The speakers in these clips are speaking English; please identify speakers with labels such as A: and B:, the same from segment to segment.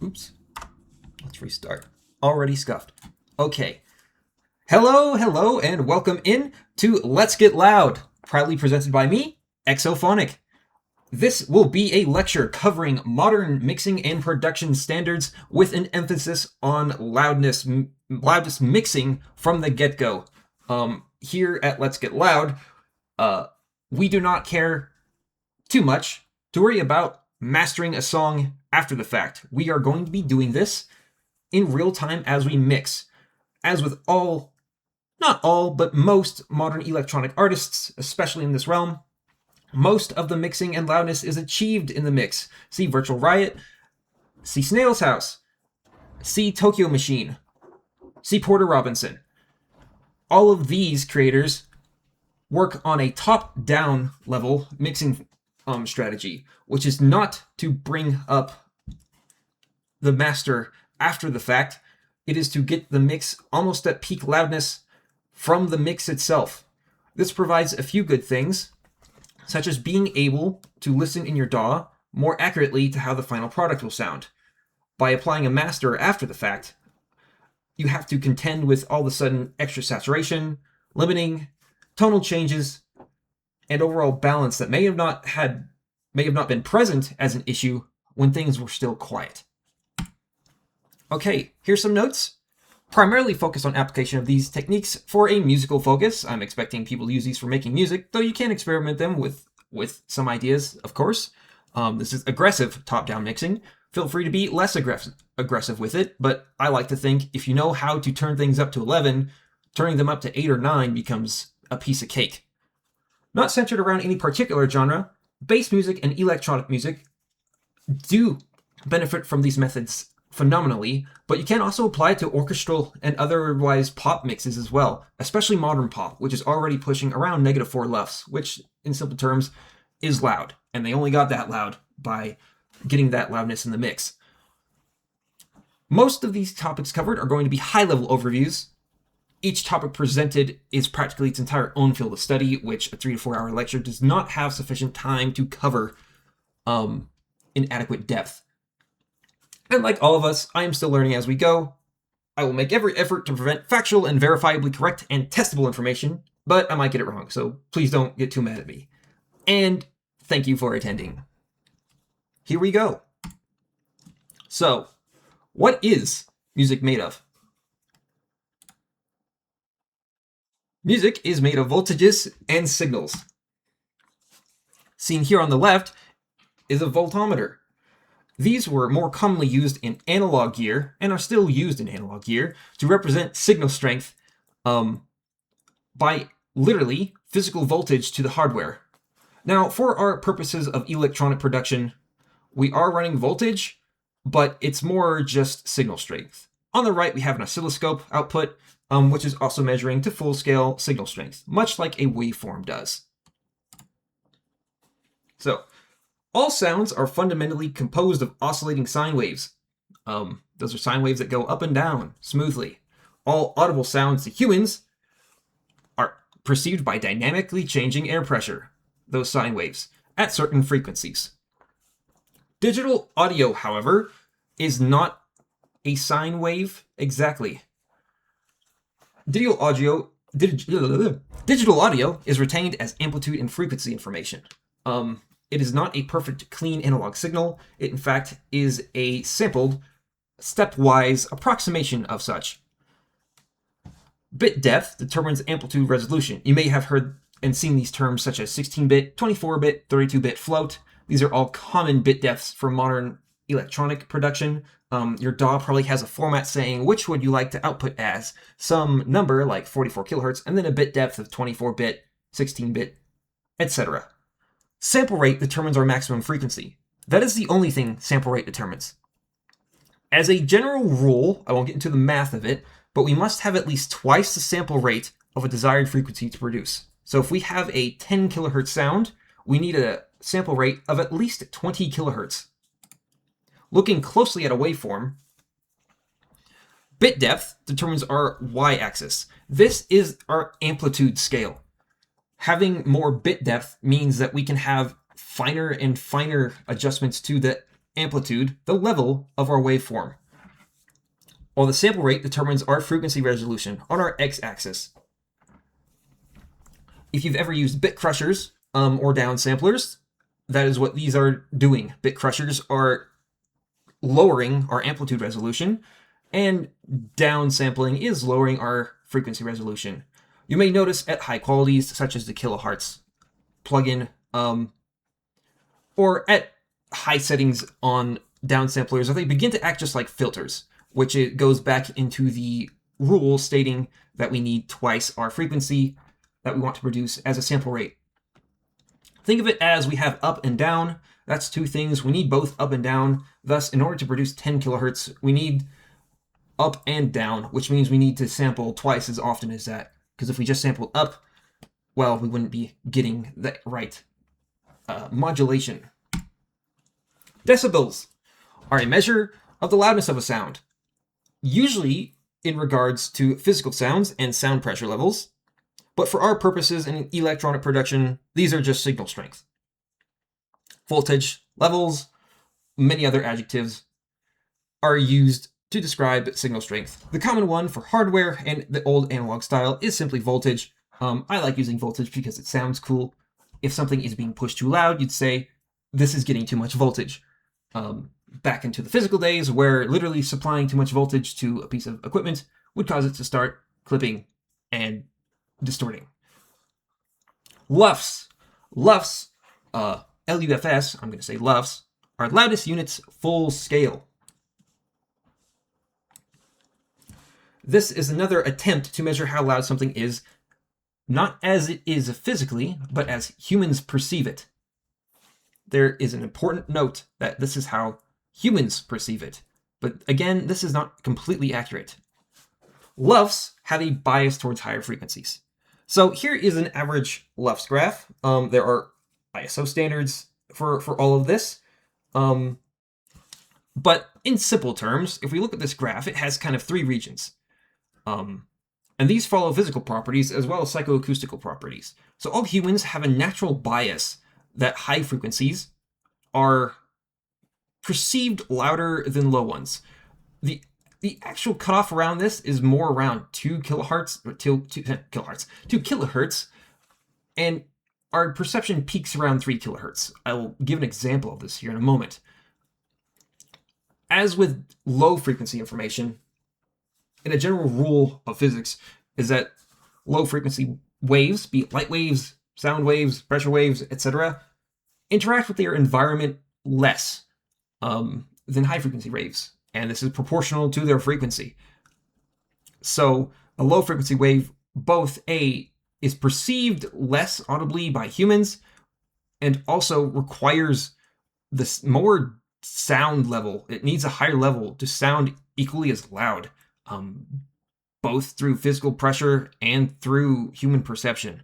A: Oops. Let's restart. Already scuffed. Okay. Hello, and welcome in to Let's Get Loud, proudly presented by me, Exophonic. This will be a lecture covering modern mixing and production standards with an emphasis on loudness mixing from the get-go. Here at Let's Get Loud, we do not care too much to worry about mastering a song after the fact. We are going to be doing this in real time as we mix. As with not all, but most modern electronic artists, especially in this realm, most of the mixing and loudness is achieved in the mix. See Virtual Riot, see Snail's House, see Tokyo Machine, see Porter Robinson. All of these creators work on a top-down level mixing strategy, which is not to bring up the master after the fact. It is to get the mix almost at peak loudness from the mix itself. This provides a few good things, such as being able to listen in your DAW more accurately to how the final product will sound. By applying a master after the fact, you have to contend with all of a sudden extra saturation, limiting, tonal changes, and overall balance that may have not been present as an issue when things were still quiet. Okay, here's some notes. Primarily focused on application of these techniques for a musical focus. I'm expecting people to use these for making music, though you can experiment them with some ideas, of course. This is aggressive top-down mixing. Feel free to be less aggressive with it, but I like to think if you know how to turn things up to 11, turning them up to 8 or 9 becomes a piece of cake. Not centered around any particular genre, bass music and electronic music do benefit from these methods phenomenally, but you can also apply it to orchestral and otherwise pop mixes as well, especially modern pop, which is already pushing around -4 LUFS, which in simple terms is loud, and they only got that loud by getting that loudness in the mix. Most of these topics covered are going to be high-level overviews. Each topic presented is practically its entire own field of study, which a 3 to 4 hour lecture does not have sufficient time to cover in adequate depth. And like all of us, I am still learning as we go. I will make every effort to prevent factual and verifiably correct and testable information, but I might get it wrong, so please don't get too mad at me. And thank you for attending. Here we go. So, what is music made of? Music is made of voltages and signals. Seen here on the left is a voltmeter. These were more commonly used in analog gear, and are still used in analog gear, to represent signal strength by literally physical voltage to the hardware. Now, for our purposes of electronic production, we are running voltage, but it's more just signal strength. On the right, we have an oscilloscope output, which is also measuring to full-scale signal strength, much like a waveform does. So, all sounds are fundamentally composed of oscillating sine waves. Those are sine waves that go up and down smoothly. All audible sounds to humans are perceived by dynamically changing air pressure, those sine waves, at certain frequencies. Digital audio, however, is not a sine wave exactly. Digital audio is retained as amplitude and frequency information. It is not a perfect, clean analog signal. It, in fact, is a sampled, stepwise approximation of such. Bit depth determines amplitude resolution. You may have heard and seen these terms such as 16-bit, 24-bit, 32-bit float. These are all common bit depths for modern electronic production. Your DAW probably has a format saying which would you like to output as, some number like 44 kilohertz, and then a bit depth of 24-bit, 16-bit, etc. Sample rate determines our maximum frequency. That is the only thing sample rate determines. As a general rule, I won't get into the math of it, but we must have at least twice the sample rate of a desired frequency to produce. So if we have a 10 kilohertz sound, we need a sample rate of at least 20 kilohertz. Looking closely at a waveform, bit depth determines our y-axis. This is our amplitude scale. Having more bit depth means that we can have finer and finer adjustments to the amplitude the level of our waveform, while the sample rate determines our frequency resolution on our x-axis. If you've ever used bit crushers or downsamplers, that is what these are doing. Bit crushers are lowering our amplitude resolution, and downsampling is lowering our frequency resolution. You may notice at high qualities, such as the kilohertz plugin, or at high settings on downsamplers, they begin to act just like filters, which it goes back into the rule stating that we need twice our frequency that we want to produce as a sample rate. Think of it as we have up and down. That's two things. We need both up and down. Thus, in order to produce 10 kilohertz, we need up and down, which means we need to sample twice as often as that. Because if we just sampled up, well, we wouldn't be getting the right modulation. Decibels are a measure of the loudness of a sound, usually in regards to physical sounds and sound pressure levels. But for our purposes in electronic production, these are just signal strength. Voltage, levels, many other adjectives are used to describe signal strength. The common one for hardware and the old analog style is simply voltage. I like using voltage because it sounds cool. If something is being pushed too loud, you'd say, this is getting too much voltage. Back into the physical days where literally supplying too much voltage to a piece of equipment would cause it to start clipping and distorting. LUFS. LUFS, L-U-F-S, I'm going to say LUFS, are loudest units full scale. This is another attempt to measure how loud something is, not as it is physically, but as humans perceive it. There is an important note that this is how humans perceive it. But again, this is not completely accurate. LUFS have a bias towards higher frequencies. So here is an average LUFS graph. There are ISO standards for all of this. But in simple terms, if we look at this graph, it has kind of three regions. And these follow physical properties as well as psychoacoustical properties. So all humans have a natural bias that high frequencies are perceived louder than low ones. The actual cutoff around this is more around 2 kilohertz, or 2 kilohertz, and our perception peaks around 3 kilohertz. I will give an example of this here in a moment. As with low frequency information, and a general rule of physics is that low frequency waves, be it light waves, sound waves, pressure waves, etc., interact with their environment less than high frequency waves. And this is proportional to their frequency. So a low frequency wave both is perceived less audibly by humans and also requires this more sound level. It needs a higher level to sound equally as loud, both through physical pressure and through human perception.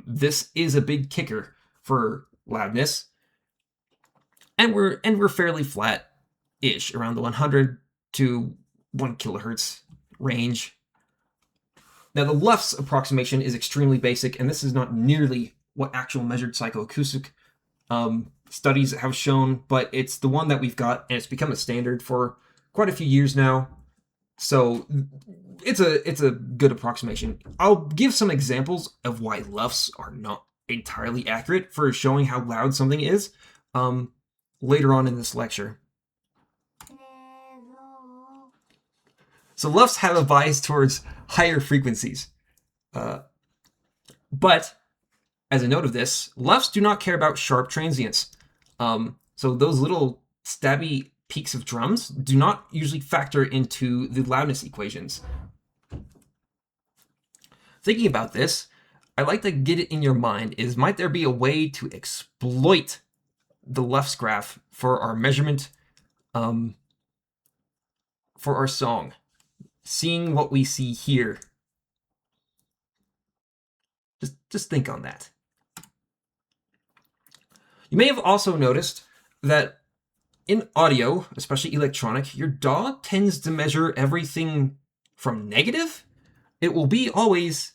A: This is a big kicker for loudness. And we're fairly flat-ish, around the 100 to 1 kilohertz range. Now, the LUFS approximation is extremely basic, and this is not nearly what actual measured psychoacoustic studies have shown, but it's the one that we've got, and it's become a standard for quite a few years now. So it's a good approximation. I'll give some examples of why LUFS are not entirely accurate for showing how loud something is later on in this lecture. So LUFS have a bias towards higher frequencies. But as a note of this, LUFS do not care about sharp transients. So those little stabby peaks of drums do not usually factor into the loudness equations. Thinking about this, I'd like to get it in your mind is, might there be a way to exploit the LUFS graph for our measurement, for our song? Seeing what we see here. Just think on that. You may have also noticed that in audio, especially electronic, your DAW tends to measure everything from negative. It will be always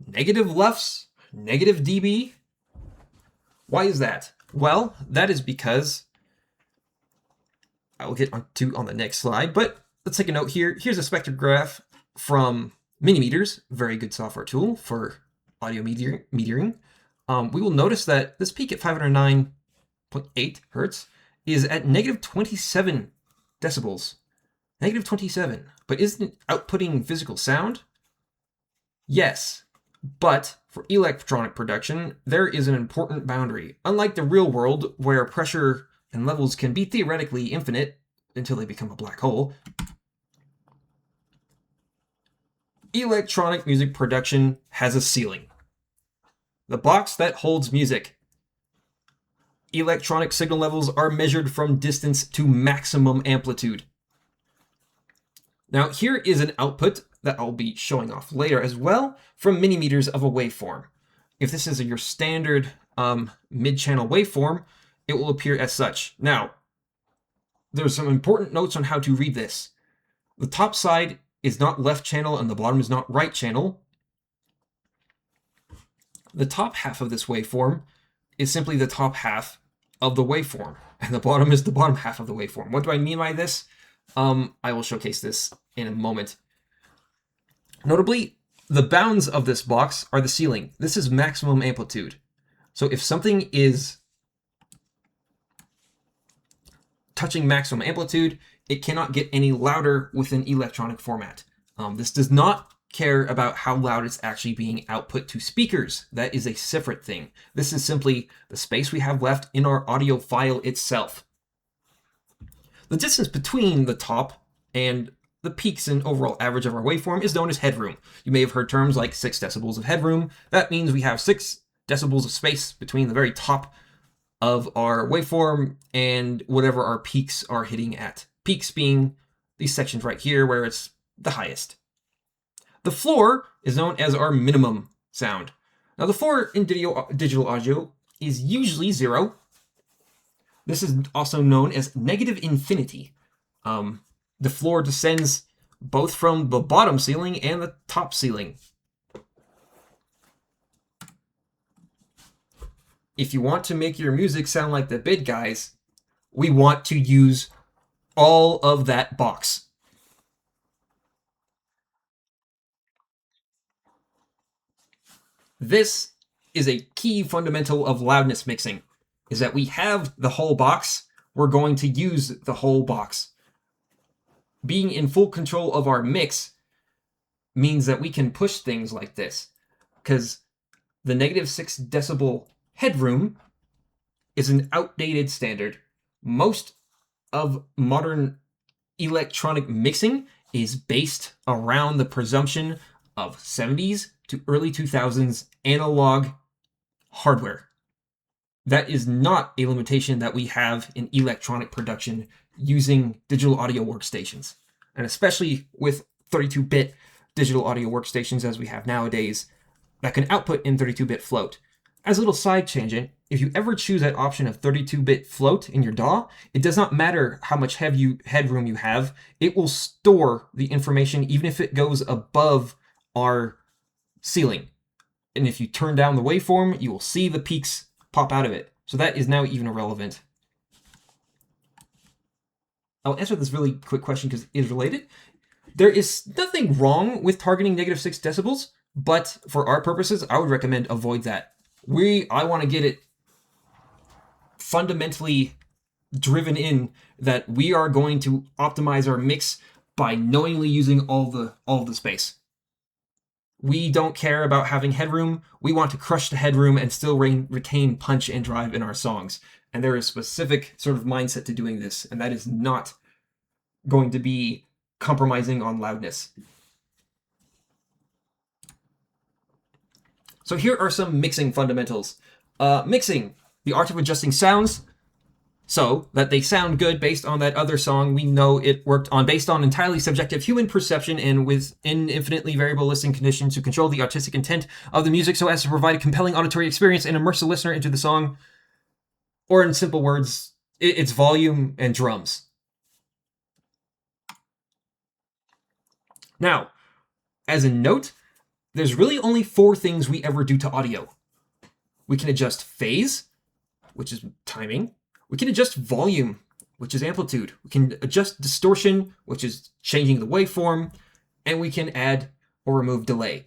A: negative LUFS, negative dB. Why is that? Well, that is because I will get onto on the next slide, but let's take a note here. Here's a spectrograph from Minimeters, very good software tool for audio metering. We will notice that this peak at 509.8 hertz is at negative 27 decibels. Negative 27. But isn't it outputting physical sound? Yes. But for electronic production, there is an important boundary. Unlike the real world, where pressure and levels can be theoretically infinite until they become a black hole, electronic music production has a ceiling. The box that holds music. Electronic signal levels are measured from distance to maximum amplitude. Now, here is an output that I'll be showing off later as well from minimeters of a waveform. If this is your standard mid-channel waveform, it will appear as such. Now, there's some important notes on how to read this. The top side is not left channel and the bottom is not right channel. The top half of this waveform is simply the top half of the waveform, and the bottom is the bottom half of the waveform. What do I mean by this? I will showcase this in a moment. Notably, the bounds of this box are the ceiling. This is maximum amplitude. So if something is touching maximum amplitude, it cannot get any louder with an electronic format. This does not care about how loud it's actually being output to speakers. That is a separate thing. This is simply the space we have left in our audio file itself. The distance between the top and the peaks and overall average of our waveform is known as headroom. You may have heard terms like 6 decibels of headroom. That means we have 6 decibels of space between the very top of our waveform and whatever our peaks are hitting at. Peaks being these sections right here where it's the highest. The floor is known as our minimum sound. Now the floor in digital audio is usually 0. This is also known as negative infinity. The floor descends both from the bottom ceiling and the top ceiling. If you want to make your music sound like the big guys, we want to use all of that box. This is a key fundamental of loudness mixing, is that we have the whole box, we're going to use the whole box. Being in full control of our mix means that we can push things like this, because the negative 6 decibel headroom is an outdated standard. Most of modern electronic mixing is based around the presumption of 70s to early 2000s analog hardware. That is not a limitation that we have in electronic production using digital audio workstations. And especially with 32-bit digital audio workstations as we have nowadays, that can output in 32-bit float. As a little side tangent, if you ever choose that option of 32-bit float in your DAW, it does not matter how much headroom you have, it will store the information even if it goes above our ceiling. And if you turn down the waveform, you will see the peaks pop out of it. So that is now even irrelevant. I'll answer this really quick question because it is related. There is nothing wrong with targeting negative 6 decibels, but for our purposes, I would recommend avoid that. I want to get it fundamentally driven in that we are going to optimize our mix by knowingly using all the space. We don't care about having headroom. We want to crush the headroom and still retain punch and drive in our songs. And there is a specific sort of mindset to doing this, and that is not going to be compromising on loudness. So here are some mixing fundamentals. Mixing, the art of adjusting sounds so that they sound good based on that other song we know it worked on, based on entirely subjective human perception and within infinitely variable listening conditions to control the artistic intent of the music so as to provide a compelling auditory experience and immerse the listener into the song. Or in simple words, it's volume and drums. Now, as a note, there's really only 4 things we ever do to audio. We can adjust phase, which is timing. We can adjust volume, which is amplitude. We can adjust distortion, which is changing the waveform, and we can add or remove delay.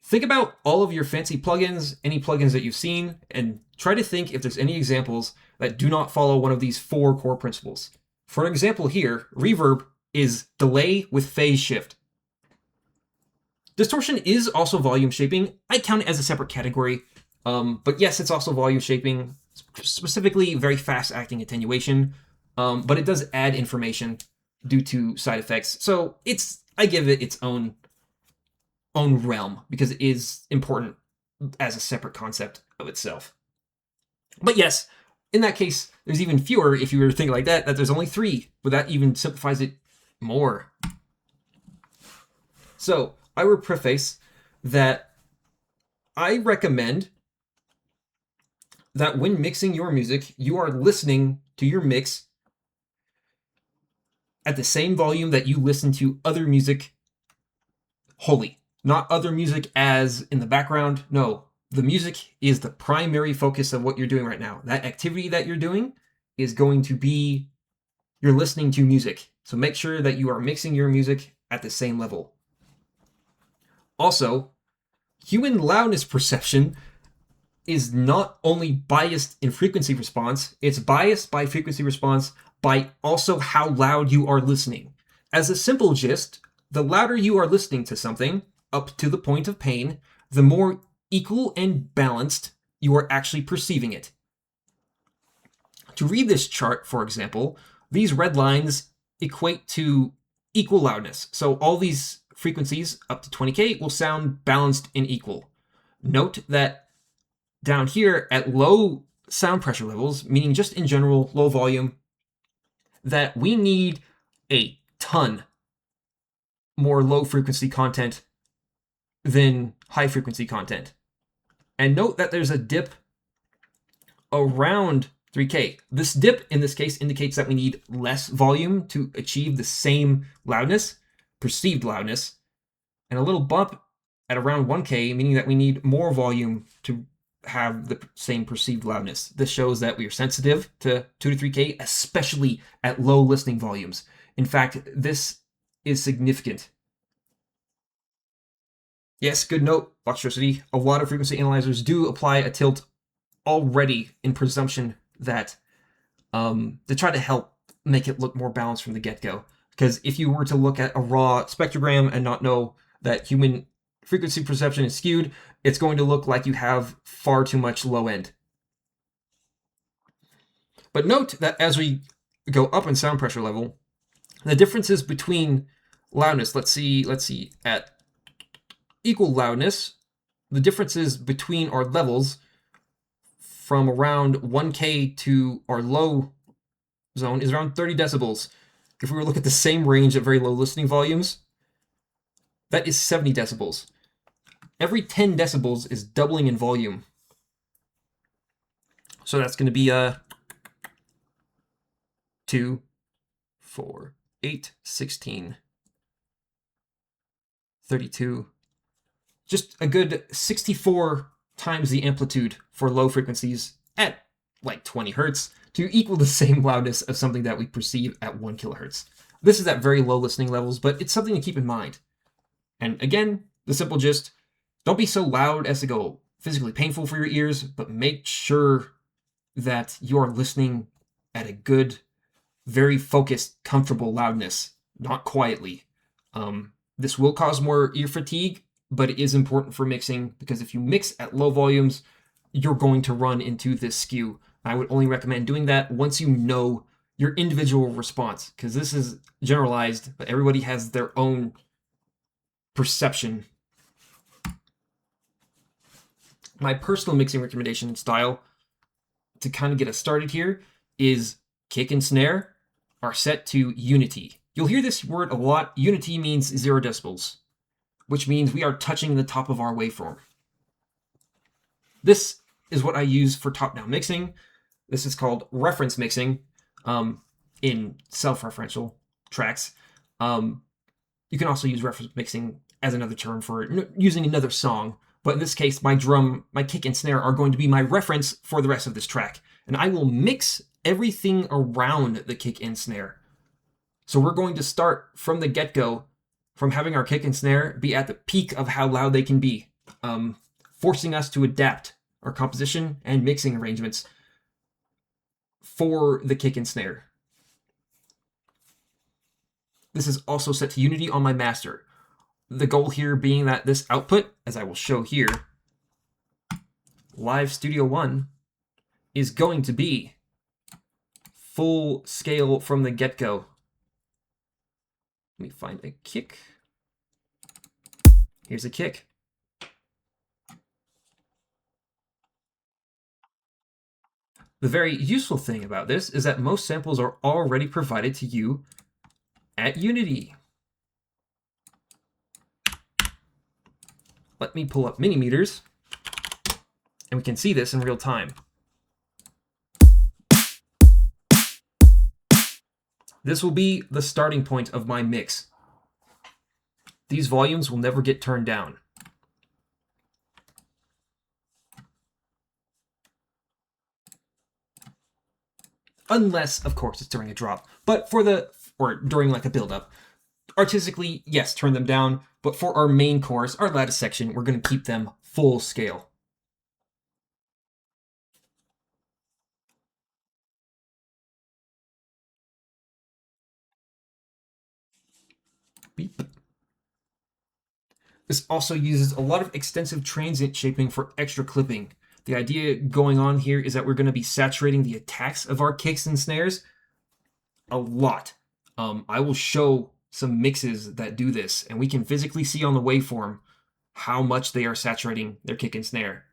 A: Think about all of your fancy plugins, any plugins that you've seen, and try to think if there's any examples that do not follow one of these 4 core principles. For an example here, reverb is delay with phase shift. Distortion is also volume shaping. I count it as a separate category, but yes, it's also volume shaping, specifically very fast acting attenuation, but it does add information due to side effects. So I give it its own realm because it is important as a separate concept of itself. But yes, in that case, there's even fewer if you were to think like that there's only 3, but that even simplifies it more. So I would preface that I recommend that when mixing your music, you are listening to your mix at the same volume that you listen to other music wholly. Not other music as in the background. No, the music is the primary focus of what you're doing right now. That activity that you're doing is going to be, you're listening to music. So make sure that you are mixing your music at the same level. Also, human loudness perception is not only biased in frequency response, it's biased by frequency response by also how loud you are listening. As a simple gist, the louder you are listening to something, up to the point of pain, the more equal and balanced you are actually perceiving it. To read this chart, for example, these red lines equate to equal loudness. So all these frequencies up to 20K will sound balanced and equal. Note that down here at low sound pressure levels, meaning just in general, low volume, that we need a ton more low frequency content than high frequency content. And note that there's a dip around 3K. This dip in this case indicates that we need less volume to achieve the same loudness, perceived loudness, and a little bump at around 1K, meaning that we need more volume to have the same perceived loudness. This shows that we are sensitive to 2 to 3K, especially at low listening volumes. In fact, this is significant. Yes, good note, Electricity. A lot of frequency analyzers do apply a tilt already in presumption that to try to help make it look more balanced from the get-go. Because if you were to look at a raw spectrogram and not know that human frequency perception is skewed, it's going to look like you have far too much low end. But note that as we go up in sound pressure level, the differences between loudness, let's see, at equal loudness, the differences between our levels from around 1K to our low zone is around 30 decibels. If we were to look at the same range at very low listening volumes, that is 70 decibels. Every 10 decibels is doubling in volume. So that's going to be 2, 4, 8, 16, 32. Just a good 64 times the amplitude for low frequencies at like 20 hertz to equal the same loudness of something that we perceive at 1 kilohertz. This is at very low listening levels, but it's something to keep in mind. And again, the simple gist, don't be so loud as to go physically painful for your ears, but make sure that you're listening at a good, very focused, comfortable loudness, not quietly. This will cause more ear fatigue, but it is important for mixing because if you mix at low volumes, you're going to run into this skew. I would only recommend doing that once you know your individual response, because this is generalized, but everybody has their own perception. My personal mixing recommendation and style to kind of get us started here is kick and snare are set to unity. You'll hear this word a lot. Unity means 0 decibels, which means we are touching the top of our waveform. This is what I use for top-down mixing. This is called reference mixing in self-referential tracks. You can also use reference mixing as another term for using another song. But in this case, my drum, my kick and snare are going to be my reference for the rest of this track. And I will mix everything around the kick and snare. So we're going to start from the get-go, from having our kick and snare be at the peak of how loud they can be, forcing us to adapt our composition and mixing arrangements for the kick and snare. This is also set to unity on my master. The goal here being that this output, as I will show here, Live Studio One, is going to be full scale from the get-go. Let me find a kick. Here's a kick. The very useful thing about this is that most samples are already provided to you at Unity. Let me pull up Minimeters, and we can see this in real time. This will be the starting point of my mix. These volumes will never get turned down. Unless, of course, it's during a drop. But or during like a build-up. Artistically, yes, turn them down. But for our main chorus, our lattice section, we're going to keep them full scale. Beep. This also uses a lot of extensive transient shaping for extra clipping. The idea going on here is that we're going to be saturating the attacks of our kicks and snares a lot. I will show some mixes that do this, and we can physically see on the waveform how much they are saturating their kick and snare.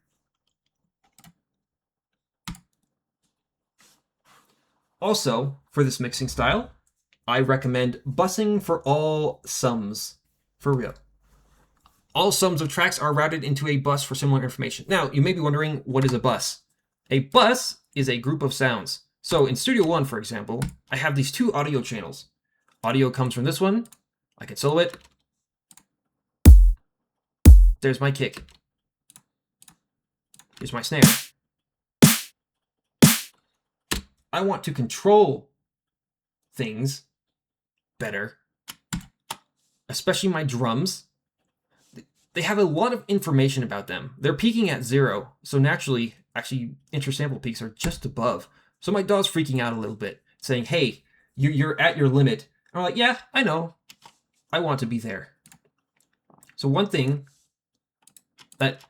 A: Also, for this mixing style, I recommend busing for all sums, for real. All sums of tracks are routed into a bus for similar information. Now, you may be wondering, what is a bus? A bus is a group of sounds. So in Studio One, for example, I have these two audio channels. Audio comes from this one. I can solo it. There's my kick. Here's my snare. I want to control things better, especially my drums. They have a lot of information about them. They're peaking at 0, so naturally, actually, intersample peaks are just above. So my DAW's freaking out a little bit, saying, hey, you're at your limit. And I'm like, yeah, I know. I want to be there. So one thing that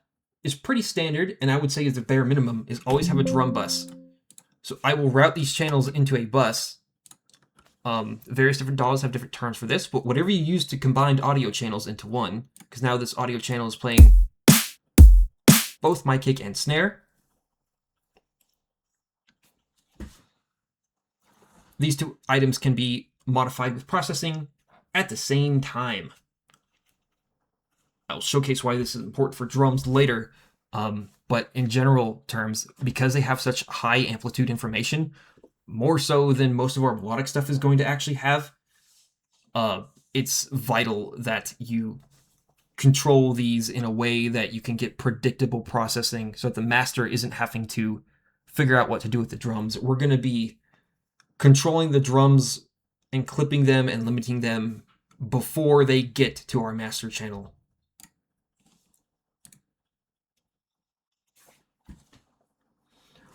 A: is pretty standard, and I would say is the bare minimum, is always have a drum bus. So I will route these channels into a bus. Various different DAWs have different terms for this, but whatever you use to combine audio channels into one, because now this audio channel is playing both my kick and snare. These two items can be modified with processing at the same time. I'll showcase why this is important for drums later, but in general terms, because they have such high amplitude information, more so than most of our melodic stuff is going to actually have, it's vital that you control these in a way that you can get predictable processing so that the master isn't having to figure out what to do with the drums. We're going to be controlling the drums and clipping them and limiting them before they get to our master channel.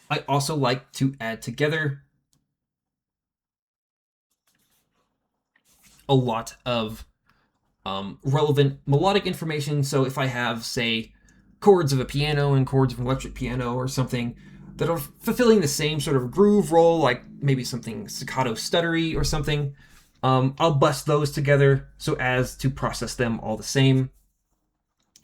A: I also like to add together a lot of relevant melodic information. So if I have, say, chords of a piano and chords of an electric piano or something that are fulfilling the same sort of groove role, like maybe something staccato stuttery or something, I'll bust those together so as to process them all the same.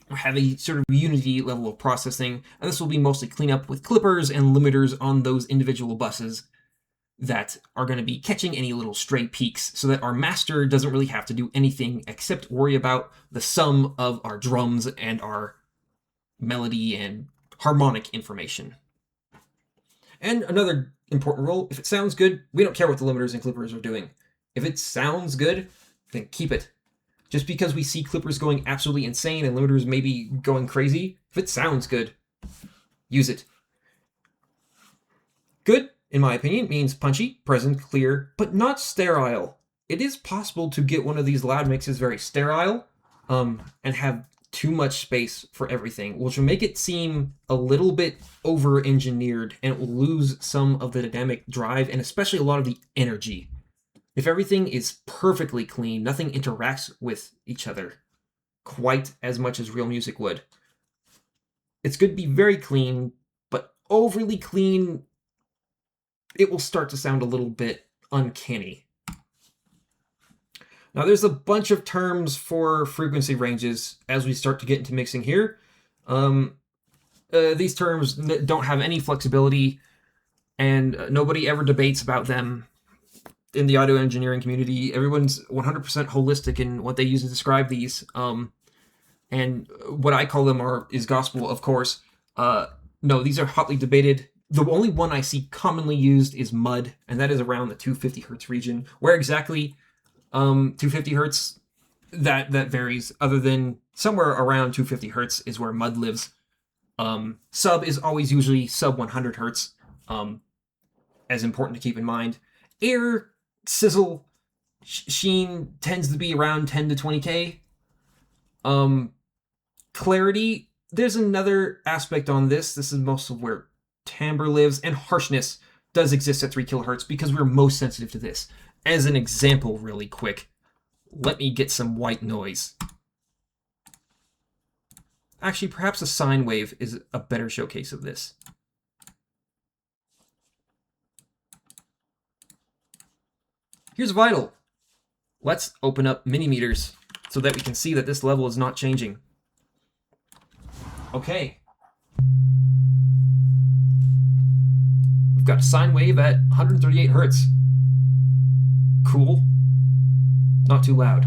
A: Have a sort of unity level of processing, and this will be mostly cleanup with clippers and limiters on those individual buses that are going to be catching any little stray peaks so that our master doesn't really have to do anything except worry about the sum of our drums and our melody and harmonic information. And another important rule, if it sounds good, we don't care what the limiters and clippers are doing. If it sounds good, then keep it. Just because we see clippers going absolutely insane and limiters maybe going crazy, if it sounds good, use it. Good, in my opinion, means punchy, present, clear, but not sterile. It is possible to get one of these loud mixes very sterile, and have too much space for everything, which will make it seem a little bit over-engineered, and it will lose some of the dynamic drive, and especially a lot of the energy. If everything is perfectly clean, nothing interacts with each other quite as much as real music would. It's good to be very clean, but overly clean, it will start to sound a little bit uncanny. Now, there's a bunch of terms for frequency ranges as we start to get into mixing here. These terms don't have any flexibility, and nobody ever debates about them in the audio engineering community. Everyone's 100% holistic in what they use to describe these. And what I call them is gospel, of course. No, these are hotly debated. The only one I see commonly used is mud, and that is around the 250 hertz region. Where exactly 250 hertz, that varies, other than somewhere around 250 hertz is where mud lives. Sub is always usually sub 100 hertz, as important to keep in mind. Air, sizzle, sheen tends to be around 10 to 20k. Clarity, there's another aspect on this. This is most of where timbre lives, and harshness does exist at 3 kilohertz because we're most sensitive to this. As an example, really quick, let me get some white noise. Actually, perhaps a sine wave is a better showcase of this. Here's vital. Let's open up minimeters so that we can see that this level is not changing. Okay. We've got a sine wave at 138 hertz. Cool. Not too loud.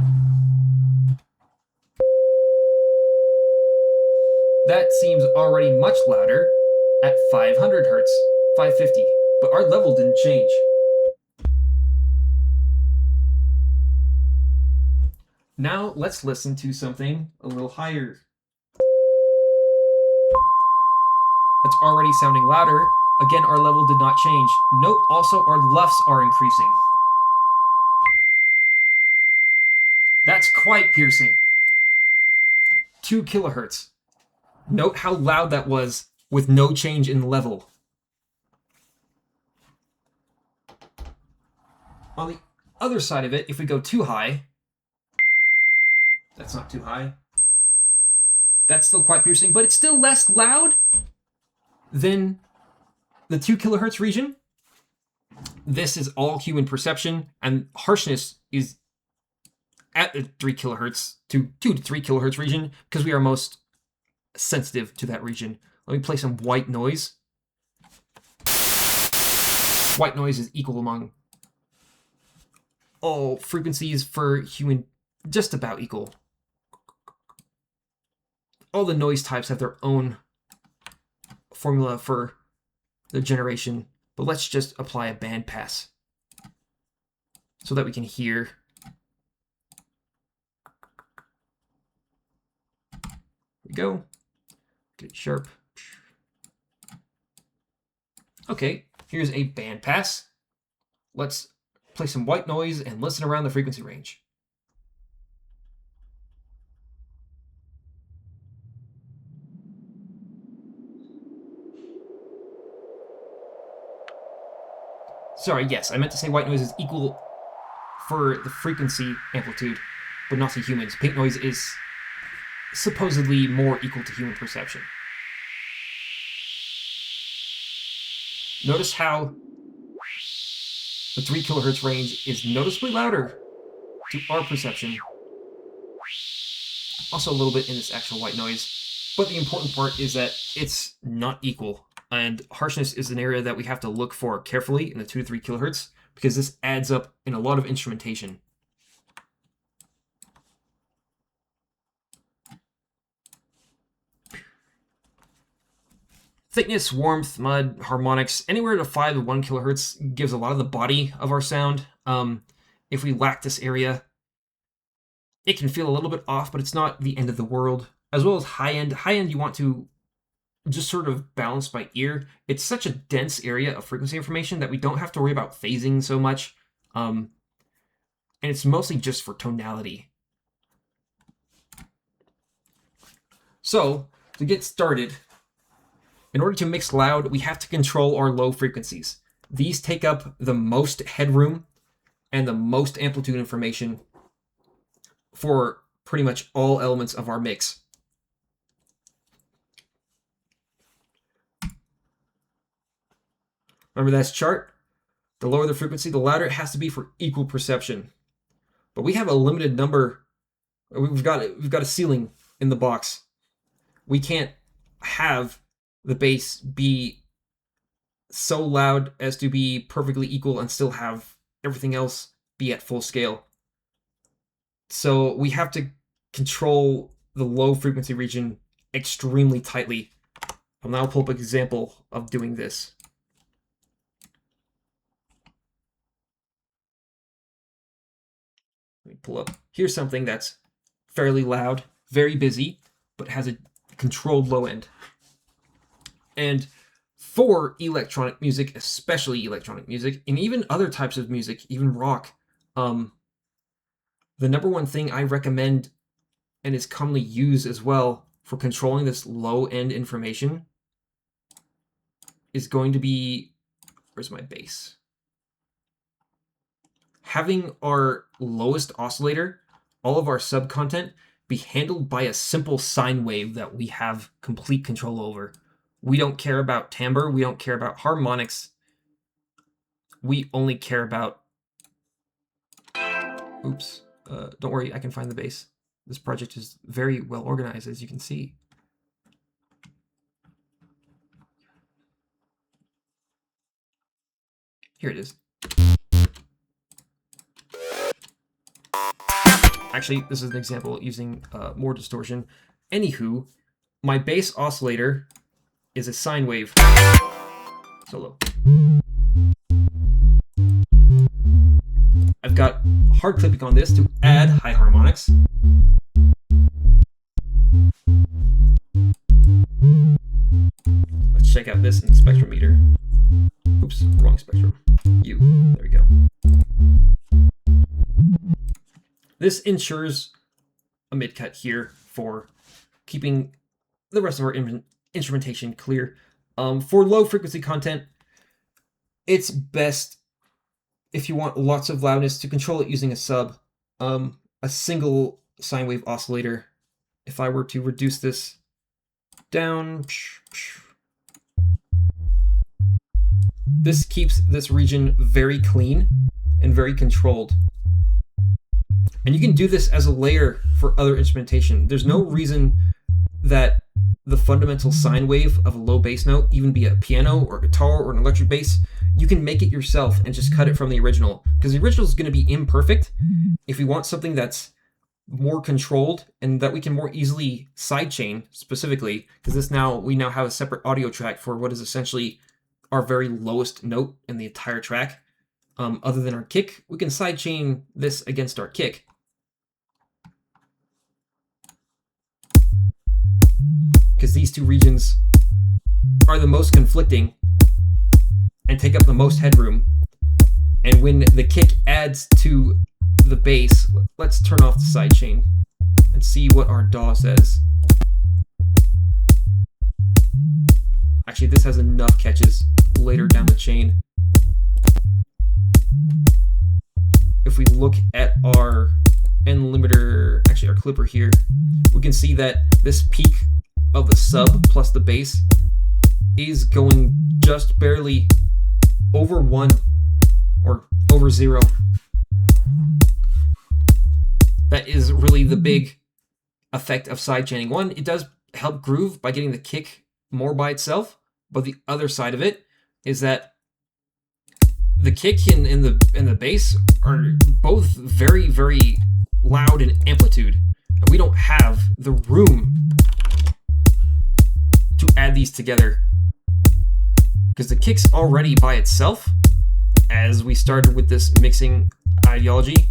A: That seems already much louder at 500 hertz, 550, but our level didn't change. Now let's listen to something a little higher. That's already sounding louder. Again, our level did not change. Note also our LUFs are increasing. That's quite piercing. 2 kilohertz. Note how loud that was with no change in level. On the other side of it, if we go too high, that's not too high. That's still quite piercing, but it's still less loud than the 2 kilohertz region. This is all human perception, and harshness is at the 3 kilohertz to 2 to 3 kilohertz region because we are most sensitive to that region. Let me play some white noise. White noise is equal among all frequencies for human, just about equal. All the noise types have their own formula for the generation, but let's just apply a bandpass so that we can hear. Here we go. Get it sharp. Okay, here's a bandpass. Let's play some white noise and listen around the frequency range. Sorry, yes, I meant to say white noise is equal for the frequency amplitude, but not to humans. Pink noise is supposedly more equal to human perception. Notice how the 3 kilohertz range is noticeably louder to our perception. Also a little bit in this actual white noise, but the important part is that it's not equal. And harshness is an area that we have to look for carefully in the 2 to 3 kilohertz because this adds up in a lot of instrumentation. Thickness, warmth, mud, harmonics, anywhere to 5 to 1 kilohertz gives a lot of the body of our sound. If we lack this area, it can feel a little bit off, but it's not the end of the world. As well as high end. High end, you want to just sort of balanced by ear. It's such a dense area of frequency information that we don't have to worry about phasing so much. And it's mostly just for tonality. So, to get started, in order to mix loud, we have to control our low frequencies. These take up the most headroom and the most amplitude information for pretty much all elements of our mix. Remember that chart? The lower the frequency, the louder it has to be for equal perception. But we have a limited number. We've got a ceiling in the box. We can't have the bass be so loud as to be perfectly equal and still have everything else be at full scale. So we have to control the low frequency region extremely tightly. I'll now pull up an example of doing this. Let me pull up. Here's something that's fairly loud, very busy, but has a controlled low end. And for electronic music, especially electronic music, and even other types of music, even rock, the number one thing I recommend and is commonly used as well for controlling this low end information is going to be, where's my bass? Having our lowest oscillator, all of our sub content, be handled by a simple sine wave that we have complete control over. We don't care about timbre, we don't care about harmonics. We only care about, oops, don't worry, I can find the bass. This project is very well organized, as you can see. Here it is. Actually, this is an example using more distortion. Anywho, my bass oscillator is a sine wave. So low. I've got hard clipping on this to add high harmonics. Let's check out this in the spectrometer. Oops, wrong spectrum. There we go. This ensures a mid-cut here for keeping the rest of our instrumentation clear. For low frequency content, it's best, if you want lots of loudness, to control it using a sub, a single sine wave oscillator. If I were to reduce this down, this keeps this region very clean and very controlled. And you can do this as a layer for other instrumentation. There's no reason that the fundamental sine wave of a low bass note, even be a piano or a guitar or an electric bass, you can make it yourself and just cut it from the original. Because the original is going to be imperfect. If we want something that's more controlled and that we can more easily sidechain specifically, because we now have a separate audio track for what is essentially our very lowest note in the entire track. Other than our kick, we can sidechain this against our kick. Because these two regions are the most conflicting and take up the most headroom. And when the kick adds to the bass, let's turn off the sidechain and see what our DAW says. Actually, this has enough catches later down the chain. If we look at our end limiter, actually our clipper here, we can see that this peak of the sub plus the bass is going just barely over 1 or over 0. That is really the big effect of sidechaining. One, it does help groove by getting the kick more by itself, but the other side of it is that the kick and the bass are both very, very loud in amplitude, and we don't have the room to add these together because the kick's already by itself, as we started with this mixing ideology,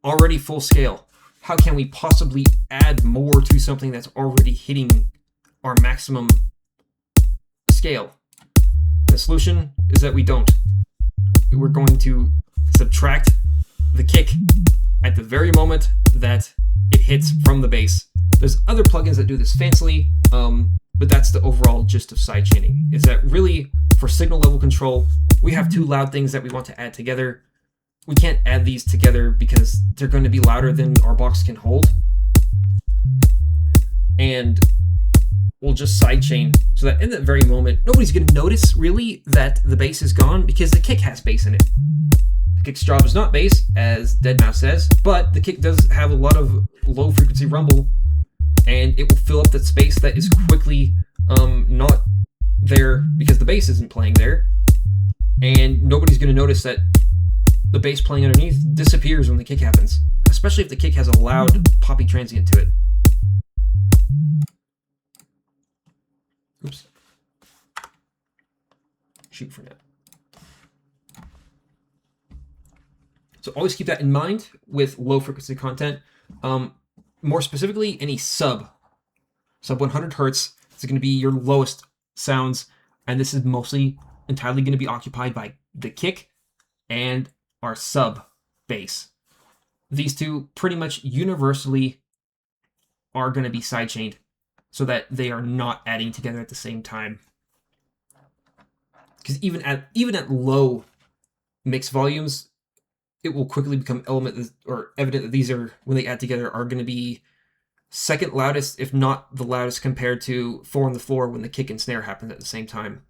A: already full scale. How can we possibly add more to something that's already hitting our maximum scale. The solution is that we don't. We're going to subtract the kick at the very moment that it hits from the bass. There's other plugins that do this fancily, but that's the overall gist of sidechaining, is that really for signal level control, we have two loud things that we want to add together. We can't add these together because they're going to be louder than our box can hold. And we'll just sidechain so that in that very moment, nobody's going to notice really that the bass is gone because the kick has bass in it. The kick's job is not bass, as deadmau5 says, but the kick does have a lot of low frequency rumble, and it will fill up that space that is quickly not there because the bass isn't playing there, and nobody's going to notice that the bass playing underneath disappears when the kick happens, especially if the kick has a loud poppy transient to it. Oops. Shoot for now. So always keep that in mind with low frequency content. More specifically, any sub 100 hertz is going to be your lowest sounds, and this is mostly entirely going to be occupied by the kick and our sub bass. These two pretty much universally are going to be sidechained so that they are not adding together at the same time. Because even at low mix volumes, it will quickly become evident that these are, when they add together, are going to be second loudest, if not the loudest, compared to 4 on the floor when the kick and snare happen at the same time.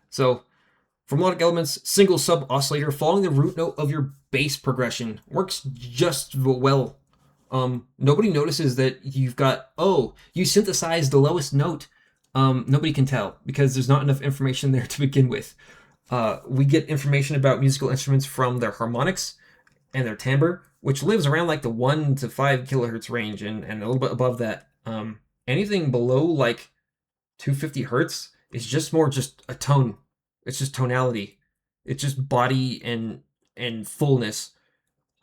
A: So, for melodic elements, single sub oscillator following the root note of your bass progression works just well. Nobody notices that you've got, you synthesized the lowest note. Nobody can tell because there's not enough information there to begin with. We get information about musical instruments from their harmonics and their timbre, which lives around like the 1 to 5 kilohertz range and a little bit above that. Anything below like 250 hertz is just a tone. It's just tonality. It's just body and fullness.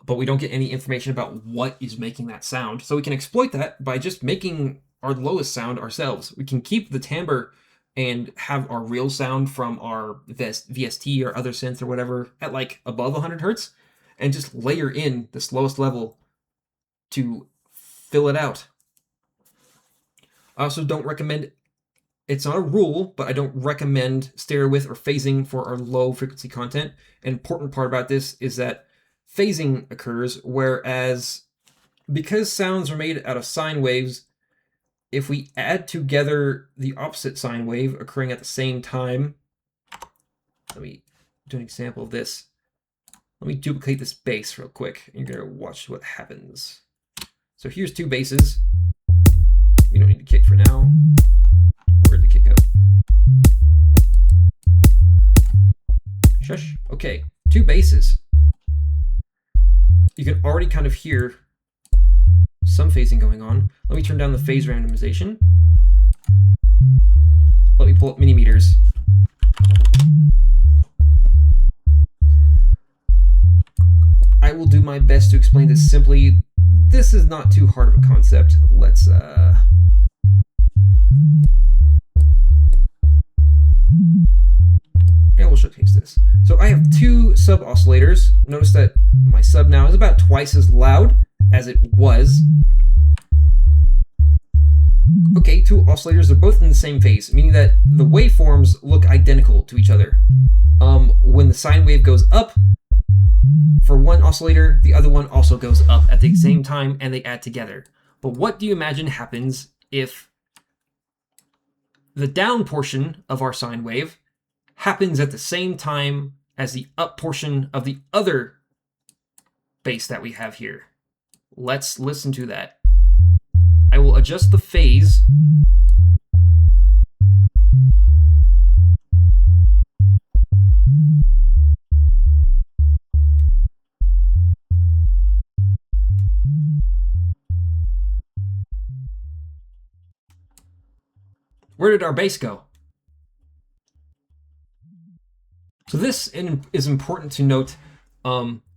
A: But we don't get any information about what is making that sound. So we can exploit that by just making our lowest sound ourselves. We can keep the timbre and have our real sound from our VST or other synth or whatever at like above 100 hertz and just layer in this lowest level to fill it out. I also don't recommend, it's not a rule, but I don't recommend stereo width or phasing for our low frequency content. An important part about this is that phasing occurs, whereas because sounds are made out of sine waves, if we add together the opposite sine wave occurring at the same time, let me do an example of this. Let me duplicate this bass real quick. You're going to watch what happens. So here's two basses. We don't need to kick for now. Where'd the kick go? Shush. Okay, two basses. You can already kind of hear some phasing going on. Let me turn down the phase randomization. Let me pull up mini meters. I will do my best to explain this simply. This is not too hard of a concept. Let's and we'll showcase this. So I have two sub oscillators. Notice that my sub now is about twice as loud as it was. Okay, two oscillators are both in the same phase, meaning that the waveforms look identical to each other. When the sine wave goes up for one oscillator, the other one also goes up at the same time and they add together. But what do you imagine happens if the down portion of our sine wave happens at the same time as the up portion of the other bass that we have here? Let's listen to that. I will adjust the phase. Where did our bass go? So this is important to note,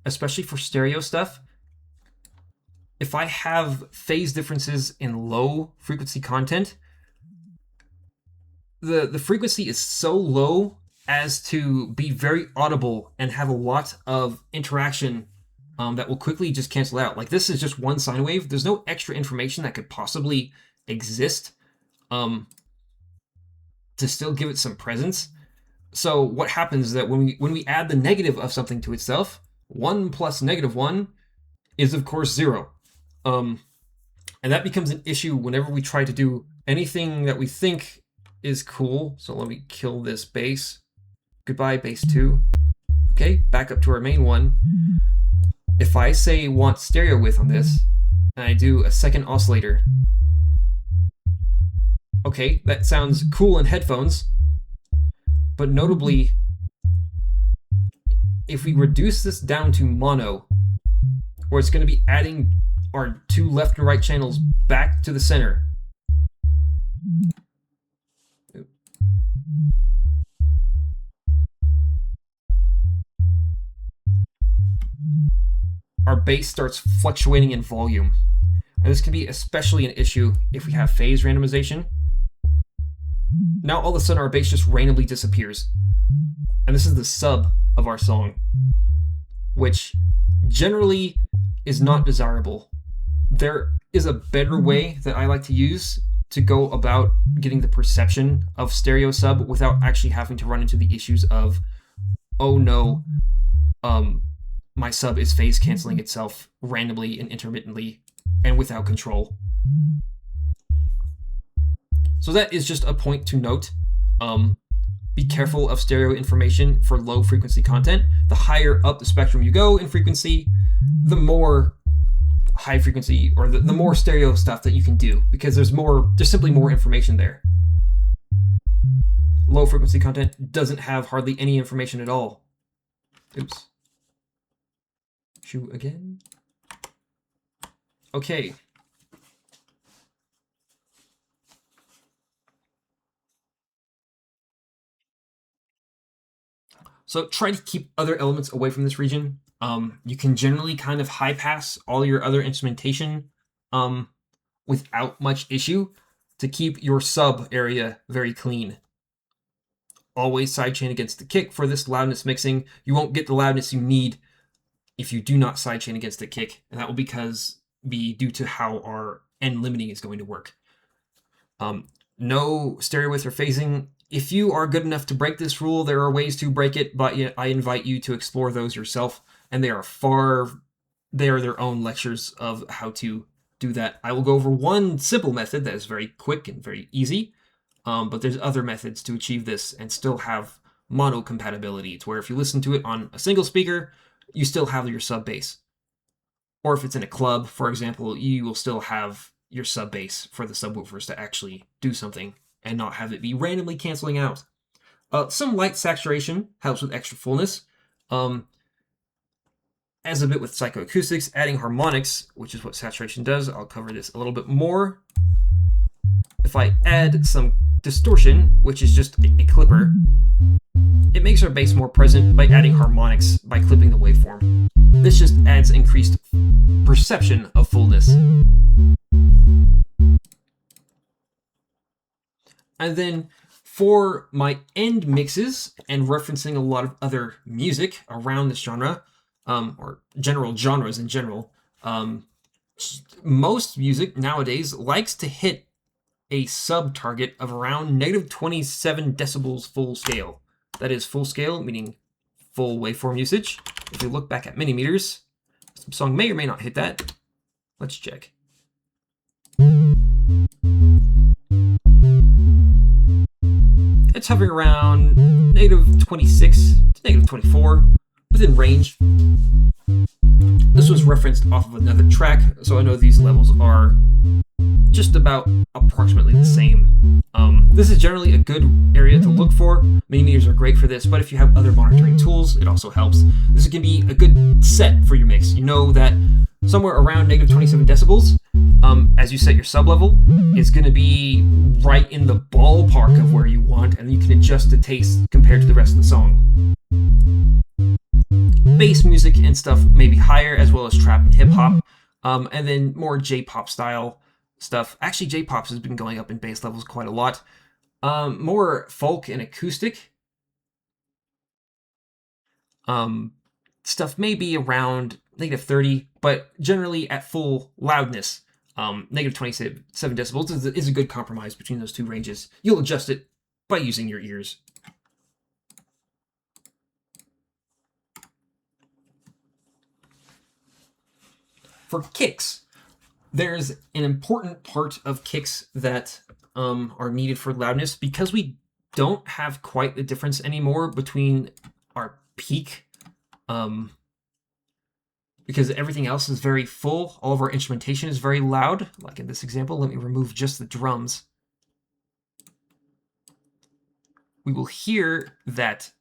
A: especially for stereo stuff. If I have phase differences in low frequency content, the frequency is so low as to be very audible and have a lot of interaction that will quickly just cancel out. Like this is just one sine wave. There's no extra information that could possibly exist to still give it some presence. So what happens is that when we add the negative of something to itself, 1 plus -1 is of course 0. And that becomes an issue whenever we try to do anything that we think is cool. So let me kill this bass. Goodbye, bass 2. Okay, back up to our main one. If I say want stereo width on this, and I do a second oscillator, okay, that sounds cool in headphones, but notably, if we reduce this down to mono, where it's going to be adding our 2 left and right channels back to the center, our bass starts fluctuating in volume. And this can be especially an issue if we have phase randomization. Now all of a sudden our bass just randomly disappears. And this is the sub of our song, which generally is not desirable. There is a better way that I like to use to go about getting the perception of stereo sub without actually having to run into the issues of, oh no, my sub is phase canceling itself randomly and intermittently and without control. So that is just a point to note. Be careful of stereo information for low frequency content. The higher up the spectrum you go in frequency, the more high frequency or the more stereo stuff that you can do, because there's simply more information there. Low frequency content doesn't have hardly any information at all. Oops. Shoot again. Okay. So try to keep other elements away from this region. You can generally kind of high pass all your other instrumentation without much issue to keep your sub area very clean. Always sidechain against the kick for this loudness mixing. You won't get the loudness you need if you do not sidechain against the kick, and that will be due to how our end limiting is going to work. No stereo width or phasing. If you are good enough to break this rule, there are ways to break it, but I invite you to explore those yourself, and they are their own lectures of how to do that. I will go over one simple method that is very quick and very easy, but there's other methods to achieve this and still have mono compatibility, to where if you listen to it on a single speaker, you still have your sub bass. Or if it's in a club, for example, you will still have your sub bass for the subwoofers to actually do something and not have it be randomly canceling out. Some light saturation helps with extra fullness. As a bit with psychoacoustics, adding harmonics, which is what saturation does. I'll cover this a little bit more. If I add some distortion, which is just a clipper, it makes our bass more present by adding harmonics by clipping the waveform. This just adds increased perception of fullness. And then for my end mixes and referencing a lot of other music around this genre, or general genres in general, most music nowadays likes to hit a sub target of around -27 decibels full scale. That is full scale, meaning full waveform usage. If you look back at millimeters, some song may or may not hit that. Let's check. It's hovering around -26 to -24, within range. This was referenced off of another track, so I know these levels are just about approximately the same. This is generally a good area to look for. Millimeters are great for this, but if you have other monitoring tools, it also helps. This can be a good set for your mix. You know that somewhere around -27 decibels, as you set your sub level, is going to be right in the ballpark of where you want, and you can adjust the taste compared to the rest of the song. Bass music and stuff may be higher, as well as trap and hip-hop, and then more J-pop style stuff. Actually, J-pop has been going up in bass levels quite a lot. More folk and acoustic. Stuff may be around -30, but generally at full loudness, -27 decibels is a good compromise between those two ranges. You'll adjust it by using your ears. For kicks, there's an important part of kicks that are needed for loudness because we don't have quite the difference anymore between our peak, because everything else is very full. All of our instrumentation is very loud. Like in this example, let me remove just the drums. We will hear that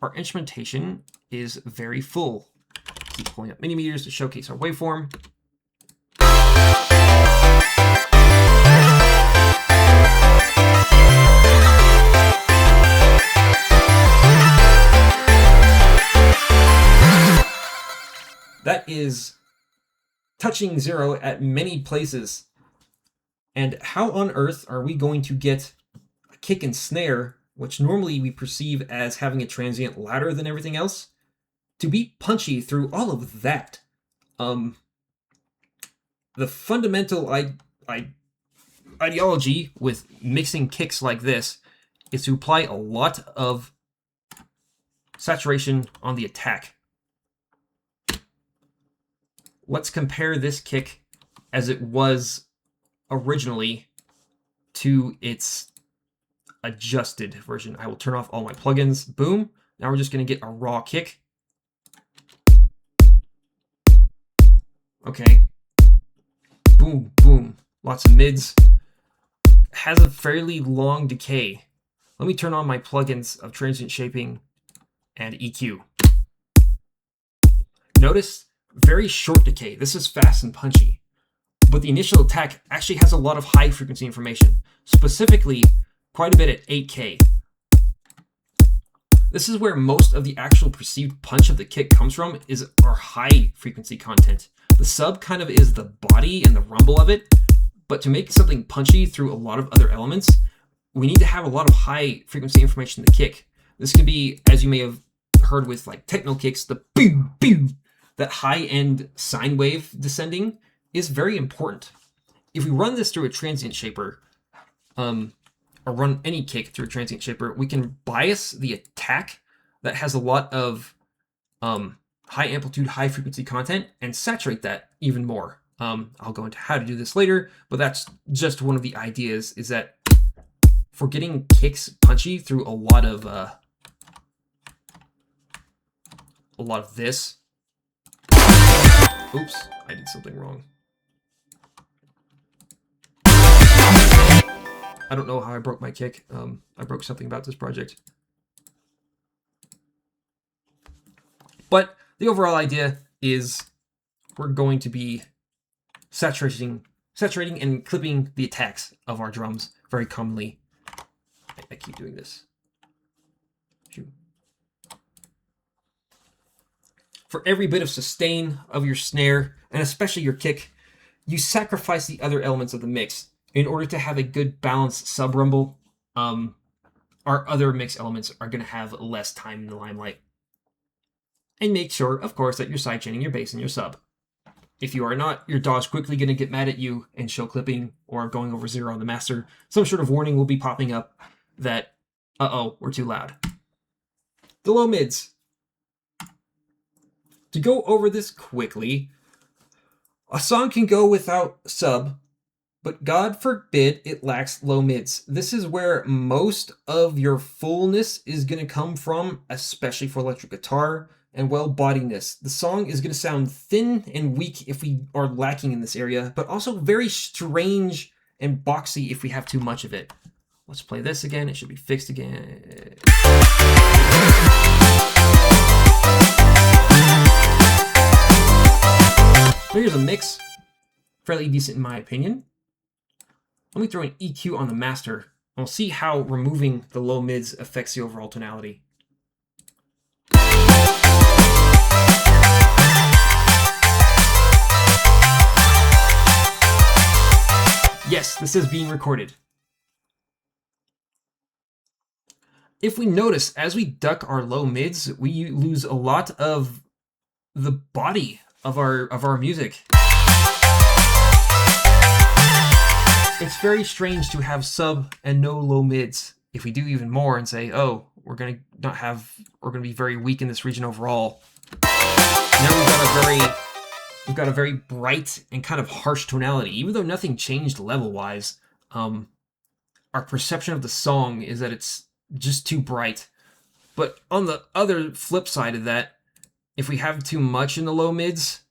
A: our instrumentation is very full. Keep pulling up minimeters to showcase our waveform. That is touching 0 at many places. And how on earth are we going to get a kick and snare, which normally we perceive as having a transient louder than everything else, to be punchy through all of that? The fundamental ideology with mixing kicks like this is to apply a lot of saturation on the attack. Let's compare this kick as it was originally to its adjusted version. I will turn off all my plugins. Boom. Now we're just going to get a raw kick. Okay. Boom, boom. Lots of mids. Has a fairly long decay. Let me turn on my plugins of transient shaping and EQ. Notice very short decay. This is fast and punchy. But the initial attack actually has a lot of high frequency information, specifically quite a bit at 8K. This is where most of the actual perceived punch of the kick comes from, is our high frequency content. The sub kind of is the body and the rumble of it, but to make something punchy through a lot of other elements, we need to have a lot of high frequency information in the kick. This can be, as you may have heard with like techno kicks, the boom, boom. That high-end sine wave descending is very important. If we run this through a transient shaper, or run any kick through a transient shaper, we can bias the attack that has a lot of high amplitude, high frequency content and saturate that even more. I'll go into how to do this later, but that's just one of the ideas, is that for getting kicks punchy through a lot of this. Oops, I did something wrong. I don't know how I broke my kick. I broke something about this project. But the overall idea is we're going to be saturating and clipping the attacks of our drums very commonly. I keep doing this. For every bit of sustain of your snare, and especially your kick, you sacrifice the other elements of the mix in order to have a good balanced sub-rumble. Our other mix elements are going to have less time in the limelight. And make sure, of course, that you're sidechaining your bass and your sub. If you are not, your DAW's quickly going to get mad at you and show clipping or going over 0 on the master. Some sort of warning will be popping up that, uh-oh, we're too loud. The low mids. To go over this quickly, a song can go without sub, but God forbid it lacks low mids. This is where most of your fullness is going to come from, especially for electric guitar and well-bodiedness. The song is going to sound thin and weak if we are lacking in this area, but also very strange and boxy if we have too much of it. Let's play this again. It should be fixed again. So here's a mix, fairly decent in my opinion. Let me throw an EQ on the master, and we'll see how removing the low mids affects the overall tonality. Yes, this is being recorded. if we notice, as we duck our low mids, we lose a lot of the body of our music. It's very strange to have sub and no low mids. If we do even more and say, oh, we're gonna be very weak in this region overall. Now we've got a very bright and kind of harsh tonality. Even though nothing changed level-wise, our perception of the song is that it's just too bright. But on the other flip side of that, if we have too much in the low mids,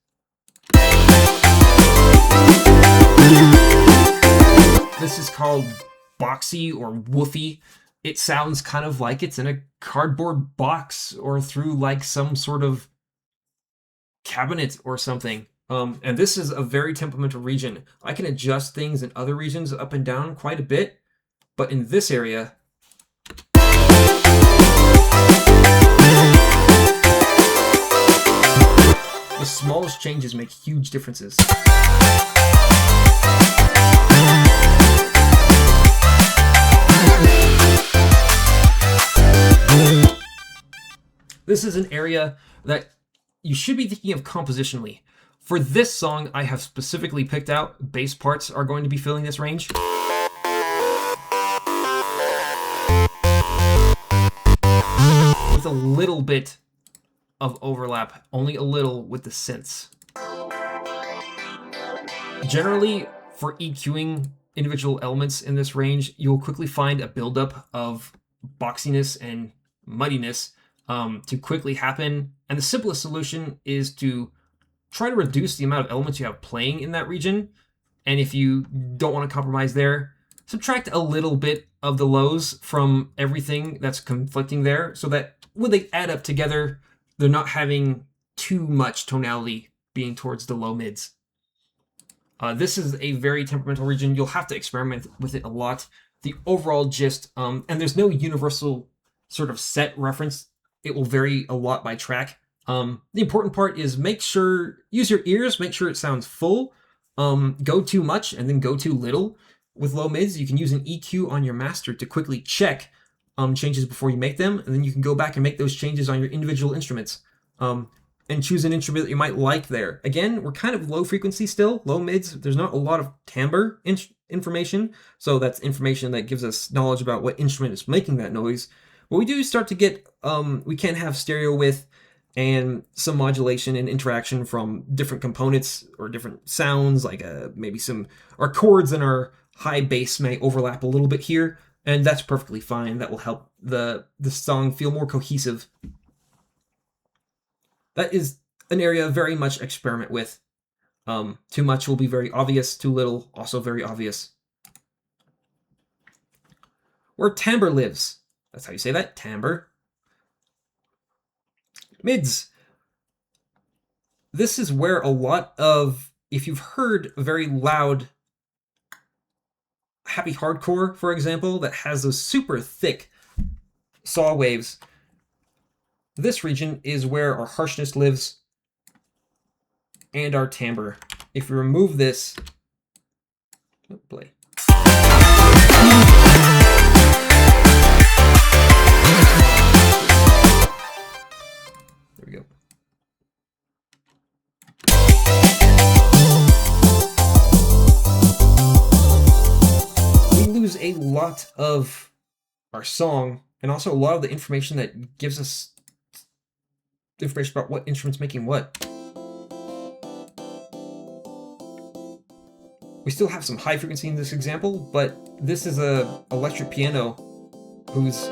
A: this is called boxy or woofy. It sounds kind of like it's in a cardboard box or through like some sort of cabinet or something. And this is a very temperamental region. I can adjust things in other regions up and down quite a bit, but in this area, the smallest changes make huge differences. This is an area that you should be thinking of compositionally. For this song, I have specifically picked out bass parts are going to be filling this range. With a little bit of overlap, only a little with the synths. Generally, for EQing individual elements in this range, you'll quickly find a buildup of boxiness and muddiness to quickly happen. And the simplest solution is to try to reduce the amount of elements you have playing in that region. And if you don't want to compromise there, subtract a little bit of the lows from everything that's conflicting there so that when they add up together, they're not having too much tonality being towards the low mids. This is a very temperamental region. You'll have to experiment with it a lot. The overall gist, and there's no universal sort of set reference. It will vary a lot by track. The important part is use your ears, make sure it sounds full. Go too much and then go too little. With low mids, you can use an EQ on your master to quickly check changes before you make them, and then you can go back and make those changes on your individual instruments. And choose an instrument that you might like there. Again, we're kind of low frequency still, low mids. There's not a lot of timbre information, so that's information that gives us knowledge about what instrument is making that noise. But we do start to get, we can have stereo width and some modulation and interaction from different components or different sounds, like maybe our chords and our high bass may overlap a little bit here, and that's perfectly fine. That will help the song feel more cohesive. That is an area very much experiment with. Too much will be very obvious, too little also very obvious. Where timbre lives. That's how you say that, timbre. Mids. This is where a lot of, if you've heard very loud happy hardcore, for example, that has those super thick saw waves, this region is where our harshness lives and our timbre. If we remove this, play. There we go. We lose a lot of our song and also a lot of the information that gives us information about what instrument's making what. We still have some high frequency in this example, but this is a electric piano whose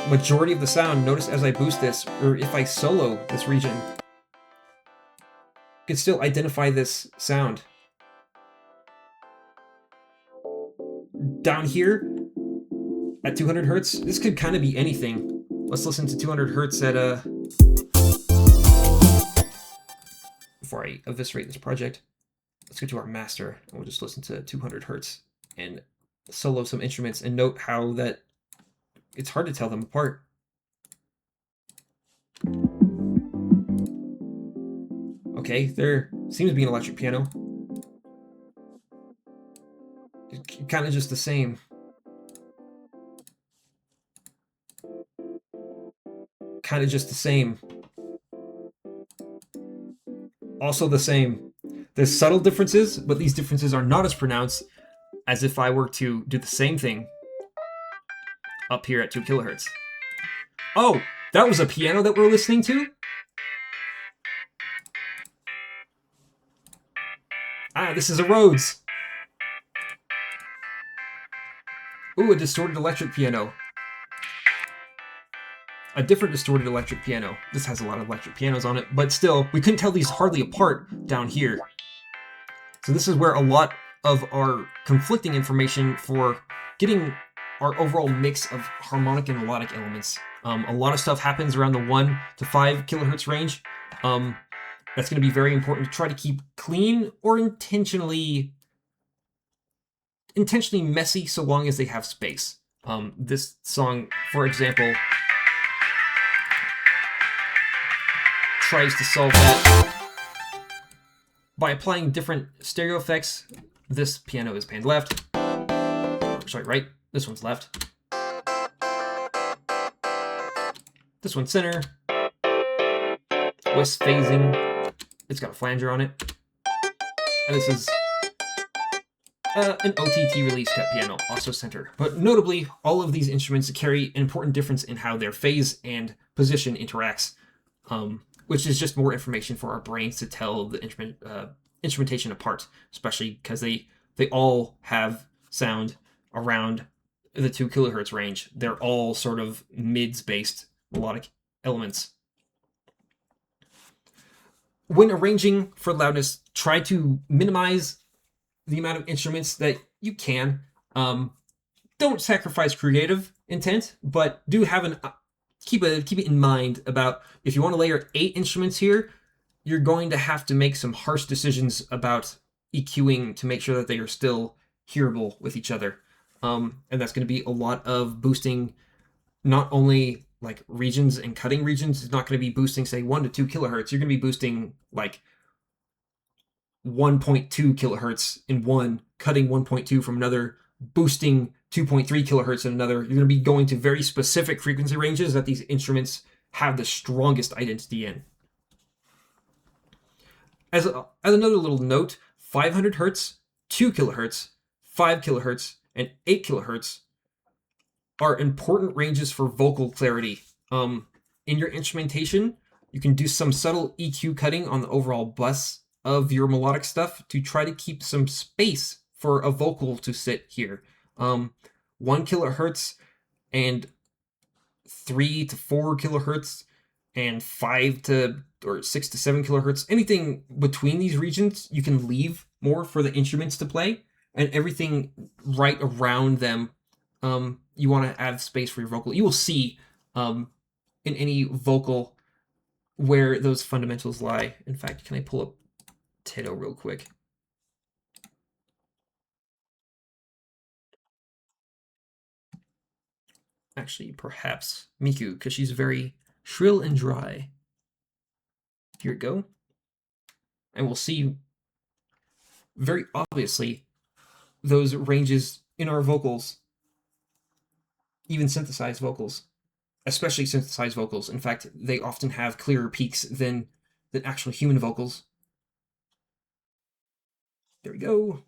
A: majority of the sound, notice as I boost this, or if I solo this region, you can still identify this sound. Down here at 200 hertz, this could kind of be anything. Let's listen to 200 hertz at before I eviscerate this project, let's go to our master and we'll just listen to 200 hertz and solo some instruments and note how that it's hard to tell them apart. Okay, there seems to be an electric piano. It's kind of just the same. kind of just the same. Also the same. There's subtle differences, but these differences are not as pronounced as if I were to do the same thing up here at 2 kilohertz. Oh, that was a piano that we're listening to? Ah, this is a Rhodes. Ooh, a distorted electric piano. A different distorted electric piano. This has a lot of electric pianos on it, but still, we couldn't tell these hardly apart down here. So this is where a lot of our conflicting information for getting our overall mix of harmonic and melodic elements. A lot of stuff happens around the 1 to 5 kilohertz range. That's going to be very important to try to keep clean or intentionally messy so long as they have space. This song, for example, tries to solve that by applying different stereo effects. This piano is panned left. Sorry, right. This one's left. This one's center. West phasing. It's got a flanger on it. And this is an OTT release cut piano, also center. But notably, all of these instruments carry an important difference in how their phase and position interacts, which is just more information for our brains to tell the instrumentation apart, especially because they all have sound around the 2 kilohertz range. They're all sort of mids-based melodic elements. When arranging for loudness, try to minimize the amount of instruments that you can. Don't sacrifice creative intent, but do have keep it in mind about if you want to layer 8 instruments here, you're going to have to make some harsh decisions about EQing to make sure that they are still hearable with each other. And that's going to be a lot of boosting, not only like regions and cutting regions. It's not going to be boosting, say, 1 to 2 kilohertz. You're going to be boosting like 1.2 kilohertz in one, cutting 1.2 from another, boosting 2.3 kilohertz in another. You're going to be going to very specific frequency ranges that these instruments have the strongest identity in. As another little note, 500 hertz, 2 kilohertz, 5 kilohertz, and 8 kilohertz are important ranges for vocal clarity. In your instrumentation, you can do some subtle EQ cutting on the overall bus of your melodic stuff to try to keep some space for a vocal to sit here. 1 kilohertz and 3 to 4 kilohertz and 6 to 7 kilohertz, anything between these regions, you can leave more for the instruments to play, and everything right around them, you want to have space for your vocal. You will see in any vocal where those fundamentals lie. In fact, can I pull up Tato real quick? Actually, perhaps Miku, because she's very shrill and dry. Here we go. And we'll see very obviously those ranges in our vocals, even synthesized vocals, especially synthesized vocals. In fact, they often have clearer peaks than actual human vocals. There we go.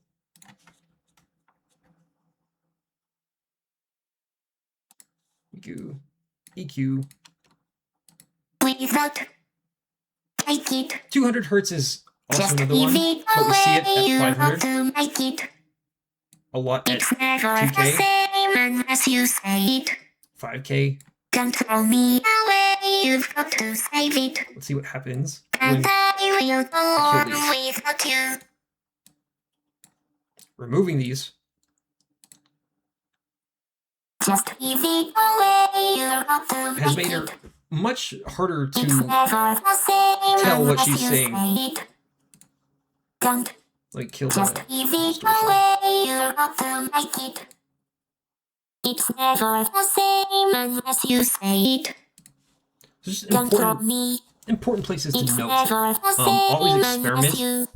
A: EQ.
B: Without take it.
A: 200 hertz is also another one, but we see it at 500. A lot at 2K.
B: As you say it.
A: 5K.
B: Don't throw me away, you've got to save it.
A: Let's see what happens
B: And
A: when
B: I will go on without you.
A: Removing these.
B: Just give it away, you're got to
A: has
B: make
A: made her
B: it.
A: much harder to
B: It's never the same
A: tell what
B: as
A: she's
B: you
A: saying.
B: say it. Don't
A: like kill
B: just
A: the
B: give it
A: distortion.
B: away, you're got to make it. It's never the same as you say it.
A: It's just
B: Don't throw me.
A: important places to
B: It's
A: note.
B: never the same
A: Always
B: as
A: experiment
B: you.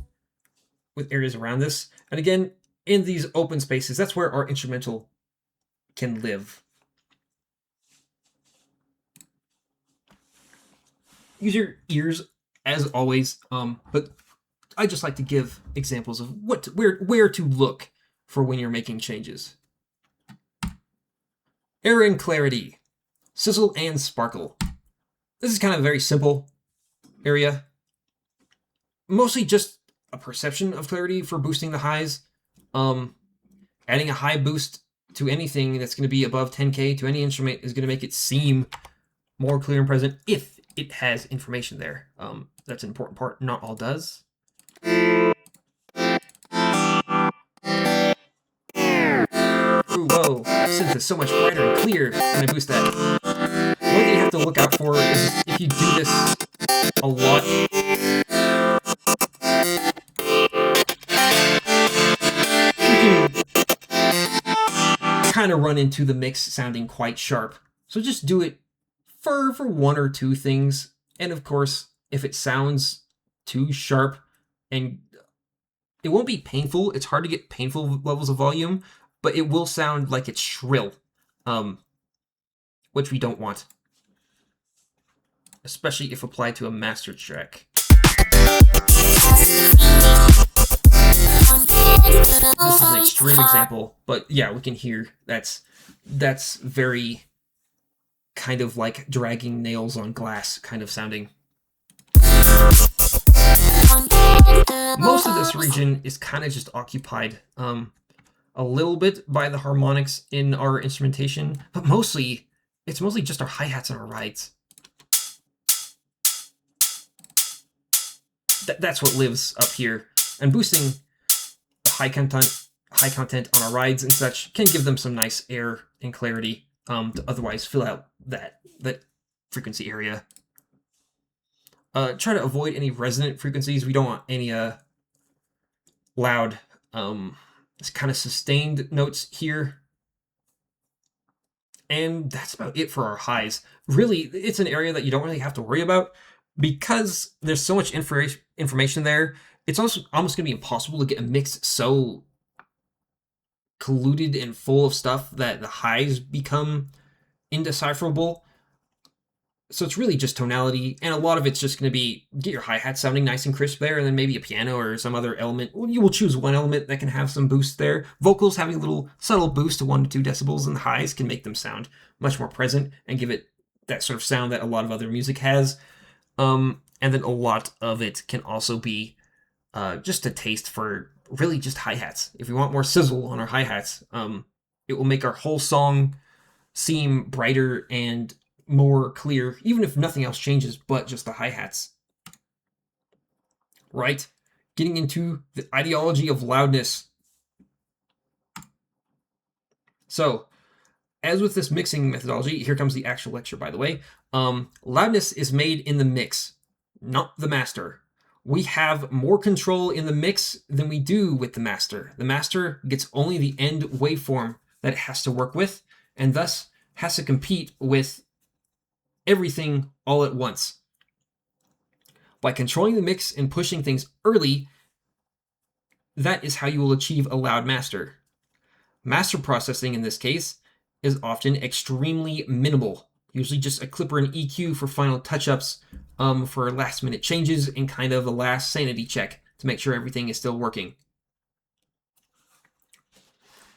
A: with areas around this. And again, in these open spaces, that's where our instrumental can live. use your ears as always, but I just like to give examples of where to look for when you're making changes. Error and clarity, sizzle and sparkle. This is kind of a very simple area. Mostly just a perception of clarity for boosting the highs. Adding a high boost to anything that's going to be above 10K to any instrument is going to make it seem more clear and present if it has information there. That's an important part. Not all does. Ooh, whoa, synth is so much brighter and clear when I boost that. One thing you have to look out for is if you do this a lot, you can kind of run into the mix sounding quite sharp. So just do it for one or two things. And of course, if it sounds too sharp, and it won't be painful, it's hard to get painful levels of volume, but it will sound like it's shrill, which we don't want, especially if applied to a master track. This is an extreme example, but yeah, we can hear that's very kind of like dragging nails on glass kind of sounding. Most of this region is kind of just occupied a little bit by the harmonics in our instrumentation, but it's mostly just our hi-hats and our rides. That's what lives up here, and boosting high content on our rides and such can give them some nice air and clarity to otherwise fill out that frequency area. Try to avoid any resonant frequencies. We don't want any loud kind of sustained notes here. And that's about it for our highs. Really, it's an area that you don't really have to worry about because there's so much information there. It's also almost going to be impossible to get a mix so colluded and full of stuff that the highs become indecipherable. So it's really just tonality, and a lot of it's just going to be get your hi-hat sounding nice and crisp there, and then maybe a piano or some other element. You will choose one element that can have some boost there. Vocals having a little subtle boost to 1 to 2 decibels in the highs can make them sound much more present and give it that sort of sound that a lot of other music has. And then a lot of it can also be just a taste for really just hi-hats. If we want more sizzle on our hi-hats, it will make our whole song seem brighter and more clear, even if nothing else changes but just the hi-hats. Right? Getting into the ideology of loudness. So, as with this mixing methodology, here comes the actual lecture, by the way. Loudness is made in the mix, not the master. We have more control in the mix than we do with the master. The master gets only the end waveform that it has to work with, and thus has to compete with everything all at once. By controlling the mix and pushing things early, that is how you will achieve a loud master. Master processing in this case is often extremely minimal, usually just a clipper and EQ for final touch-ups, for last-minute changes and kind of a last sanity check to make sure everything is still working.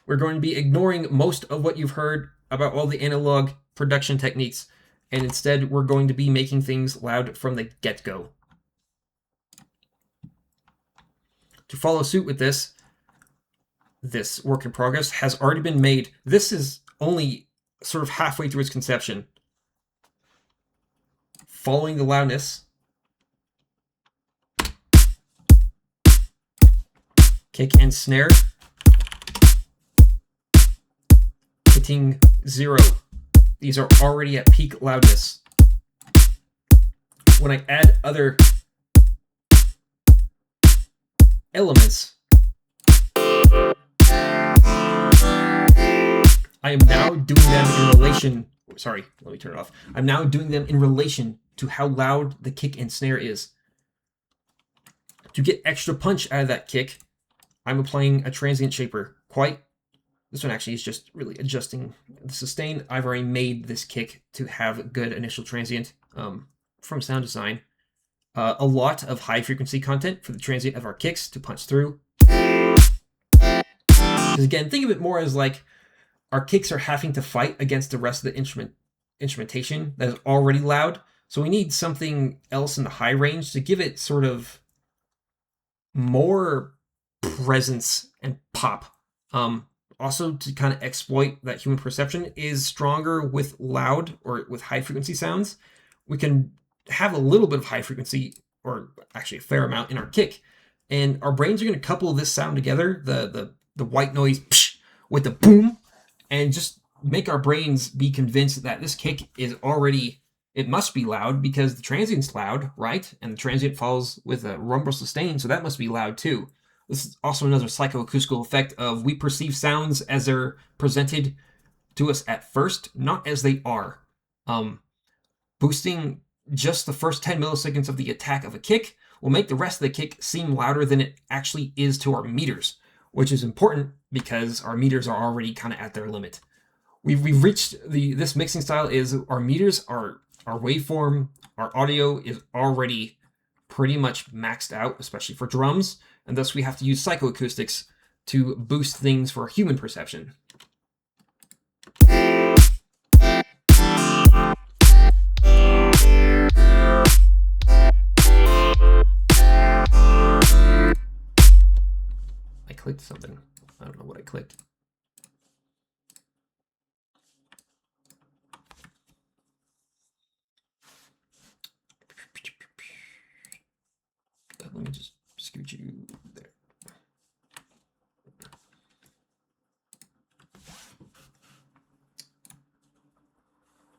A: We're going to be ignoring most of what you've heard about all the analog production techniques, and instead we're going to be making things loud from the get-go. To follow suit with this work in progress has already been made. This is only sort of halfway through its conception. Following the loudness, kick and snare, hitting 0. These are already at peak loudness. When I add other elements, I am now doing them in relation. Sorry, let me turn it off. I'm now doing them in relation to how loud the kick and snare is. To get extra punch out of that kick, I'm applying a transient shaper. This one actually is just really adjusting the sustain. I've already made this kick to have good initial transient. from sound design, a lot of high frequency content for the transient of our kicks to punch through. Because again, think of it more as like our kicks are having to fight against the rest of the instrumentation that is already loud. So we need something else in the high range to give it sort of more presence and pop. Also, to kind of exploit that human perception is stronger with loud or with high frequency sounds. We can have a little bit of high frequency, or actually a fair amount, in our kick, and our brains are going to couple this sound together, the white noise with the boom, and just make our brains be convinced that this kick is already, it must be loud because the transient's loud, right? And the transient follows with a rumble sustain, so that must be loud too. This is also another psychoacoustical effect of we perceive sounds as they're presented to us at first, not as they are. Boosting just the first 10 milliseconds of the attack of a kick will make the rest of the kick seem louder than it actually is to our meters, which is important because our meters are already kind of at their limit. We've reached this mixing style is our meters, our waveform, our audio is already pretty much maxed out, especially for drums, and thus we have to use psychoacoustics to boost things for human perception. I clicked something. I don't know what I clicked. Let me just scoot you there.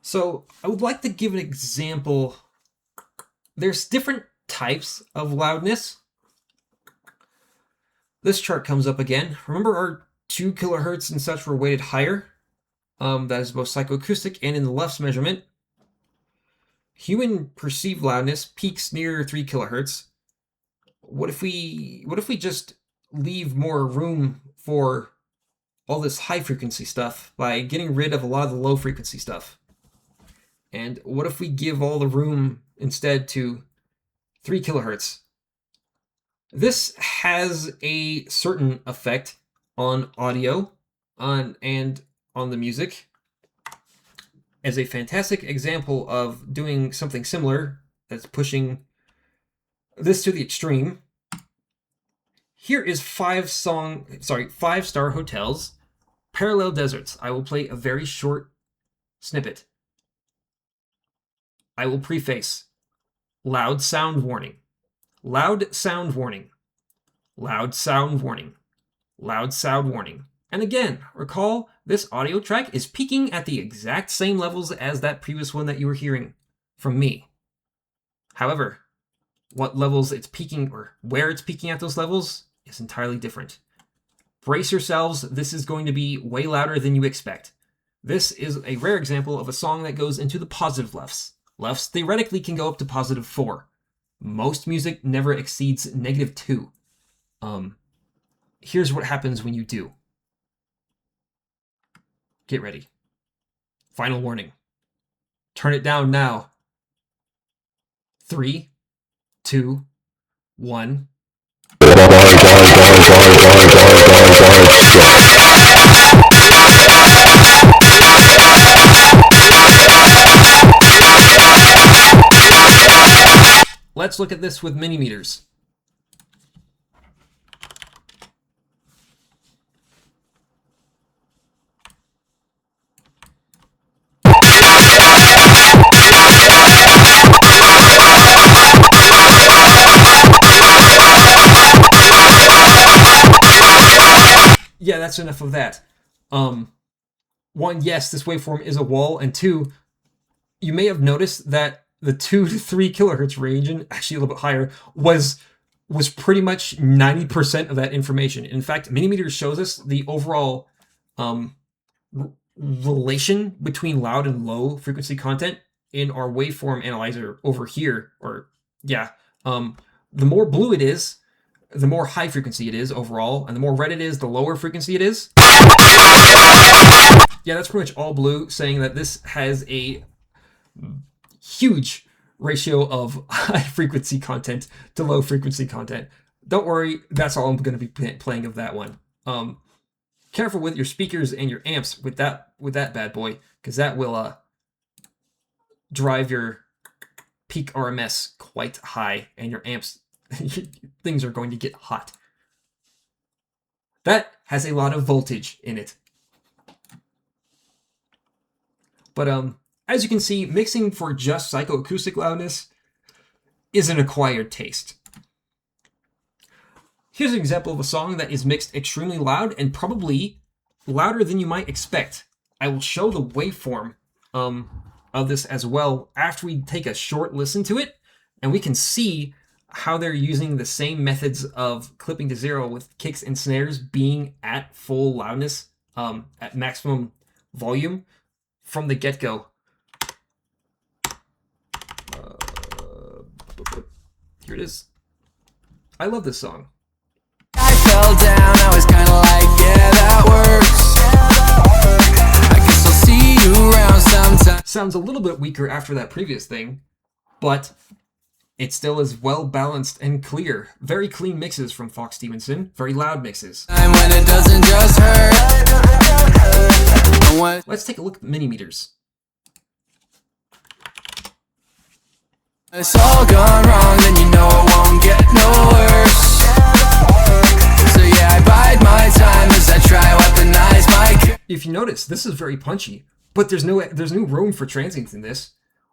A: So I would like to give an example. There's different types of loudness. This chart comes up again. Remember our 2 kilohertz and such were weighted higher? That is both psychoacoustic and in the left's measurement. Human perceived loudness peaks near 3 kilohertz. What if we just leave more room for all this high frequency stuff by getting rid of a lot of the low frequency stuff? And what if we give all the room instead to 3 kilohertz? This has a certain effect on audio and on the music. As a fantastic example of doing something similar that's pushing this to the extreme, here is 5-star hotels, Parallel Deserts. I will play a very short snippet. I will preface. Loud sound warning. Loud sound warning. Loud sound warning. Loud sound warning. And again, recall this audio track is peaking at the exact same levels as that previous one that you were hearing from me. However, what levels it's peaking or where it's peaking at those levels is entirely different. Brace yourselves, this is going to be way louder than you expect. This is a rare example of a song that goes into the positive lefts. Lefts theoretically can go up to +4. Most music never exceeds -2. Here's what happens when you do. Get ready. Final warning. Turn it down now. 3, 2, 1. Let's look at this with mini meters. Yeah, that's enough of that. One, yes, this waveform is a wall, and two, you may have noticed that the 2 to 3 kilohertz range, and actually a little bit higher, was pretty much 90% of that information. In fact, Minimeter shows us the overall relation between loud and low frequency content in our waveform analyzer over here. Or yeah, the more blue it is, the more high frequency it is overall, and the more red it is, the lower frequency it is. Yeah, that's pretty much all blue, saying that this has a huge ratio of high frequency content to low frequency content. Don't worry, that's all I'm going to be playing of that one. Careful with your speakers and your amps with that bad boy, because that will drive your peak RMS quite high, and your amps things are going to get hot. That has a lot of voltage in it. But as you can see, mixing for just psychoacoustic loudness is an acquired taste. Here's an example of a song that is mixed extremely loud and probably louder than you might expect. I will show the waveform of this as well after we take a short listen to it, and we can see how they're using the same methods of clipping to zero with kicks and snares being at full loudness, at maximum volume from the get-go. Here it is. I love this song.
C: I fell down, I was kinda like, yeah, that works. I guess I'll see you around sometime.
A: Sounds a little bit weaker after that previous thing, but it still is well balanced and clear. Very clean mixes from Fox Stevenson, very loud mixes.
C: And when it doesn't just hurt.
A: Let's take a look at the mini-meters.
C: It's all gone wrong, then you know it won't get no worse. So yeah, I bide my time as I try to weaponize my...
A: If you notice, this is very punchy, but there's no room for transients in this.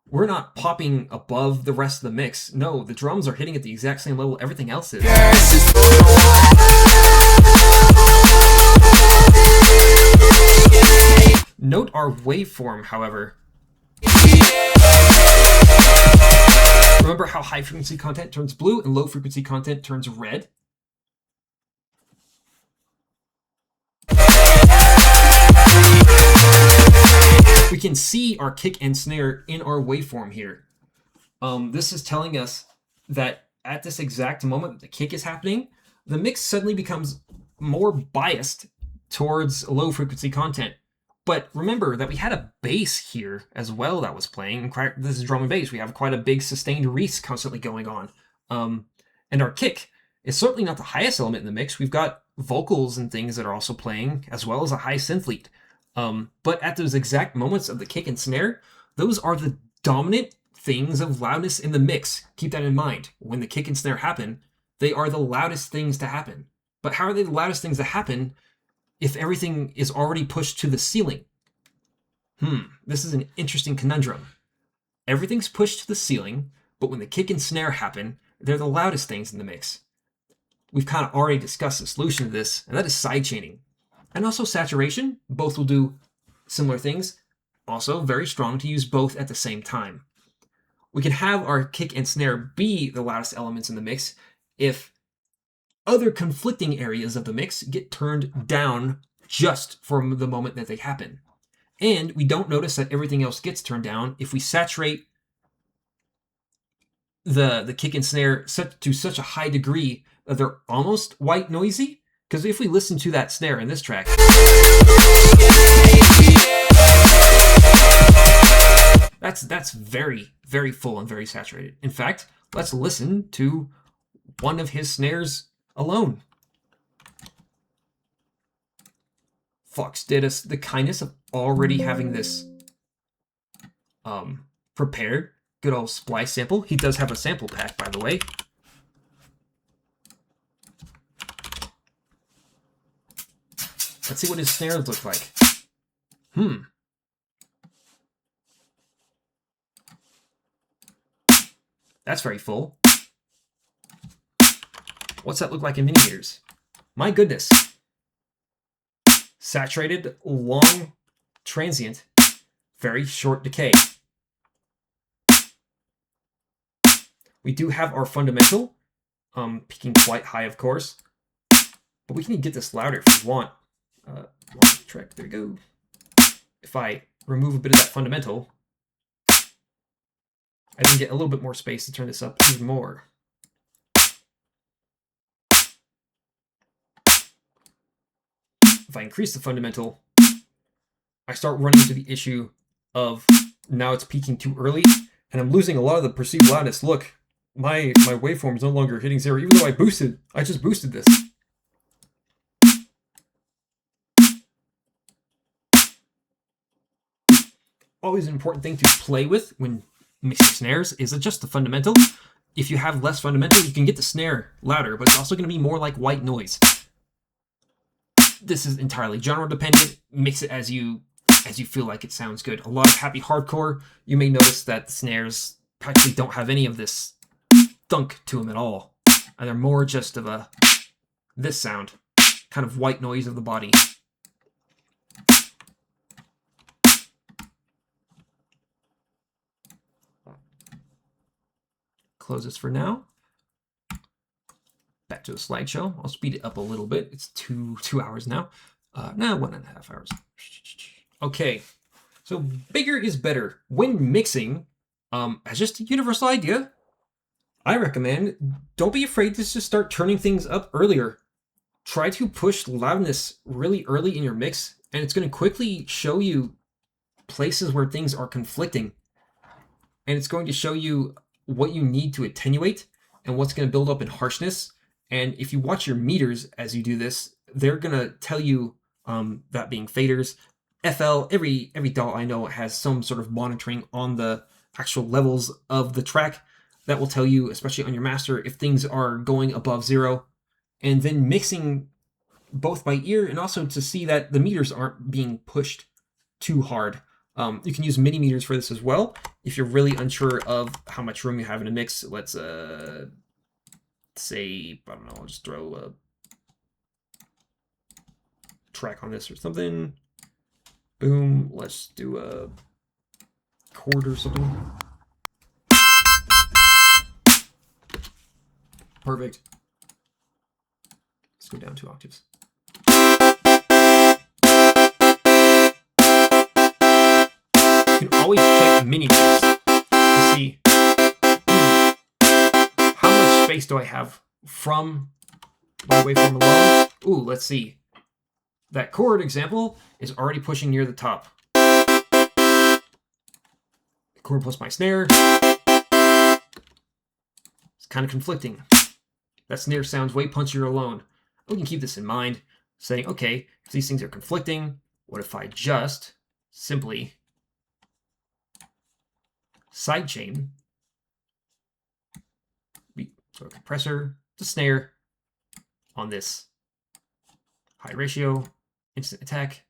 A: We're not popping above the rest of the mix. No, the drums are hitting at the exact same level everything else is. Note our waveform, however. Remember how high frequency content turns blue and low frequency content turns red? We can see our kick and snare in our waveform here. This is telling us that at this exact moment that the kick is happening, the mix suddenly becomes more biased towards low frequency content. But remember that we had a bass here as well that was playing. This is drum and bass. We have quite a big sustained reese constantly going on. And our kick is certainly not the highest element in the mix. We've got vocals and things that are also playing, as well as a high synth lead. But at those exact moments of the kick and snare, those are the dominant things of loudness in the mix. Keep that in mind. When the kick and snare happen, they are the loudest things to happen. But how are they the loudest things to happen if everything is already pushed to the ceiling? This is an interesting conundrum. Everything's pushed to the ceiling, but when the kick and snare happen, they're the loudest things in the mix. We've kind of already discussed the solution to this, and that is sidechaining. And also saturation. Both will do similar things. Also very strong to use both at the same time. We can have our kick and snare be the loudest elements in the mix if other conflicting areas of the mix get turned down just for the moment that they happen. And we don't notice that everything else gets turned down if we saturate the kick and snare to such a high degree that they're almost white noisy. Because if we listen to that snare in this track, that's very, very full and very saturated. In fact, let's listen to one of his snares alone. Fox did us the kindness of already having this prepared. Good old splice sample. He does have a sample pack, by the way. Let's see what his snares look like. That's very full. What's that look like in millimeters? My goodness. Saturated, long, transient, very short decay. We do have our fundamental, peaking quite high, of course. But we can get this louder if we want. Long track, there we go. If I remove a bit of that fundamental, I can get a little bit more space to turn this up even more. If I increase the fundamental, I start running into the issue of now it's peaking too early, and I'm losing a lot of the perceived loudness. Look, my waveform is no longer hitting 0, even though I just boosted this. Always an important thing to play with when mixing snares is adjust the fundamental. If you have less fundamental, you can get the snare louder, but it's also going to be more like white noise. This is entirely genre dependent. Mix it as you feel like it sounds good. A lot of happy hardcore, you may notice that the snares practically don't have any of this thunk to them at all. And they're more just of this sound, kind of white noise of the body. Close this for now. Back to the slideshow. I'll speed it up a little bit. It's two hours now. 1.5 hours. Okay, so bigger is better. When mixing, as just a universal idea, I recommend don't be afraid to just start turning things up earlier. Try to push loudness really early in your mix, and it's going to quickly show you places where things are conflicting. And it's going to show you what you need to attenuate and what's going to build up in harshness. And if you watch your meters as you do this, they're going to tell you that being faders. FL, every DAW I know has some sort of monitoring on the actual levels of the track that will tell you, especially on your master, if things are going above 0. And then mixing both by ear and also to see that the meters aren't being pushed too hard. You can use mini meters for this as well. If you're really unsure of how much room you have in a mix, let's say, I don't know, I'll just throw a track on this or something. Boom, let's do a chord or something. Perfect. Let's go down 2 octaves. You can always check mini meters to see how much space do I have from my waveform alone. Ooh, let's see. That chord example is already pushing near the top. The chord plus my snare. It's kind of conflicting. That snare sounds way punchier alone. We can keep this in mind, saying, okay, if these things are conflicting, what if I just simply sidechain so a compressor to snare on this high ratio instant attack.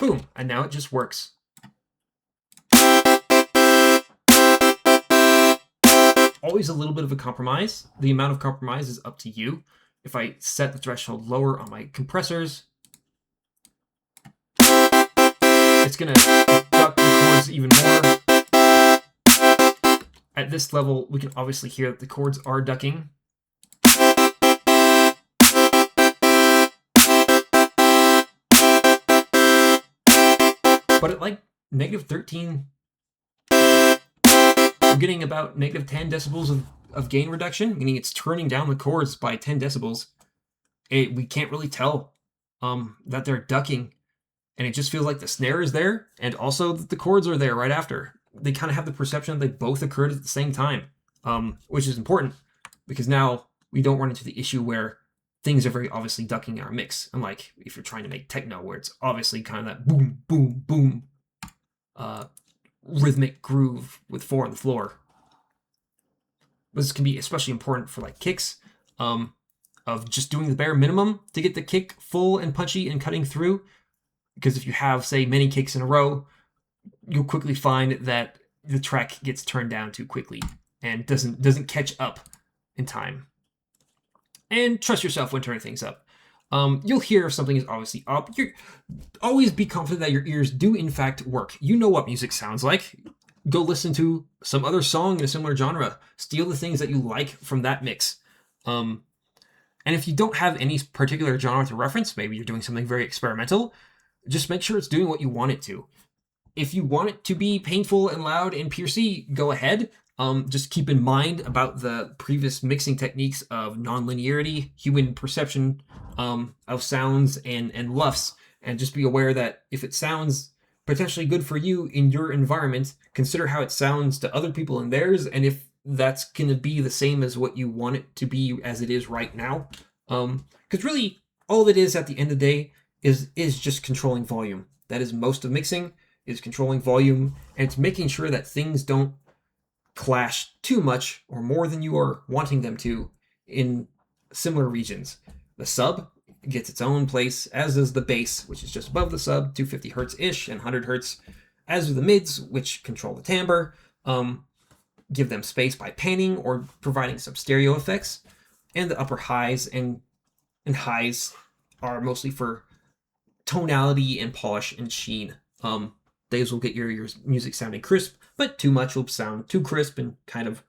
A: Boom, and now it just works. Always a little bit of a compromise. The amount of compromise is up to you. If I set the threshold lower on my compressors, it's going to duck the chords even more. At this level, we can obviously hear that the chords are ducking. But at like -13, we're getting about -10 decibels of gain reduction, meaning it's turning down the chords by 10 decibels. We can't really tell that they're ducking, and it just feels like the snare is there, and also that the chords are there right after. They kind of have the perception that they both occurred at the same time, which is important, because now we don't run into the issue where things are very obviously ducking in our mix. Unlike if you're trying to make techno, where it's obviously kind of that boom, boom, boom rhythmic groove with 4 on the floor. This can be especially important for like kicks, of just doing the bare minimum to get the kick full and punchy and cutting through. Because if you have, say, many kicks in a row, you'll quickly find that the track gets turned down too quickly and doesn't catch up in time. And trust yourself when turning things up. You'll hear if something is obviously up. Always be confident that your ears do in fact work. You know what music sounds like. Go listen to some other song in a similar genre. Steal the things that you like from that mix. And if you don't have any particular genre to reference, maybe you're doing something very experimental, just make sure it's doing what you want it to. If you want it to be painful and loud and piercy, go ahead. Just keep in mind about the previous mixing techniques of nonlinearity, human perception of sounds, and LUFS, and just be aware that if it sounds potentially good for you in your environment. Consider how it sounds to other people in theirs, and if that's going to be the same as what you want it to be as it is right now. Because really, all it is at the end of the day is just controlling volume. That is most of mixing, is controlling volume, and it's making sure that things don't clash too much or more than you are wanting them to in similar regions. The sub gets its own place, as does the bass, which is just above the sub, 250 hertz-ish and 100 hertz, as do the mids, which control the timbre, give them space by panning or providing some stereo effects, and the upper highs and highs are mostly for tonality and polish and sheen. Those will get your music sounding crisp, but too much will sound too crisp and kind of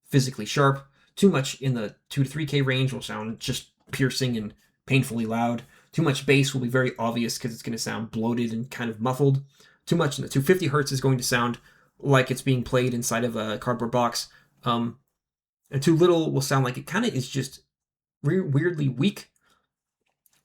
A: physically sharp. Too much in the 2 to 3K range will sound just piercing and painfully loud. Too much bass will be very obvious because it's going to sound bloated and kind of muffled. Too much in the 250 hertz is going to sound like it's being played inside of a cardboard box. And too little will sound like it kind of is just weirdly weak.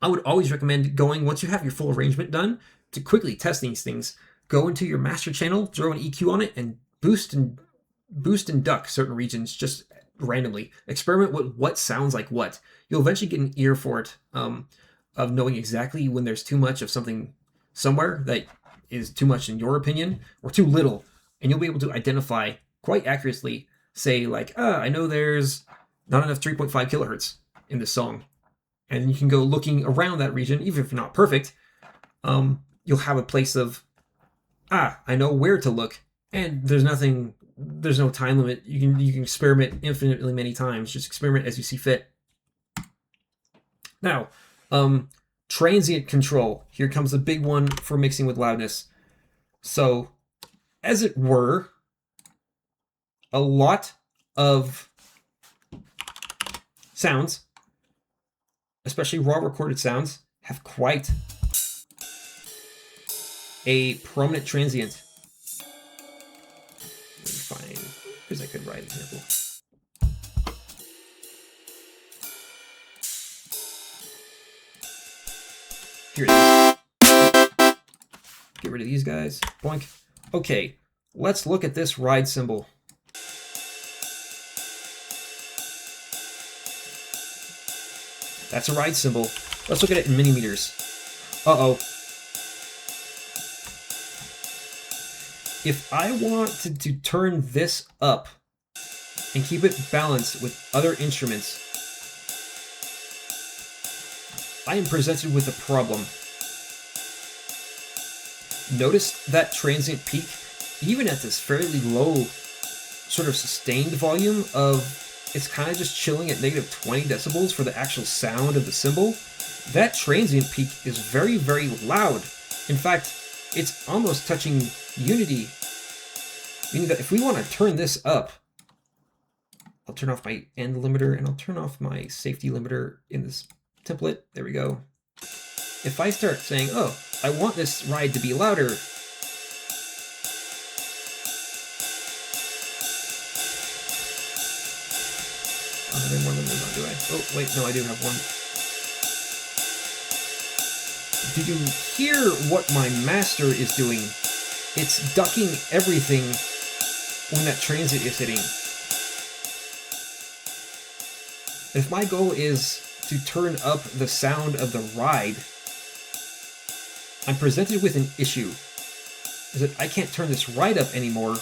A: I would always recommend going, once you have your full arrangement done, to quickly test these things. Go into your master channel, throw an EQ on it, and boost and duck certain regions just randomly. Experiment with what sounds like what. You'll eventually get an ear for it, of knowing exactly when there's too much of something somewhere that is too much in your opinion, or too little. And you'll be able to identify quite accurately, say like, I know there's not enough 3.5 kilohertz in this song. And you can go looking around that region, even if you're not perfect. You'll have a place of, I know where to look. And there's no time limit. You can experiment infinitely many times. Just experiment as you see fit. Now, transient control. Here comes the big one for mixing with loudness. So, as it were, a lot of sounds, especially raw recorded sounds, have quite a prominent transient. Let me find, because I could write an example. Here it is. Get rid of these guys. Boink. Okay, let's look at this ride cymbal. That's a ride cymbal. Let's look at it in millimeters. Uh-oh. If I wanted to turn this up and keep it balanced with other instruments, I am presented with a problem. Notice that transient peak, even at this fairly low, sort of sustained volume of, it's kind of just chilling at negative 20 decibels for the actual sound of the cymbal. That transient peak is very, very loud. In fact, it's almost touching unity. Meaning that if we want to turn this up, I'll turn off my end limiter and I'll turn off my safety limiter in this template. There we go. If I start saying, oh, I want this ride to be louder, I don't have more limiters on, do I? Oh, wait, no, I do have one. Do you hear what my master is doing? It's ducking everything when that transient is hitting. If my goal is to turn up the sound of the ride, I'm presented with an issue. Is that I can't turn this ride up anymore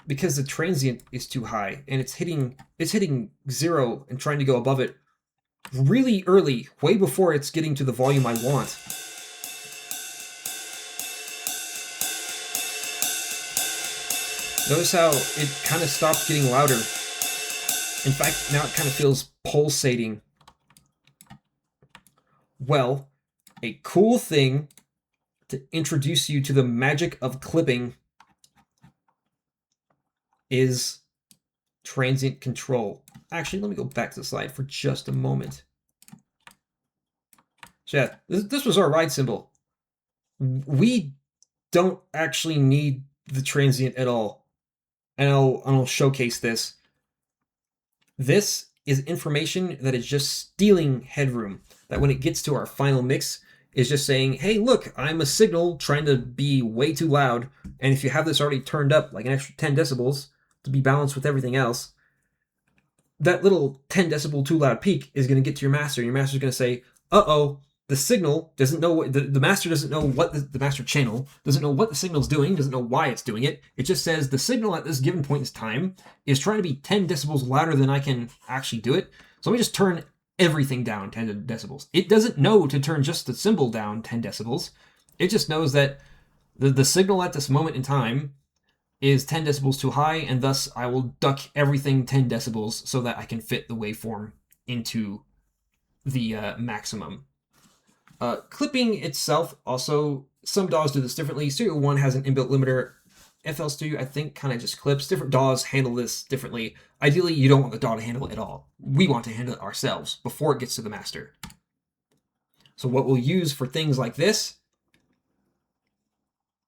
A: because the transient is too high and it's hitting 0 and trying to go above it really early, way before it's getting to the volume I want. Notice how it kind of stopped getting louder. In fact, now it kind of feels pulsating. Well, a cool thing to introduce you to the magic of clipping is transient control. Actually, let me go back to the slide for just a moment. So yeah, this was our ride cymbal. We don't actually need the transient at all. And I'll showcase this. This is information that is just stealing headroom. That when it gets to our final mix, is just saying, hey, look, I'm a signal trying to be way too loud. And if you have this already turned up like an extra 10 decibels to be balanced with everything else, that little 10 decibel too loud peak is going to get to your master. And your master's going to say, uh-oh, the signal doesn't know what the master doesn't know what the master channel doesn't know what the signal's doing, doesn't know why it's doing it. It just says the signal at this given point in time is trying to be 10 decibels louder than I can actually do it. So let me just turn everything down 10 decibels. It doesn't know to turn just the symbol down 10 decibels. It just knows that the signal at this moment in time is 10 decibels too high, and thus I will duck everything 10 decibels so that I can fit the waveform into the maximum. Clipping itself also, some DAWs do this differently. Stereo 1 has an inbuilt limiter. FL Studio, I think, kind of just clips. Different DAWs handle this differently. Ideally, you don't want the DAW to handle it at all. We want to handle it ourselves before it gets to the master. So what we'll use for things like this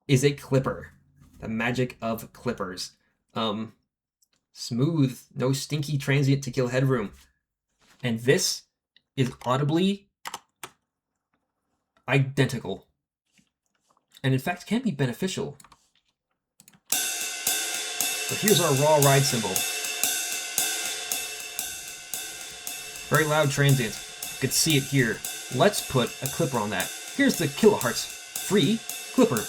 A: is a clipper. The magic of clippers. Smooth, no stinky transient to kill headroom. And this is audibly identical. And in fact can be beneficial. So here's our raw ride cymbal. Very loud transient. You can see it here. Let's put a clipper on that. Here's the kilohertz free clipper.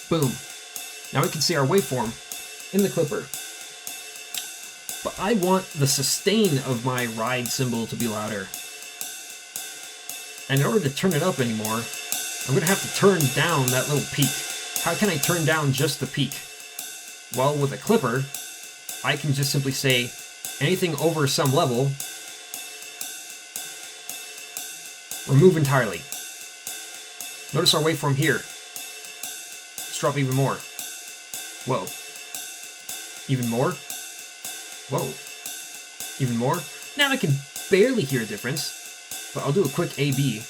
A: Boom. Now we can see our waveform in the clipper. But I want the sustain of my ride cymbal to be louder. And in order to turn it up anymore, I'm going to have to turn down that little peak. How can I turn down just the peak? Well, with a clipper, I can just simply say anything over some level, remove entirely. Notice our waveform here. Let's drop even more. Whoa. Even more? Whoa. Even more? Now I can barely hear a difference, but I'll do a quick A-B.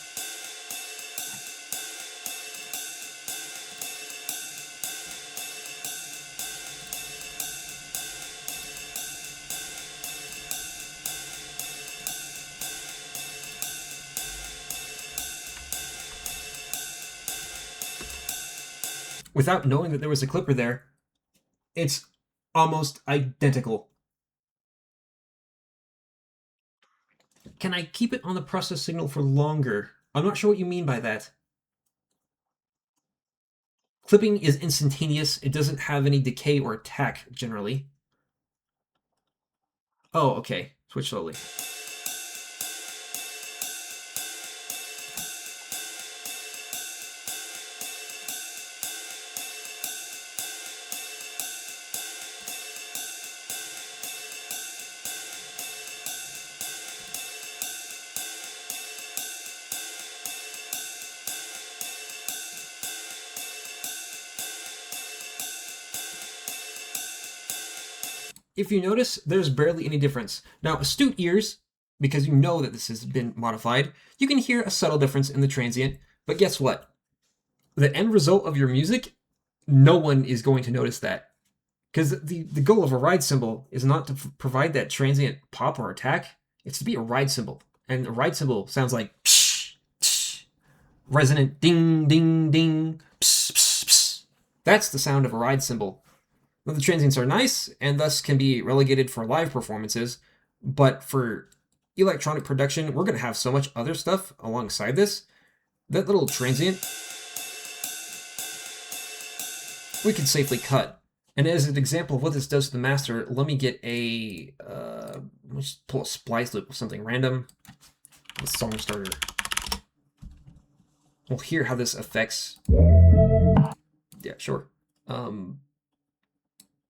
A: Without knowing that there was a clipper there, it's almost identical. Can I keep it on the process signal for longer? I'm not sure what you mean by that. Clipping is instantaneous. It doesn't have any decay or attack, generally. Oh, okay. Switch slowly. If you notice, there's barely any difference. Now, astute ears, because you know that this has been modified, you can hear a subtle difference in the transient, but guess what? The end result of your music, no one is going to notice that. Because the goal of a ride cymbal is not to provide that transient pop or attack, it's to be a ride cymbal. And a ride cymbal sounds like psh, psh, resonant ding, ding, ding, psh, psh, psh. That's the sound of a ride cymbal. Well, the transients are nice, and thus can be relegated for live performances, but for electronic production, we're going to have so much other stuff alongside this. That little transient, we can safely cut. And as an example of what this does to the master, let me get a, let's pull a splice loop with something random. The song starter. We'll hear how this affects, yeah, sure.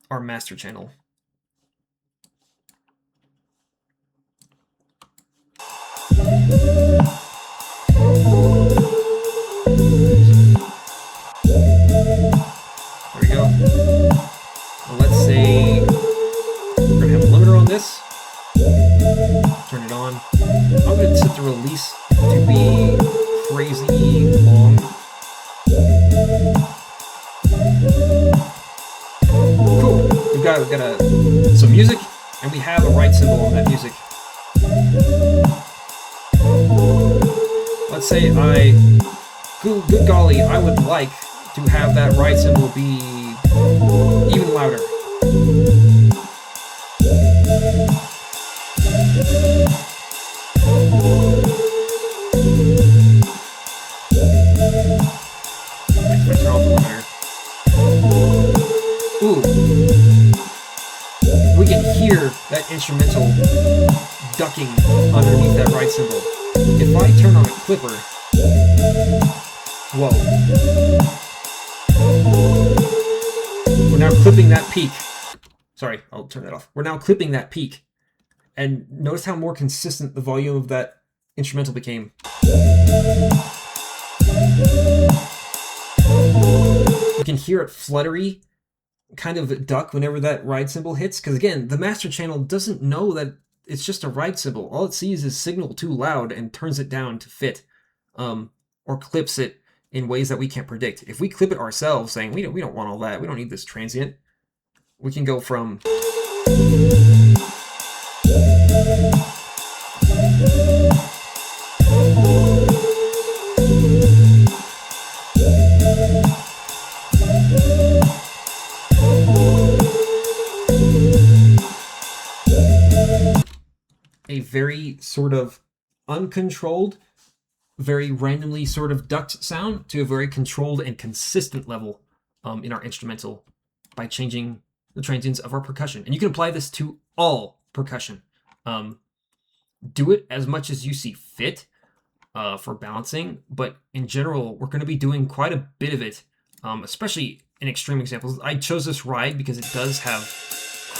A: Our master channel. There we go. Well, let's say we're gonna have a limiter on this. Turn it on. I'm gonna set the release to be crazy long. We've got some music, and we have a ride cymbal on that music. let's say good golly, I would like to have that ride cymbal be even louder. If I turn off the limiter. Ooh. We can hear that instrumental ducking underneath that ride cymbal. If I turn on a clipper, whoa. We're now clipping that peak. Sorry, I'll turn that off. We're now clipping that peak. And notice how more consistent the volume of that instrumental became. You can hear it fluttery, kind of duck whenever that ride cymbal hits. Because again, the master channel doesn't know that it's just a ride cymbal. All it sees is signal too loud and turns it down to fit, or clips it in ways that we can't predict. If we clip it ourselves, saying we don't want all that, we don't need this transient, we can go from a very sort of uncontrolled, very randomly sort of ducked sound to a very controlled and consistent level in our instrumental by changing the transients of our percussion. And you can apply this to all percussion. Do it as much as you see fit for balancing, but in general, we're going to be doing quite a bit of it, especially in extreme examples. I chose this ride because it does have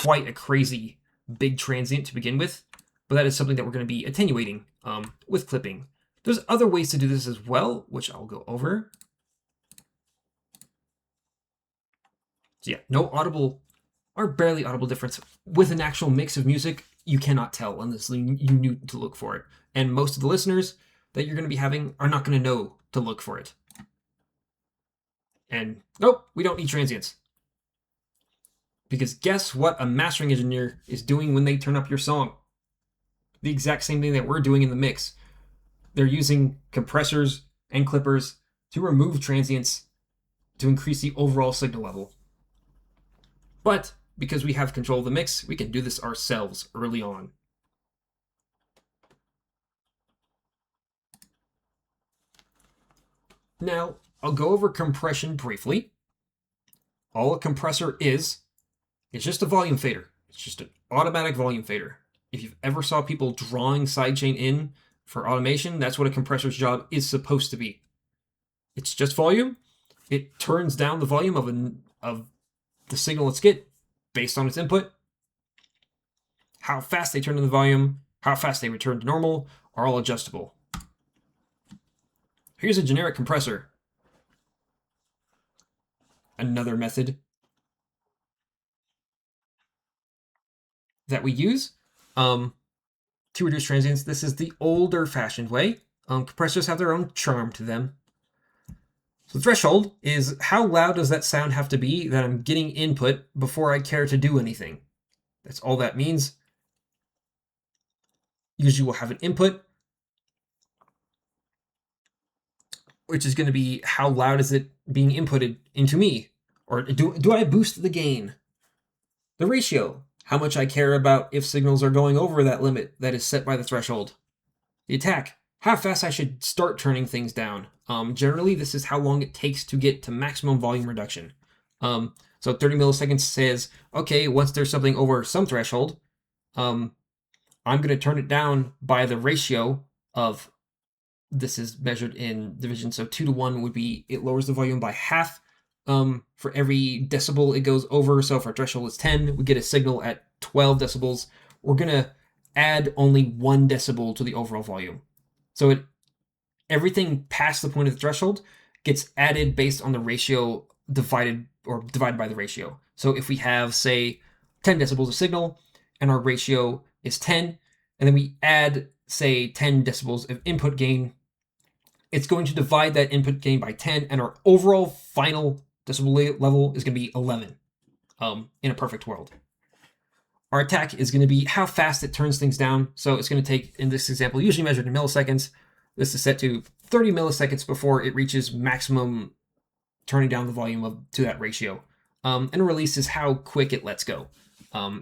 A: quite a crazy big transient to begin with, but that is something that we're going to be attenuating with clipping. There's other ways to do this as well, which I'll go over. So yeah, no audible or barely audible difference. With an actual mix of music, you cannot tell unless you knew to look for it. And most of the listeners that you're going to be having are not going to know to look for it. And nope, we don't need transients. Because guess what a mastering engineer is doing when they turn up your song? The exact same thing that we're doing in the mix. They're using compressors and clippers to remove transients to increase the overall signal level. But because we have control of the mix, we can do this ourselves early on. Now, I'll go over compression briefly. All a compressor is just a volume fader. It's just an automatic volume fader. If you've ever saw people drawing sidechain in for automation, that's what a compressor's job is supposed to be. It's just volume. It turns down the volume of the signal it's get based on its input. How fast they turn on the volume, how fast they return to normal are all adjustable. Here's a generic compressor. Another method that we use to reduce transients. This is the older fashioned way. Compressors have their own charm to them. So the threshold is how loud does that sound have to be that I'm getting input before I care to do anything. That's all that means. Usually we'll have an input, which is going to be how loud is it being inputted into me? Or do I boost the gain? The ratio, how much I care about if signals are going over that limit that is set by the threshold. The attack, how fast I should start turning things down. Generally, this is how long it takes to get to maximum volume reduction. So 30 milliseconds says, okay, once there's something over some threshold, I'm going to turn it down by the ratio of, this is measured in division, so 2 to 1 would be, it lowers the volume by half for every decibel it goes over. So if our threshold is 10, we get a signal at 12 decibels. We're going to add only 1 decibel to the overall volume. So everything past the point of the threshold gets added based on the ratio divided by the ratio. So if we have, say, 10 decibels of signal and our ratio is 10, and then we add, say, 10 decibels of input gain, it's going to divide that input gain by 10, and our overall final decibel level is going to be 11 in a perfect world. Our attack is going to be how fast it turns things down. So it's going to take, in this example, usually measured in milliseconds, This is set to 30 milliseconds before it reaches maximum turning down the volume to that ratio. And release is how quick it lets go.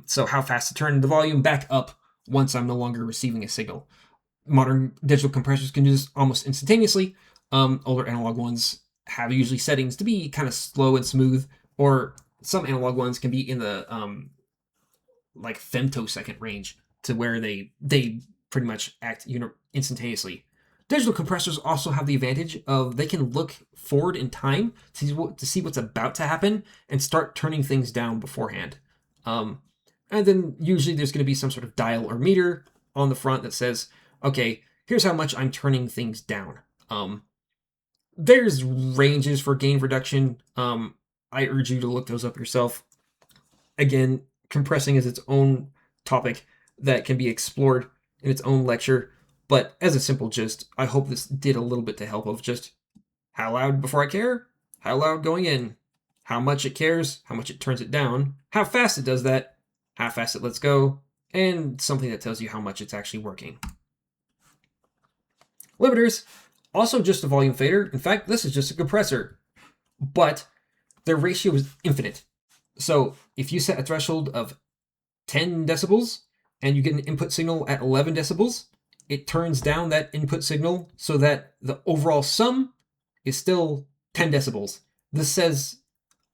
A: So how fast to turn the volume back up once I'm no longer receiving a signal. Modern digital compressors can do this almost instantaneously. Older analog ones have usually settings to be kind of slow and smooth, or some analog ones can be in the like femtosecond range to where they pretty much act instantaneously. Digital compressors also have the advantage of they can look forward in time to see what's about to happen and start turning things down beforehand. And then usually there's going to be some sort of dial or meter on the front that says, okay, here's how much I'm turning things down. There's ranges for gain reduction. I urge you to look those up yourself. Again, compressing is its own topic that can be explored in its own lecture. But as a simple gist, I hope this did a little bit to help of just how loud before I care, how loud going in, how much it cares, how much it turns it down, how fast it does that, how fast it lets go, and something that tells you how much it's actually working. Limiters, also just a volume fader. In fact, this is just a compressor, but their ratio is infinite. So if you set a threshold of 10 decibels and you get an input signal at 11 decibels, it turns down that input signal so that the overall sum is still 10 decibels. This says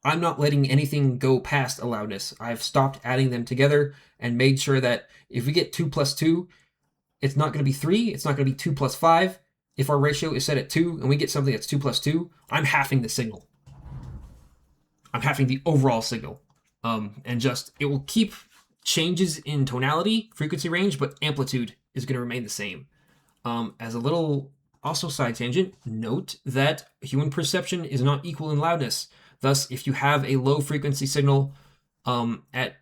A: I'm not letting anything go past a loudness. I've stopped adding them together and made sure that if we get 2 plus 2, it's not going to be 3, it's not going to be 2 plus 5. If our ratio is set at 2 and we get something that's 2 plus 2, I'm halving the signal. I'm halving the overall signal. And just, it will keep changes in tonality, frequency range, but amplitude is going to remain the same. As a little also side tangent, note that human perception is not equal in loudness. Thus, if you have a low frequency signal at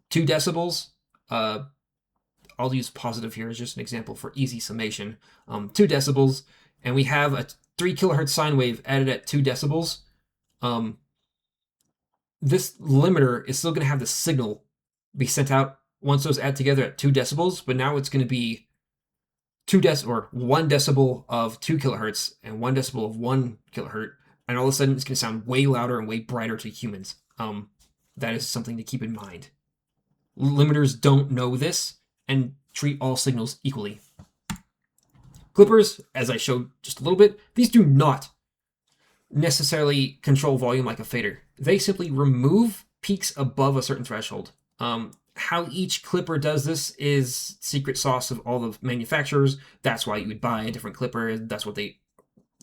A: 2 decibels, I'll use positive here as just an example for easy summation, 2 decibels, and we have a 3 kilohertz sine wave added at 2 decibels, this limiter is still going to have the signal be sent out once those add together at 2 decibels, but now it's going to be 1 decibel of 2 kilohertz and 1 decibel of 1 kilohertz, and all of a sudden it's going to sound way louder and way brighter to humans. That is something to keep in mind. Limiters don't know this and treat all signals equally. Clippers, as I showed just a little bit, these do not necessarily control volume like a fader. They simply remove peaks above a certain threshold. How each clipper does this is secret sauce of all the manufacturers. That's why you would buy a different clipper. That's what they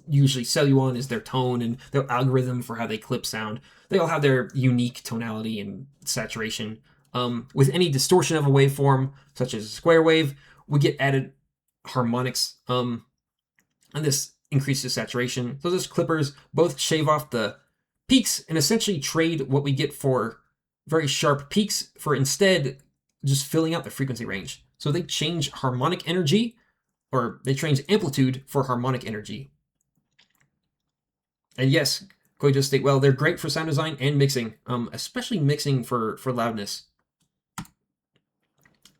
A: usually sell you on, is their tone and their algorithm for how they clip sound. They all have their unique tonality and saturation. With any distortion of a waveform, such as a square wave, we get added harmonics, and this increases saturation. So those clippers both shave off the peaks and essentially trade what we get for very sharp peaks for instead just filling out the frequency range. So they change harmonic energy, or they change amplitude for harmonic energy. And yes, going to state, well, they're great for sound design and mixing, especially mixing for loudness.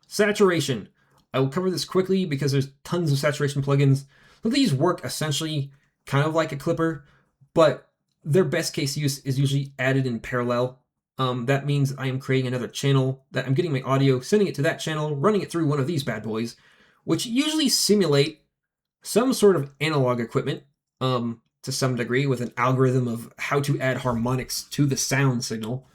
A: Saturation. I will cover this quickly because there's tons of saturation plugins. But these work essentially kind of like a clipper, but their best case use is usually added in parallel. That means I am creating another channel, that I'm getting my audio, sending it to that channel, running it through one of these bad boys, which usually simulate some sort of analog equipment to some degree with an algorithm of how to add harmonics to the sound signal.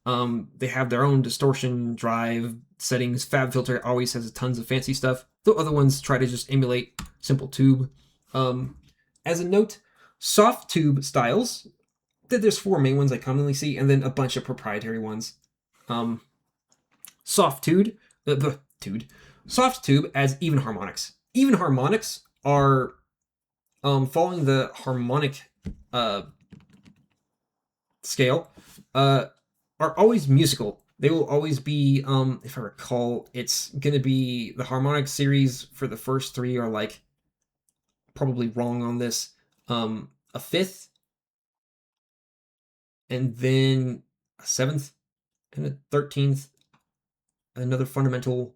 A: They have their own distortion drive settings. FabFilter always has tons of fancy stuff. The other ones try to just emulate simple tube. As a note, soft tube styles, there's 4 main ones I commonly see, and then a bunch of proprietary ones. Soft tube adds even harmonics. Even harmonics are following the harmonic scale, are always musical. They will always be, if I recall, it's going to be the harmonic series for the first 3 are like probably wrong on this. A 5th, and then a 7th, and a 13th, another fundamental,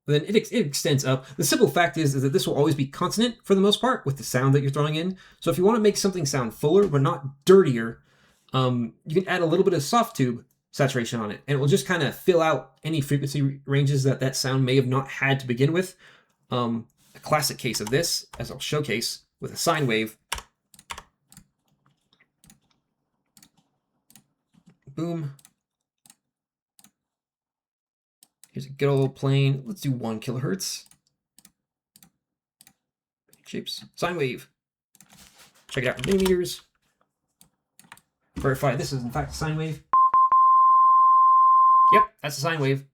A: then it extends up. The simple fact is that this will always be consonant for the most part with the sound that you're throwing in. So if you want to make something sound fuller but not dirtier, you can add a little bit of soft tube saturation on it, and it will just kind of fill out any frequency ranges that sound may have not had to begin with. A classic case of this, as I'll showcase with a sine wave. Boom. Here's a good old plain. Let's do 1 kilohertz. Shapes. Sine wave. Check it out in millimeters. Verify this is in fact a sine wave. Yep, that's a sine wave.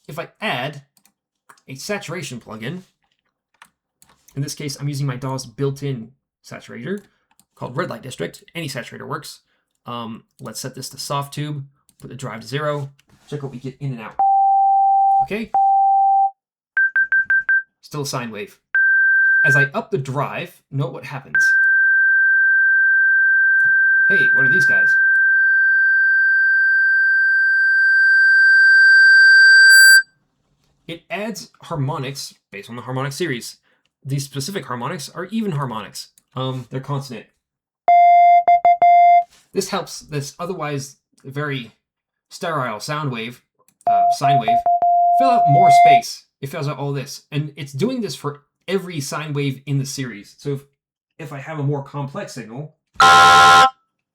A: If I add a saturation plugin, in this case I'm using my DAW's built-in saturator called Red Light District. Any saturator works. Let's set this to soft tube. Put the drive to 0. Check what we get in and out. Okay. Still a sine wave. As I up the drive, note what happens. Hey, what are these guys? It adds harmonics based on the harmonic series. These specific harmonics are even harmonics. They're consonant. This helps this otherwise very sterile sound wave, sine wave, fill out more space. It fills out all this. And it's doing this for every sine wave in the series. So if I have a more complex signal,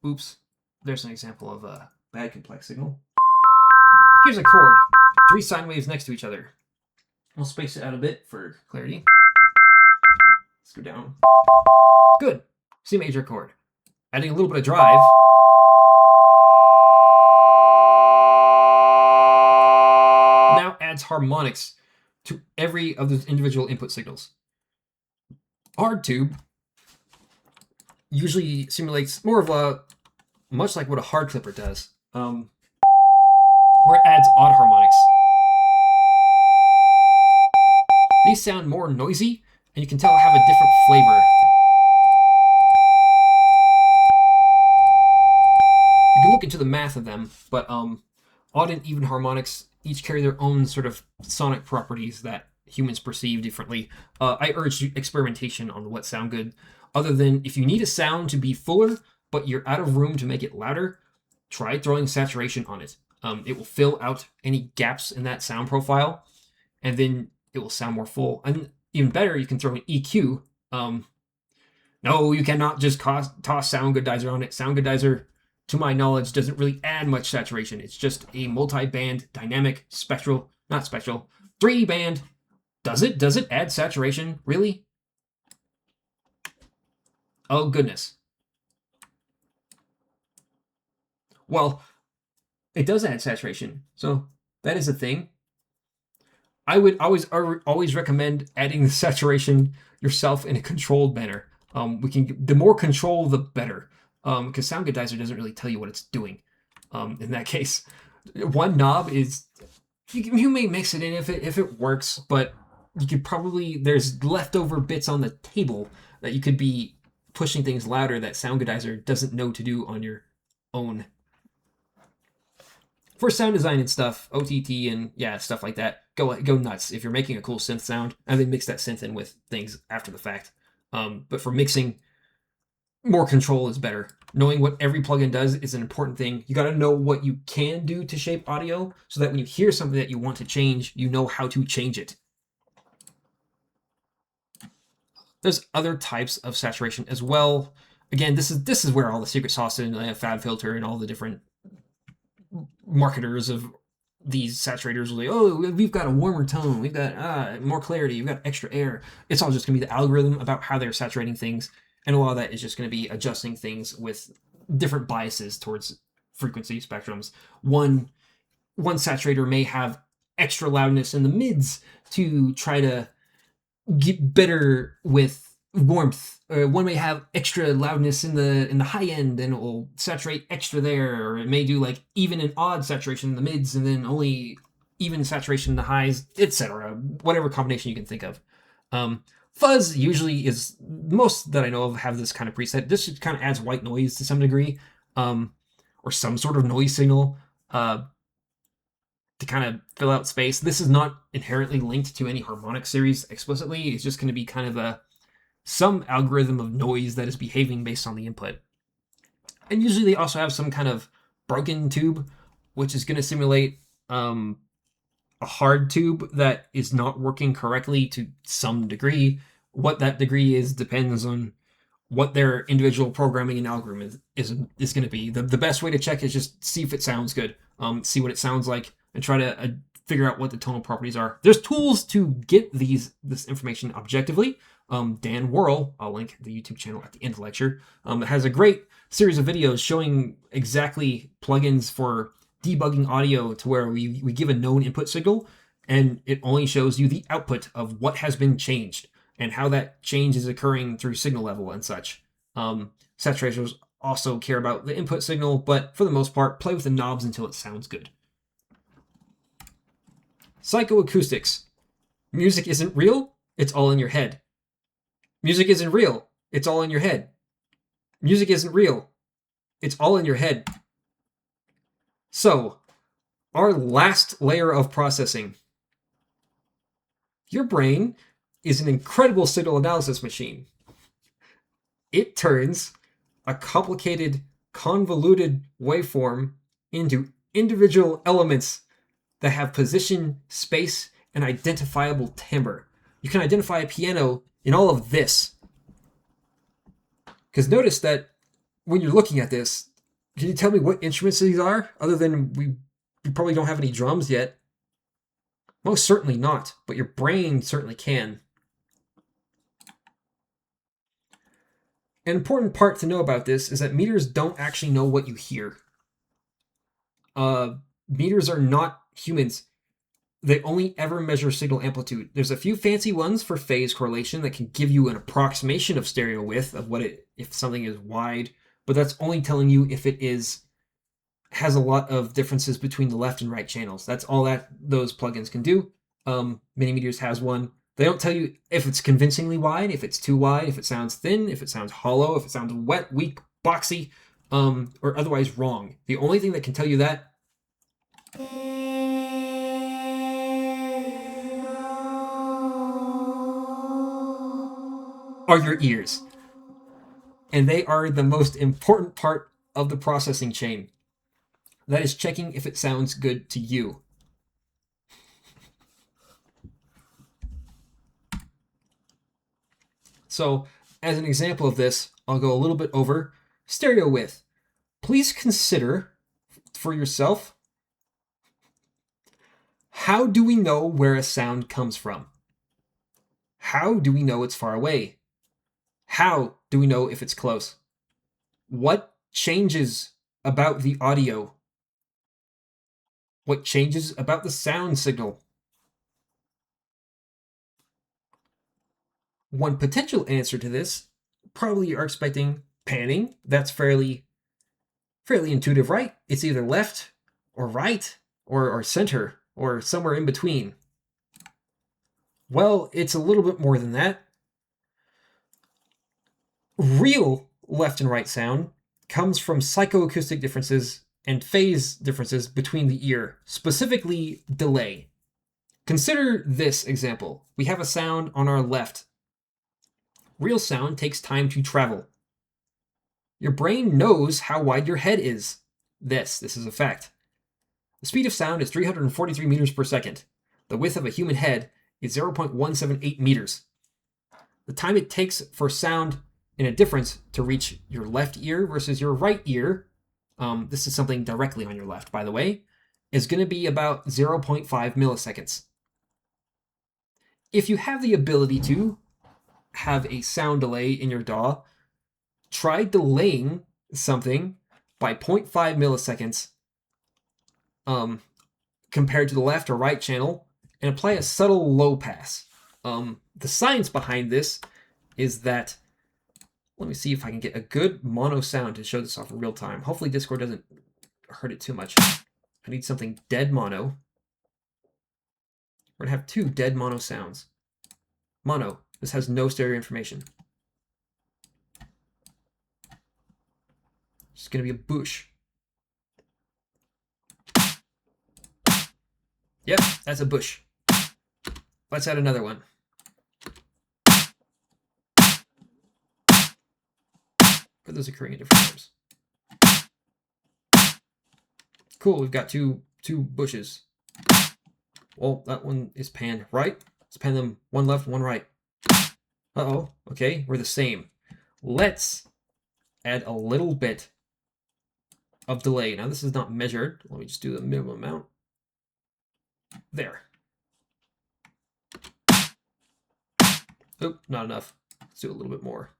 A: oops, there's an example of a bad complex signal. Here's a chord, 3 sine waves next to each other. I'll space it out a bit for clarity. Let's go down. Good, C major chord. Adding a little bit of drive. Now adds harmonics to every of those individual input signals. Hard tube usually simulates more of a, much like what a hard clipper does, where it adds odd harmonics. These sound more noisy, and you can tell have a different flavor. You can look into the math of them, but odd and even harmonics each carry their own sort of sonic properties that humans perceive differently. I urge experimentation on what sound good, other than if you need a sound to be fuller, but you're out of room to make it louder, try throwing saturation on it. It will fill out any gaps in that sound profile, and then it will sound more full. And even better, you can throw an EQ. No, you cannot just toss Sound Goodizer on it. Sound Goodizer, to my knowledge, doesn't really add much saturation. It's just a multi-band, dynamic, spectral, not spectral, 3-band. Does it add saturation? Really? Oh, goodness. Well, it does add saturation, so that is a thing. I would always recommend adding the saturation yourself in a controlled manner. The more control, the better, because Sound Goodizer doesn't really tell you what it's doing. In that case, one knob is you may mix it in if it works, but you could probably there's leftover bits on the table that you could be pushing things louder that Sound Goodizer doesn't know to do on your own. For sound design and stuff, OTT and yeah, stuff like that, go nuts. If you're making a cool synth sound, and then mix that synth in with things after the fact. But for mixing, more control is better. Knowing what every plugin does is an important thing. You got to know what you can do to shape audio so that when you hear something that you want to change, you know how to change it. There's other types of saturation as well. Again, this is where all the secret sauce and FabFilter and all the different marketers of these saturators will say, oh, we've got a warmer tone, we've got more clarity, we've got extra air. It's all just going to be the algorithm about how they're saturating things, and a lot of that is just going to be adjusting things with different biases towards frequency spectrums. One saturator may have extra loudness in the mids to try to get better with warmth. One may have extra loudness in the high end and it will saturate extra there, or it may do like even and odd saturation in the mids and then only even saturation in the highs, etc. Whatever combination you can think of. Fuzz usually is, most that I know of have this kind of preset. This just kind of adds white noise to some degree, or some sort of noise signal. to kind of fill out space. This is not inherently linked to any harmonic series explicitly. It's just going to be kind of some algorithm of noise that is behaving based on the input. And usually they also have some kind of broken tube, which is going to simulate a hard tube that is not working correctly to some degree. What that degree is depends on what their individual programming and algorithm is going to be. The best way to check is just see if it sounds good, see what it sounds like, and try to figure out what the tonal properties are. There's tools to get this information objectively. Dan Worrell, I'll link the YouTube channel at the end of the lecture, has a great series of videos showing exactly plugins for debugging audio to where we give a known input signal and it only shows you the output of what has been changed and how that change is occurring through signal level and such. Saturators also care about the input signal, but for the most part, play with the knobs until it sounds good. Psychoacoustics. Music isn't real, it's all in your head. Music isn't real, it's all in your head. Music isn't real, it's all in your head. So, our last layer of processing. Your brain is an incredible signal analysis machine. It turns a complicated, convoluted waveform into individual elements that have position, space, and identifiable timbre. You can identify a piano in all of this. Because notice that when you're looking at this, can you tell me what instruments these are? Other than we probably don't have any drums yet. Most certainly not, but your brain certainly can. An important part to know about this is that meters don't actually know what you hear. Meters are not humans. They only ever measure signal amplitude. There's a few fancy ones for phase correlation that can give you an approximation of stereo width of if something is wide, but that's only telling you if it has a lot of differences between the left and right channels. That's all that those plugins can do. Minimeters has one. They don't tell you if it's convincingly wide, if it's too wide, if it sounds thin, if it sounds hollow, if it sounds wet, weak, boxy, or otherwise wrong. The only thing that can tell you that are your ears. And they are the most important part of the processing chain. That is checking if it sounds good to you. So, as an example of this, I'll go a little bit over stereo width. Please consider for yourself, how do we know where a sound comes from? How do we know it's far away? How do we know if it's close? What changes about the audio? What changes about the sound signal? One potential answer to this, probably you're expecting panning. That's fairly intuitive, right? It's either left or right or center or somewhere in between. Well, it's a little bit more than that. Real left and right sound comes from psychoacoustic differences and phase differences between the ear, specifically delay. Consider this example. We have a sound on our left. Real sound takes time to travel. Your brain knows how wide your head is. This is a fact. The speed of sound is 343 meters per second. The width of a human head is 0.178 meters. The time it takes for sound in a difference to reach your left ear versus your right ear, this is something directly on your left, by the way, is going to be about 0.5 milliseconds. If you have the ability to have a sound delay in your DAW, try delaying something by 0.5 milliseconds compared to the left or right channel and apply a subtle low pass. The science behind this is that, let me see if I can get a good mono sound to show this off in real time. Hopefully Discord doesn't hurt it too much. I need something dead mono. We're gonna have two dead mono sounds. Mono. This has no stereo information. It's going to be a boosh. Yep, that's a bush. Let's add another one. Are those occurring at different times? Cool, we've got two bushes. Well, that one is panned right. Let's pan them one left, one right. Uh-oh, okay, we're the same. Let's add a little bit of delay. Now this is not measured. Let me just do the minimum amount. There. Oop, not enough. Let's do a little bit more.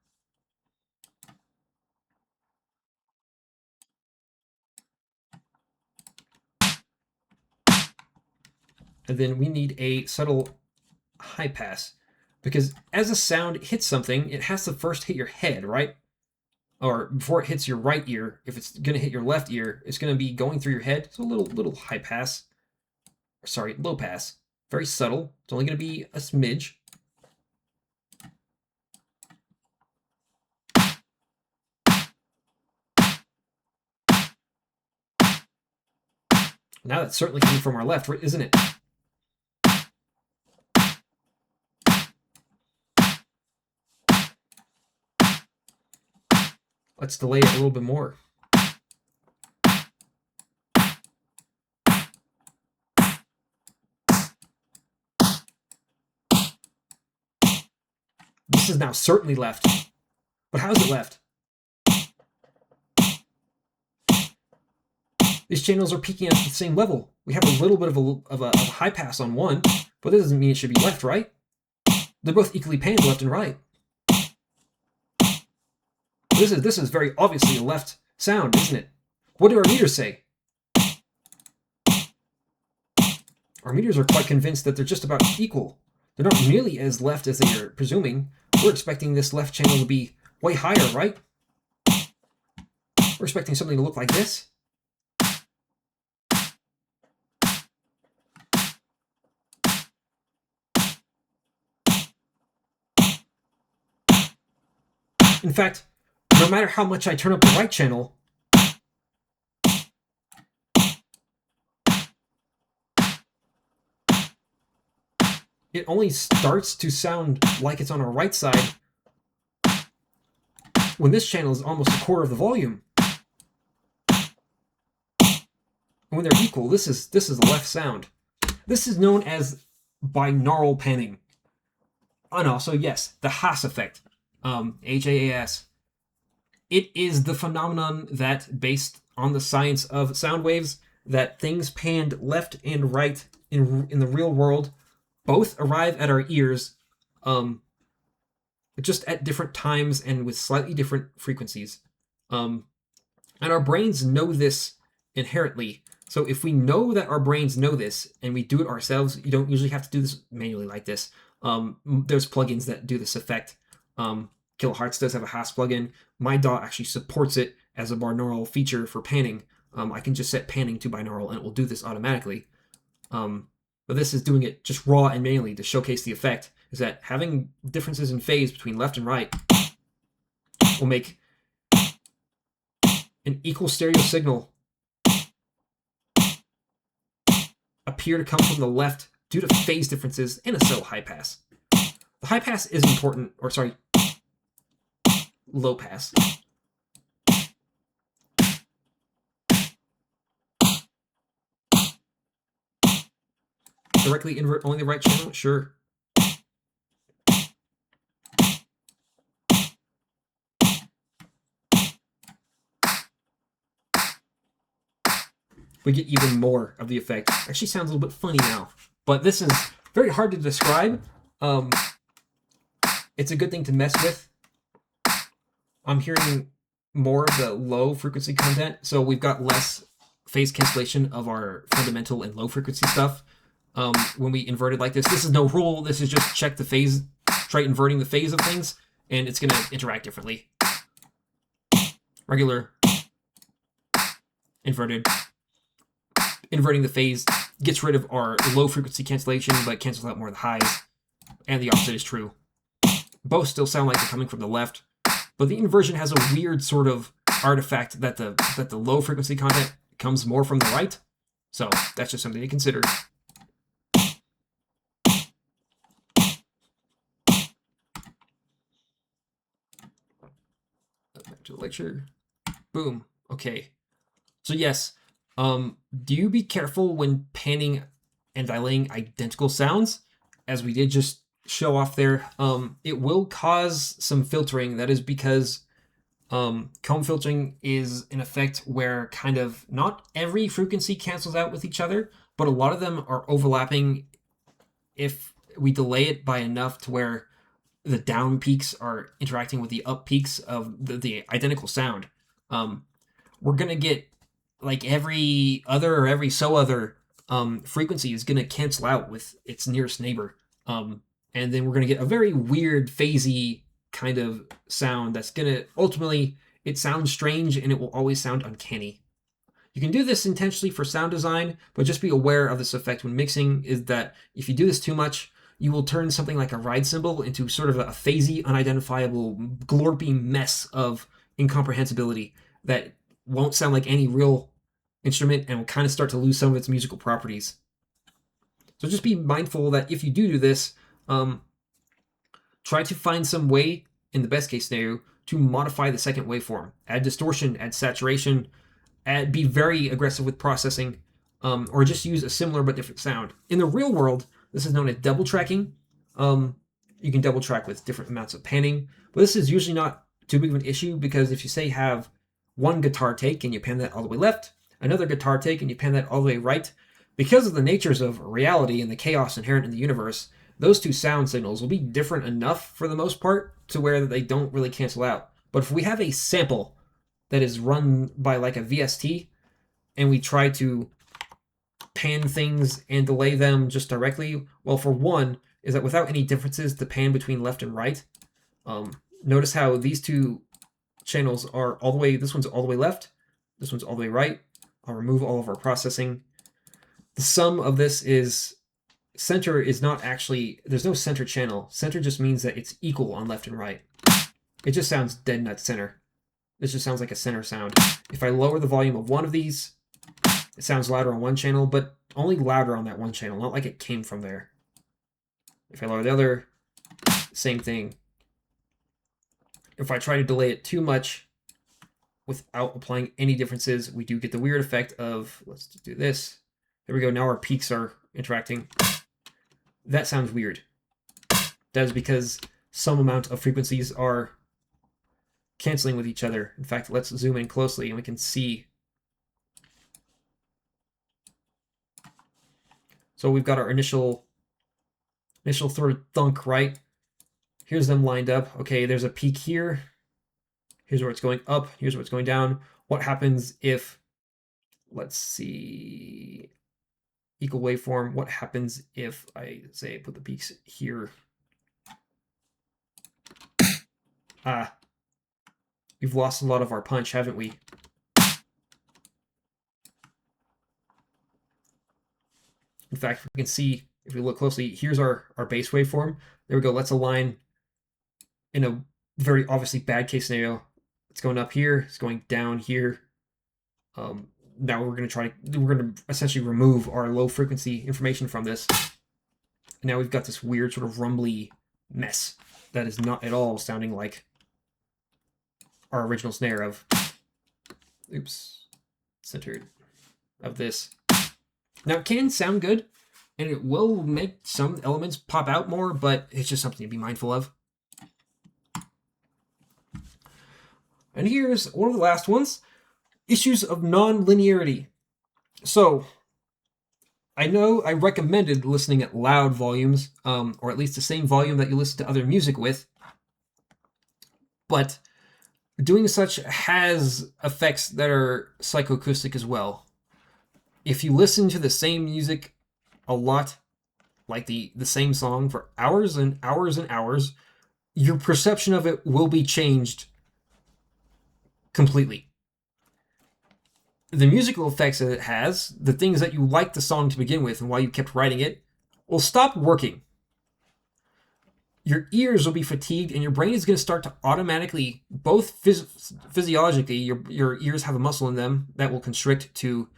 A: And then we need a subtle high pass, because as a sound hits something, it has to first hit your head, right? Or before it hits your right ear. If it's going to hit your left ear, it's going to be going through your head. So a little high pass. Sorry, low pass. Very subtle. It's only going to be a smidge. Now that's certainly coming from our left, isn't it? Let's delay it a little bit more. This is now certainly left. But how is it left? These channels are peaking at the same level. We have a little bit of a high pass on one, but that doesn't mean it should be left, right? They're both equally panned left and right. This is very obviously a left sound, isn't it? What do our meters say? Our meters are quite convinced that they're just about equal. They're not nearly as left as they are presuming. We're expecting this left channel to be way higher, right? We're expecting something to look like this. In fact, no matter how much I turn up the right channel, it only starts to sound like it's on our right side when this channel is almost a quarter of the volume. And when they're equal, this is the left sound. This is known as binaural panning. And also, yes, the Haas effect. HAAS. It is the phenomenon that, based on the science of sound waves, that things panned left and right in the real world both arrive at our ears, just at different times and with slightly different frequencies. And our brains know this inherently. So if we know that our brains know this and we do it ourselves, you don't usually have to do this manually like this. There's plugins that do this effect. Kilohertz does have a Haas plugin. My DAW actually supports it as a binaural feature for panning. I can just set panning to binaural and it will do this automatically. But this is doing it just raw and manually to showcase the effect, is that having differences in phase between left and right will make an equal stereo signal appear to come from the left due to phase differences and a subtle high pass. The high pass is important, or sorry, low pass. Directly invert only the right channel? Sure. We get even more of the effect. Actually sounds a little bit funny now, but this is very hard to describe. It's a good thing to mess with. I'm hearing more of the low frequency content, so we've got less phase cancellation of our fundamental and low frequency stuff. When we invert it like this is no rule. This is just check the phase, try inverting the phase of things, and it's going to interact differently. Regular, inverted. Inverting the phase gets rid of our low frequency cancellation, but cancels out more of the highs. And the opposite is true. Both still sound like they're coming from the left, but the inversion has a weird sort of artifact that the low frequency content comes more from the right. So that's just something to consider. to the lecture. Boom. Okay. So yes, do be careful when panning and delaying identical sounds, as we did just show off there. It will cause some filtering. That is because comb filtering is an effect where kind of not every frequency cancels out with each other, but a lot of them are overlapping if we delay it by enough to where the down peaks are interacting with the up peaks of the identical sound. We're going to get like every other or every so other frequency is going to cancel out with its nearest neighbor. And then we're going to get a very weird, phasey kind of sound that's going to ultimately, it sounds strange and it will always sound uncanny. You can do this intentionally for sound design, but just be aware of this effect when mixing, is that if you do this too much, you will turn something like a ride cymbal into sort of a phasey, unidentifiable, glorpy mess of incomprehensibility that won't sound like any real instrument and will kind of start to lose some of its musical properties. So just be mindful that if you do this, try to find some way, in the best case scenario, to modify the second waveform. Add distortion, add saturation, be very aggressive with processing, or just use a similar but different sound. In the real world, this is known as double tracking. You can double track with different amounts of panning, but this is usually not too big of an issue, because if you say have one guitar take and you pan that all the way left, another guitar take and you pan that all the way right, because of the natures of reality and the chaos inherent in the universe, those two sound signals will be different enough for the most part to where they don't really cancel out. But if we have a sample that is run by like a VST and we try to pan things and delay them just directly, well, for one, is that without any differences to pan between left and right, notice how these two channels are all the way, this one's all the way left, this one's all the way right. I'll remove all of our processing. The sum of this is, center is not actually, there's no center channel. Center just means that it's equal on left and right. It just sounds dead nut center. This just sounds like a center sound. If I lower the volume of one of these, it sounds louder on one channel, but only louder on that one channel, not like it came from there. If I lower the other, same thing. If I try to delay it too much without applying any differences, we do get the weird effect of, let's do this. There we go, now our peaks are interacting. That sounds weird. That is because some amount of frequencies are canceling with each other. In fact, let's zoom in closely and we can see. So we've got our initial sort of thunk, right? Here's them lined up. Okay, there's a peak here. Here's where it's going up. Here's where it's going down. What happens if, let's see, equal waveform. What happens if I say put the peaks here? We've lost a lot of our punch, haven't we? In fact, we can see, if we look closely, here's our bass waveform. There we go. Let's align in a very obviously bad case scenario. It's going up here. It's going down here. Now we're going to essentially remove our low frequency information from this. And now we've got this weird sort of rumbly mess that is not at all sounding like our original snare of, oops, centered, of this. Now it can sound good and it will make some elements pop out more, but it's just something to be mindful of. And here's one of the last ones, issues of non-linearity. So I know I recommended listening at loud volumes, or at least the same volume that you listen to other music with, but doing such has effects that are psychoacoustic as well. If you listen to the same music a lot, like the same song for hours and hours and hours, your perception of it will be changed completely. The musical effects that it has, the things that you liked the song to begin with and why you kept writing it, will stop working. Your ears will be fatigued and your brain is going to start to automatically, both physiologically, your ears have a muscle in them that will constrict to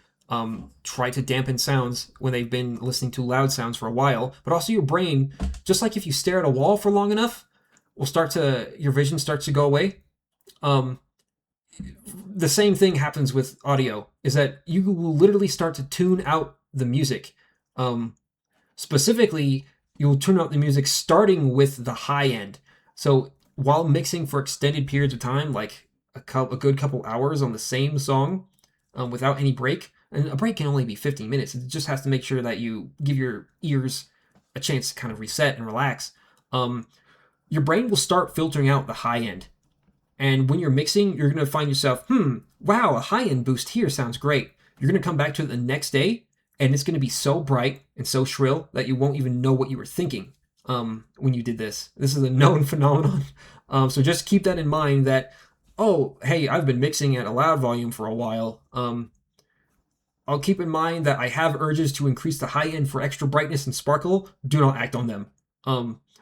A: try to dampen sounds when they've been listening to loud sounds for a while, but also your brain, just like if you stare at a wall for long enough, will your vision starts to go away. the same thing happens with audio, is that you will literally start to tune out the music. Specifically, you'll tune out the music starting with the high end. So while mixing for extended periods of time, like a good couple hours on the same song, without any break, and a break can only be 15 minutes. It just has to make sure that you give your ears a chance to kind of reset and relax. Your brain will start filtering out the high end. And when you're mixing, you're going to find yourself, wow, a high end boost here sounds great. You're going to come back to it the next day, and it's going to be so bright and so shrill that you won't even know what you were thinking when you did this. This is a known phenomenon. So just keep that in mind that, oh, hey, I've been mixing at a loud volume for a while. I'll keep in mind that I have urges to increase the high end for extra brightness and sparkle. Do not act on them.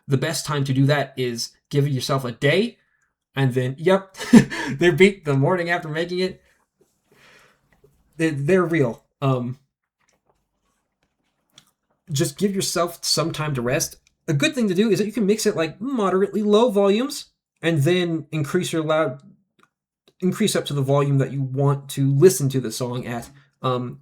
A: The best time to do that is give yourself a day, and then, yep, they're beat the morning after making it. They're real. Just give yourself some time to rest. A good thing to do is that you can mix it like moderately low volumes, and then increase up to the volume that you want to listen to the song at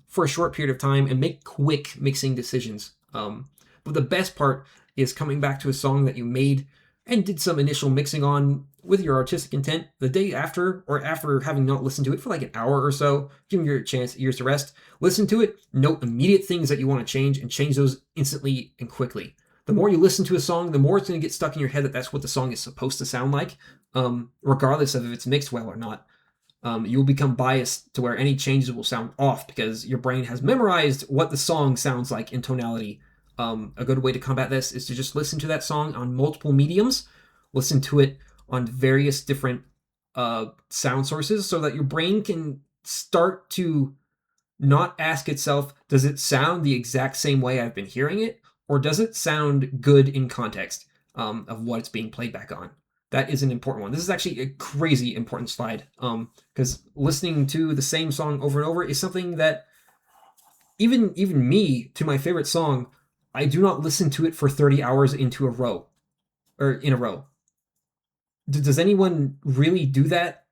A: for a short period of time, and make quick mixing decisions. But the best part is coming back to a song that you made and did some initial mixing on with your artistic intent the day after, or after having not listened to it for like an hour or so, giving your ears to rest. Listen to it, note immediate things that you want to change, and change those instantly and quickly. The more you listen to a song, the more it's going to get stuck in your head that that's what the song is supposed to sound like, regardless of if it's mixed well or not. You will become biased to where any changes will sound off because your brain has memorized what the song sounds like in tonality. A good way to combat this is to just listen to that song on multiple mediums, listen to it on various different sound sources, so that your brain can start to not ask itself, does it sound the exact same way I've been hearing it, or does it sound good in context of what it's being played back on? That is an important one. This is actually a crazy important slide, because listening to the same song over and over is something that even me, to my favorite song, I do not listen to it for 30 hours in a row. Does anyone really do that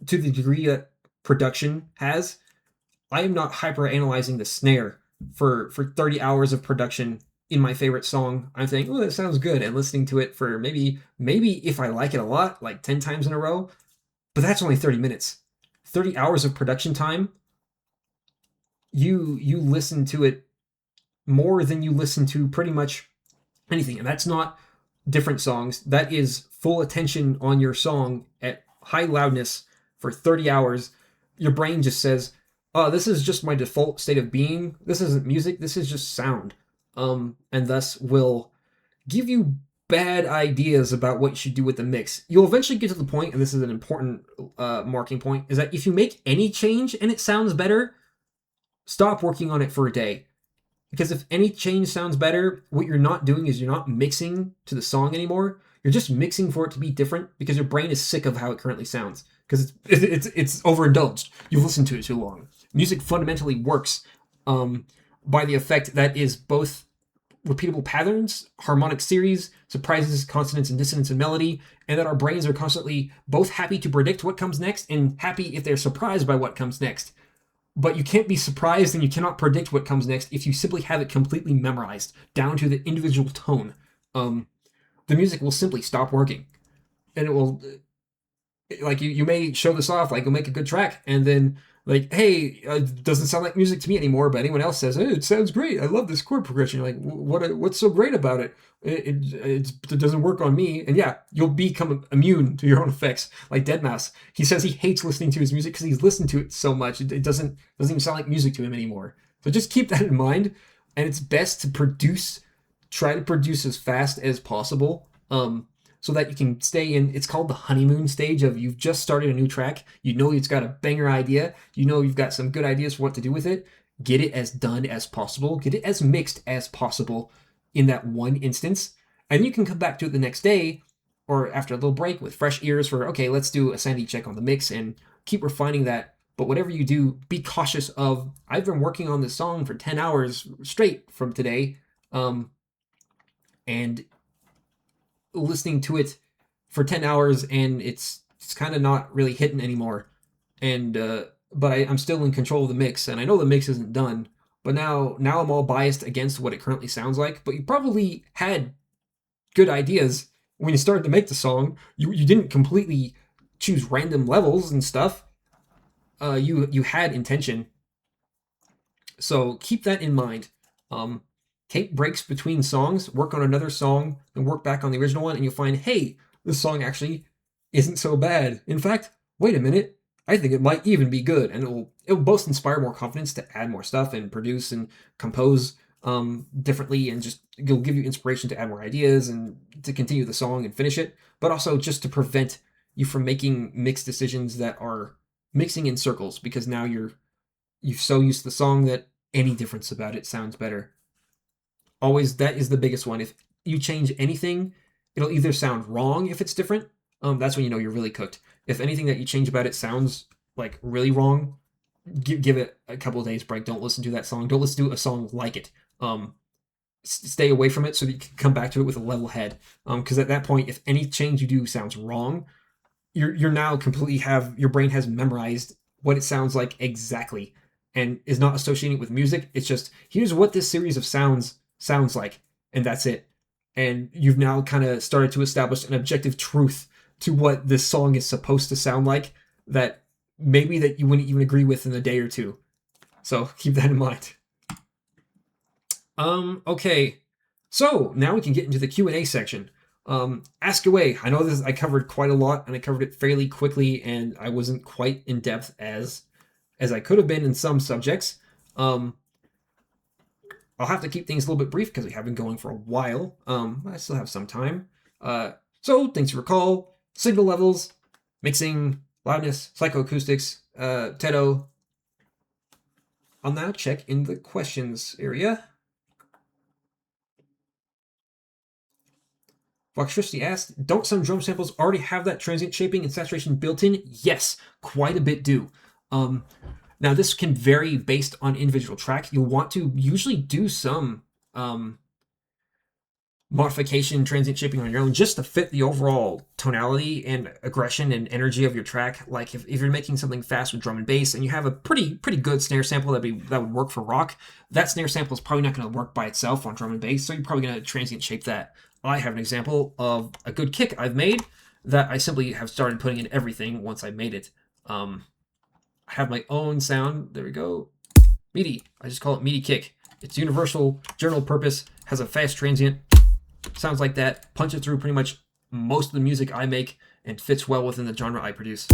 A: to the degree that production has? I am not hyper analyzing the snare for 30 hours of production in my favorite song. I'm saying, oh, that sounds good, and listening to it for maybe if I like it a lot, like 10 times in a row. But that's only 30 minutes. 30 hours of production time, you listen to it more than you listen to pretty much anything. And that's not different songs. That is full attention on your song at high loudness for 30 hours. Your brain just says, oh, this is just my default state of being. This isn't music. This is just sound. And thus will give you bad ideas about what you should do with the mix. You'll eventually get to the point, and this is an important marking point, is that if you make any change and it sounds better, stop working on it for a day. Because if any change sounds better, what you're not doing is you're not mixing to the song anymore. You're just mixing for it to be different because your brain is sick of how it currently sounds. Because it's overindulged. You've listened to it too long. Music fundamentally works by the effect that is both repeatable patterns, harmonic series, surprises, consonance and dissonance and melody, and that our brains are constantly both happy to predict what comes next and happy if they're surprised by what comes next. But you can't be surprised and you cannot predict what comes next if you simply have it completely memorized down to the individual tone. The music will simply stop working. And it will, like, you may show this off, like, you'll make a good track, and then, like, hey, it doesn't sound like music to me anymore, but anyone else says, hey, it sounds great, I love this chord progression. You're like, what's so great about it? It doesn't work on me. And yeah, you'll become immune to your own effects. Like Deadmau5, he says he hates listening to his music because he's listened to it so much, it doesn't even sound like music to him anymore. So just keep that in mind, and it's best to try to produce as fast as possible, so that you can stay in, it's called the honeymoon stage of you've just started a new track, you know it's got a banger idea, you know you've got some good ideas for what to do with it, get it as done as possible, get it as mixed as possible in that one instance, and you can come back to it the next day or after a little break with fresh ears for, okay, let's do a sanity check on the mix and keep refining that. But whatever you do, be cautious of, I've been working on this song for 10 hours straight from today, and listening to it for 10 hours and it's kind of not really hitting anymore. and but I'm still in control of the mix, and I know the mix isn't done. But now I'm all biased against what it currently sounds like. But you probably had good ideas when you started to make the song. You didn't completely choose random levels and stuff. You had intention, so keep that in mind. Um, Take breaks between songs, work on another song, and work back on the original one, and you'll find, hey, this song actually isn't so bad. In fact, wait a minute, I think it might even be good, and it'll both inspire more confidence to add more stuff and produce and compose differently, and just it'll give you inspiration to add more ideas and to continue the song and finish it, but also just to prevent you from making mixed decisions that are mixing in circles, because now you're so used to the song that any difference about it sounds better. Always, that is the biggest one. If you change anything, it'll either sound wrong if it's different. That's when you know you're really cooked. If anything that you change about it sounds like really wrong, give it a couple of days break. Don't listen to that song. Don't listen to a song like it. Stay away from it so that you can come back to it with a level head. Because at that point, if any change you do sounds wrong, you're now completely have your brain has memorized what it sounds like exactly, and is not associating it with music. It's just, here's what this series of sounds like, and that's it. And you've now kind of started to establish an objective truth to what this song is supposed to sound like, that maybe that you wouldn't even agree with in a day or two. So keep that in mind. Okay. So now we can get into the Q&A section. Ask away. I know this I covered quite a lot, and I covered it fairly quickly, and I wasn't quite in depth as I could have been in some subjects. I'll have to keep things a little bit brief because we have been going for a while. I still have some time. So things to recall: signal levels, mixing, loudness, psychoacoustics, Tedo. I'll now check in the questions area. Voxtricity asked, don't some drum samples already have that transient shaping and saturation built in? Yes, quite a bit do. Now, this can vary based on individual track. You'll want to usually do some modification, transient shaping on your own, just to fit the overall tonality and aggression and energy of your track. Like if you're making something fast with drum and bass, and you have a pretty good snare sample that would work for rock, that snare sample is probably not going to work by itself on drum and bass, so you're probably going to transient shape that. I have an example of a good kick I've made that I simply have started putting in everything once I made it. I have my own sound. There we go. MIDI. I just call it MIDI kick. It's universal, general purpose, has a fast transient. Sounds like that. Punches through pretty much most of the music I make and fits well within the genre I produce.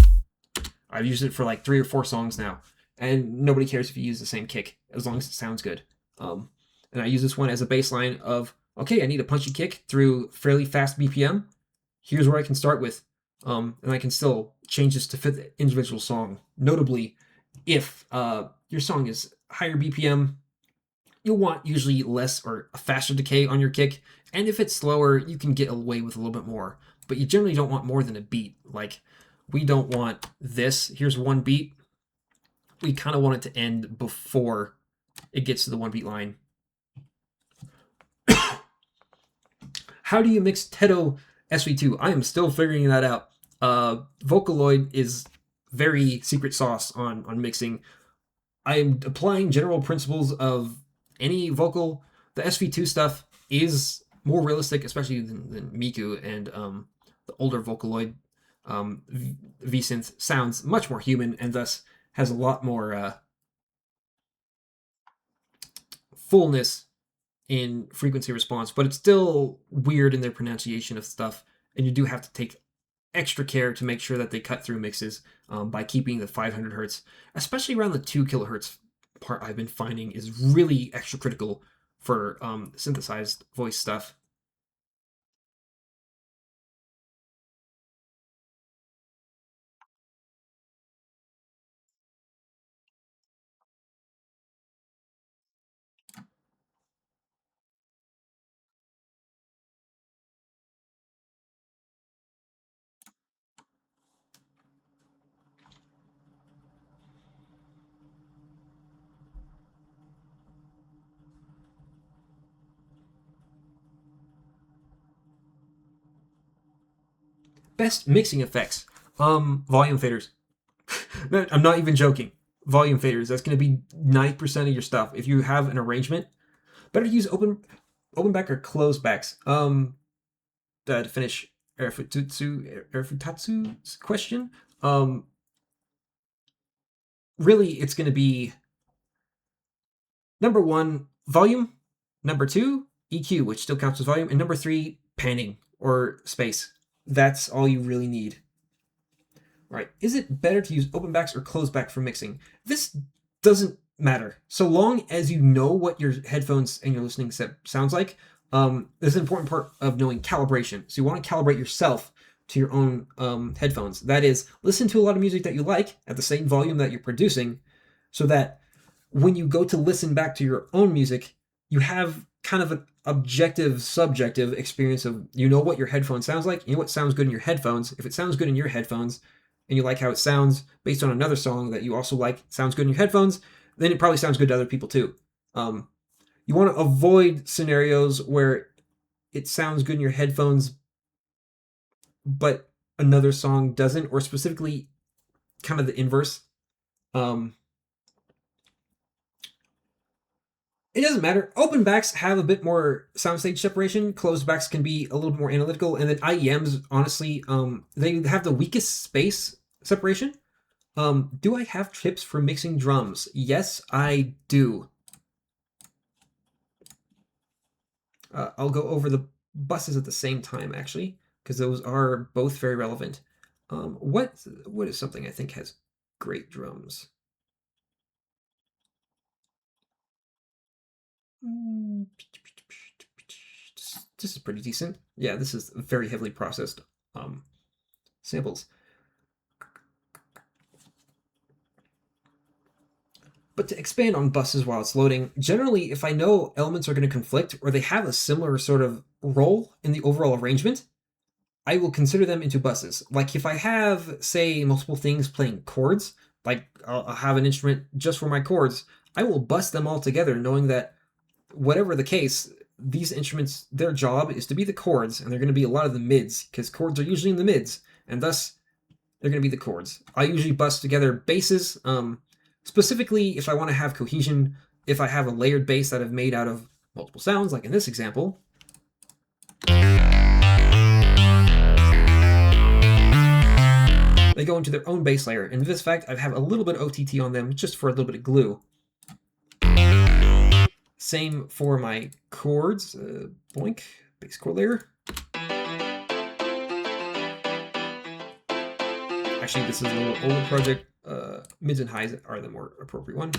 A: I've used it for like 3 or 4 songs now, and nobody cares if you use the same kick as long as it sounds good. And I use this one as a baseline of, okay, I need a punchy kick through fairly fast BPM. Here's where I can start with. And I can still change this to fit the individual song. Notably, if your song is higher BPM, you'll want usually less or a faster decay on your kick. And if it's slower, you can get away with a little bit more. But you generally don't want more than a beat. Like, we don't want this. Here's 1 beat. We kind of want it to end before it gets to the 1 beat line. How do you mix Tedo SV2? I am still figuring that out. Vocaloid is very secret sauce on mixing. I'm applying general principles of any vocal. The SV2 stuff is more realistic, especially than Miku, and the older Vocaloid V-Synth sounds much more human, and thus has a lot more fullness in frequency response, but it's still weird in their pronunciation of stuff, and you do have to take extra care to make sure that they cut through mixes by keeping the 500 hertz, especially around the 2 kilohertz part. I've been finding is really extra critical for synthesized voice stuff. Best mixing effects. Volume faders. I'm not even joking. Volume faders, that's going to be 90% of your stuff. If you have an arrangement, better use open back or close backs. To finish Erefutatsu's question, really it's going to be number 1, volume, number 2, EQ, which still counts as volume, and number 3, panning or space. That's all you really need. Right. Is it better to use open backs or closed back for mixing? This doesn't matter. So long as you know what your headphones and your listening set sounds like, there's an important part of knowing calibration. So you want to calibrate yourself to your own headphones. That is, listen to a lot of music that you like at the same volume that you're producing, so that when you go to listen back to your own music, you have kind of an objective, subjective experience of, you know what your headphone sounds like, you know what sounds good in your headphones. If it sounds good in your headphones, and you like how it sounds based on another song that you also like, sounds good in your headphones, then it probably sounds good to other people too. You want to avoid scenarios where it sounds good in your headphones, but another song doesn't, or specifically kind of the inverse. It doesn't matter. Open backs have a bit more soundstage separation. Closed backs can be a little bit more analytical. And then IEMs, honestly, they have the weakest space separation. Do I have tips for mixing drums? Yes, I do. I'll go over the buses at the same time, actually, because those are both very relevant. What is something I think has great drums? This is pretty decent. Yeah, this is very heavily processed samples. But to expand on buses while it's loading, generally, if I know elements are going to conflict or they have a similar sort of role in the overall arrangement, I will consider them into buses. Like if I have, say, multiple things playing chords, like I'll have an instrument just for my chords, I will bus them all together, knowing that whatever the case, these instruments, their job is to be the chords, and they're going to be a lot of the mids, because chords are usually in the mids, and thus they're going to be the chords. I usually bus together basses, specifically if I want to have cohesion. If I have a layered bass that I've made out of multiple sounds, like in this example, they go into their own bass layer. And in this fact, I have a little bit of OTT on them just for a little bit of glue. Same for my chords. Boink, bass chord layer. Actually, this is a little older project. Mids and highs are the more appropriate one.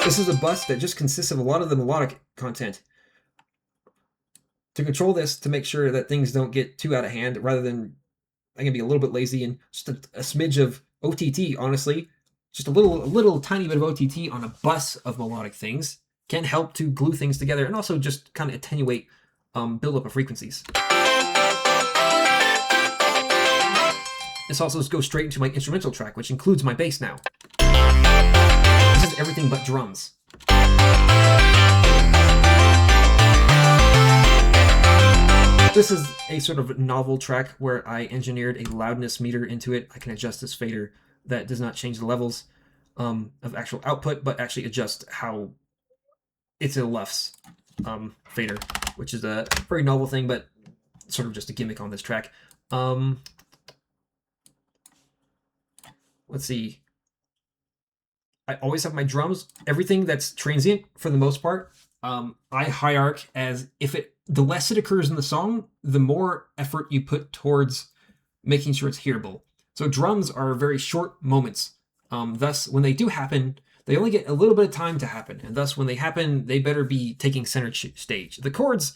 A: This is a bus that just consists of a lot of the melodic content. To control this, to make sure that things don't get too out of hand, rather than, I can be a little bit lazy and just a smidge of OTT, honestly. Just a little tiny bit of OTT on a bus of melodic things can help to glue things together and also just kind of attenuate buildup of frequencies. This also goes straight into my instrumental track, which includes my bass now. This is everything but drums. This is a sort of novel track where I engineered a loudness meter into it. I can adjust this fader that does not change the levels of actual output, but actually adjust how it's a LUFS fader, which is a very novel thing, but sort of just a gimmick on this track. Let's see. I always have my drums. Everything that's transient, for the most part, I hierarch as the less it occurs in the song, the more effort you put towards making sure it's hearable. So drums are very short moments. Thus, when they do happen, they only get a little bit of time to happen. And thus, when they happen, they better be taking center stage. The chords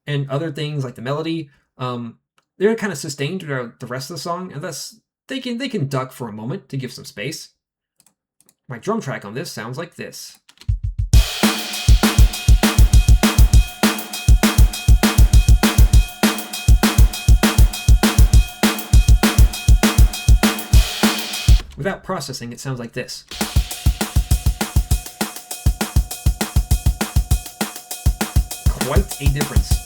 A: and other things like the melody, they're kind of sustained throughout the rest of the song. And thus, they can duck for a moment to give some space. My drum track on this sounds like this. Without processing, it sounds like this. Quite a difference.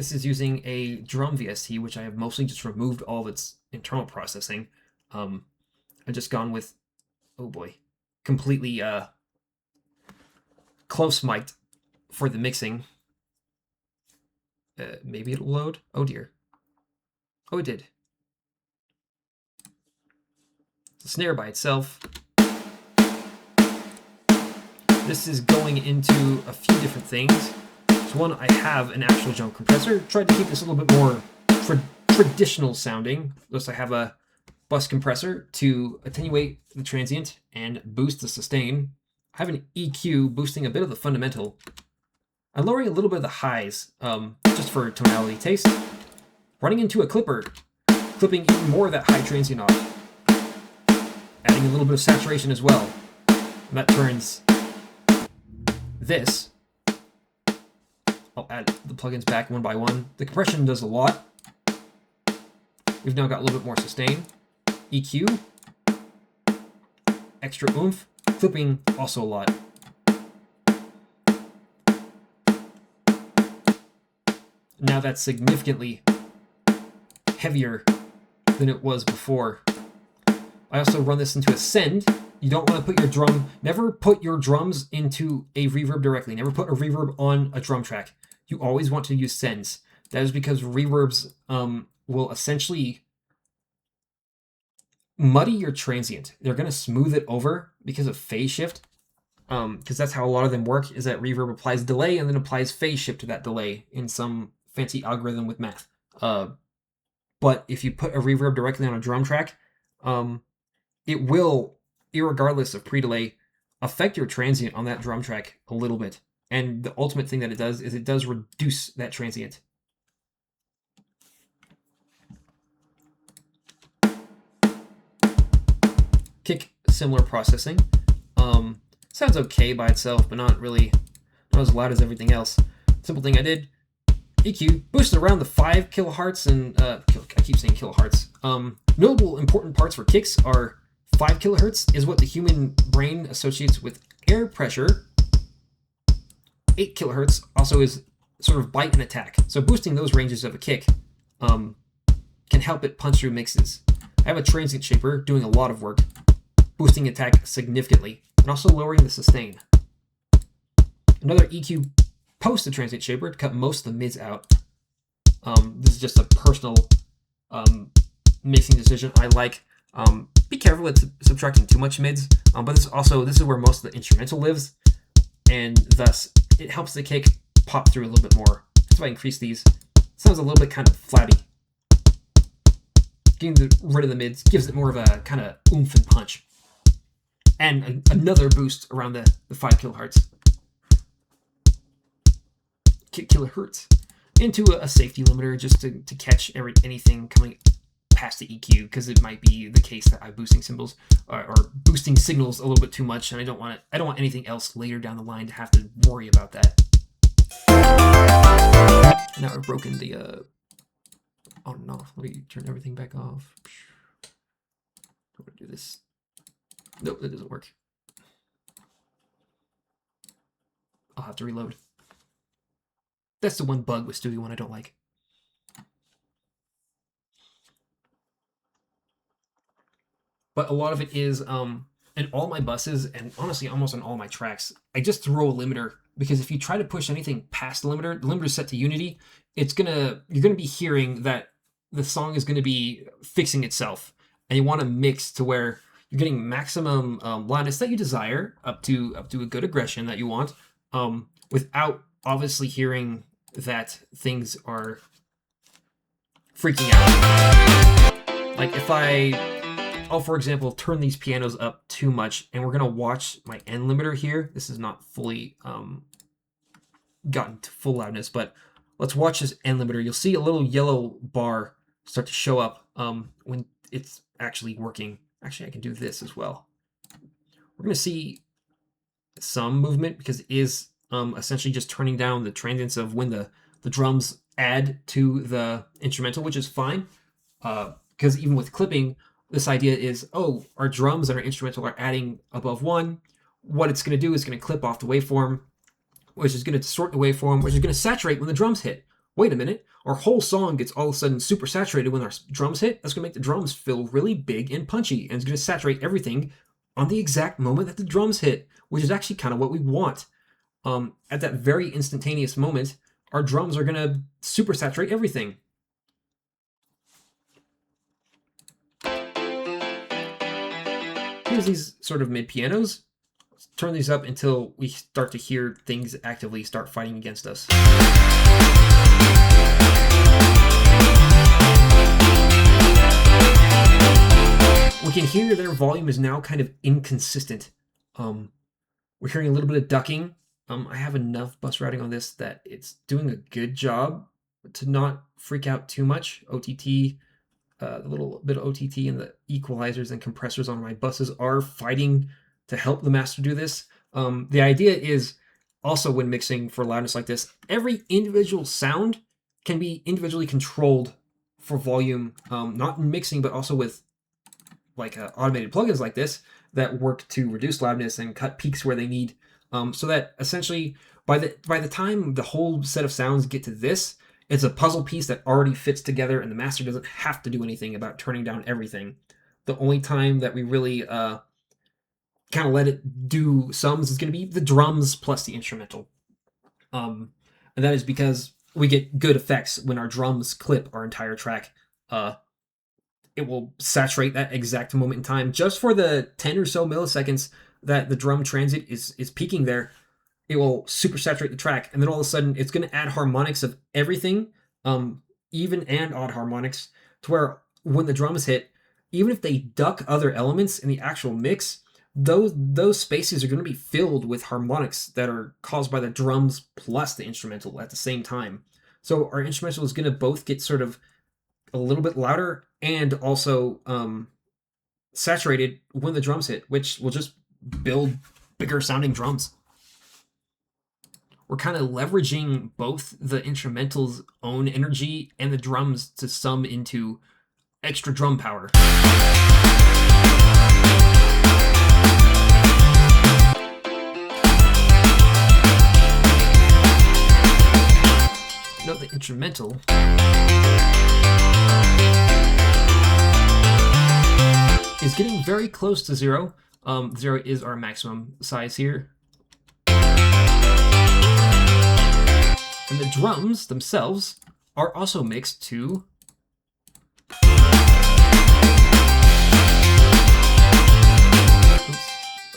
A: This is using a drum VST, which I have mostly just removed all of its internal processing. I've just gone with, oh boy, completely close mic'd for the mixing. Maybe it'll load. Oh dear. Oh, it did. It's a snare by itself. This is going into a few different things. So one, I have an actual drum compressor. Tried to keep this a little bit more traditional sounding. Thus, I have a bus compressor to attenuate the transient and boost the sustain. I have an EQ boosting a bit of the fundamental. I'm lowering a little bit of the highs, just for tonality taste. Running into a clipper, clipping even more of that high transient off. Adding a little bit of saturation as well. And that turns this. I'll add the plugins back one by one. The compression does a lot. We've now got a little bit more sustain. EQ. Extra oomph. Clipping also a lot. Now that's significantly heavier than it was before. I also run this into a send. You don't want to put your drum, never put your drums into a reverb directly. Never put a reverb on a drum track. You always want to use sends. That is because reverbs will essentially muddy your transient. They're going to smooth it over because of phase shift. Because that's how a lot of them work, is that reverb applies delay and then applies phase shift to that delay in some fancy algorithm with math. But if you put a reverb directly on a drum track, it will, irregardless of pre-delay, affect your transient on that drum track a little bit. And the ultimate thing that it does is it does reduce that transient. Kick, similar processing. Sounds okay by itself, but not as loud as everything else. Simple thing I did, EQ, boosted around the 5 kilohertz, and I keep saying kilohertz. Notable important parts for kicks are 5 kilohertz is what the human brain associates with air pressure. 8 kilohertz also is sort of bite and attack. So boosting those ranges of a kick can help it punch through mixes. I have a transient shaper doing a lot of work, boosting attack significantly, and also lowering the sustain. Another EQ post the transient shaper to cut most of the mids out. This is just a personal mixing decision. I like, be careful with subtracting too much mids, but this is where most of the instrumental lives, and thus it helps the kick pop through a little bit more. So if I increase these, it sounds a little bit kind of flabby. Getting rid of the mids gives it more of a kind of oomph and punch. And another boost around the 5 kilohertz. Kilohertz. Into a safety limiter just to catch anything coming past the EQ, because it might be the case that I'm boosting cymbals or boosting signals a little bit too much, and I don't want anything else later down the line to have to worry about that. Now I've broken the on and off. Let me turn everything back off. I'm gonna do this. Nope, that doesn't work. I'll have to reload. That's the one bug with Studio One I don't like. But a lot of it is, in all my buses, and honestly almost on all my tracks, I just throw a limiter, because if you try to push anything past the limiter is set to unity, you're gonna be hearing that the song is gonna be fixing itself, and you want to mix to where you're getting maximum loudness that you desire, up to a good aggression that you want, without obviously hearing that things are freaking out. Like if I'll, for example, turn these pianos up too much, and we're gonna watch my end limiter here. This is not fully gotten to full loudness, but let's watch this end limiter. You'll see a little yellow bar start to show up when it's actually working. Actually, I can do this as well. We're gonna see some movement, because it is essentially just turning down the transients of when the drums add to the instrumental, which is fine, because even with clipping, this idea is, oh, our drums and our instrumental are adding above 1. What it's going to do is going to clip off the waveform, which is going to distort the waveform, which is going to saturate when the drums hit, wait a minute, our whole song gets all of a sudden super saturated when our drums hit. That's going to make the drums feel really big and punchy, and it's going to saturate everything on the exact moment that the drums hit, which is actually kind of what we want. At that very instantaneous moment, our drums are going to super saturate everything. Here's these sort of mid pianos. Let's turn these up until we start to hear things actively start fighting against us. We can hear their volume is now kind of inconsistent. We're hearing a little bit of ducking. I have enough bus routing on this that it's doing a good job to not freak out too much. OTT, the little bit of OTT and the equalizers and compressors on my buses are fighting to help the master do this. The idea is also when mixing for loudness like this, every individual sound can be individually controlled for volume, not in mixing, but also with like automated plugins like this that work to reduce loudness and cut peaks where they need. So that essentially by the time the whole set of sounds get to this, it's a puzzle piece that already fits together and the master doesn't have to do anything about turning down everything. The only time that we really kind of let it do sums is going to be the drums plus the instrumental. And that is because we get good effects when our drums clip our entire track. It will saturate that exact moment in time. Just for the 10 or so milliseconds that the drum transit is peaking there, it will super saturate the track, and then all of a sudden it's going to add harmonics of everything, even and odd harmonics, to where when the drums hit, even if they duck other elements in the actual mix, those spaces are going to be filled with harmonics that are caused by the drums plus the instrumental at the same time. So our instrumental is going to both get sort of a little bit louder and also saturated when the drums hit, which will just build bigger sounding drums. We're kind of leveraging both the instrumental's own energy and the drums to sum into extra drum power. Note the instrumental is getting very close to 0. 0 is our maximum size here. And the drums themselves are also mixed to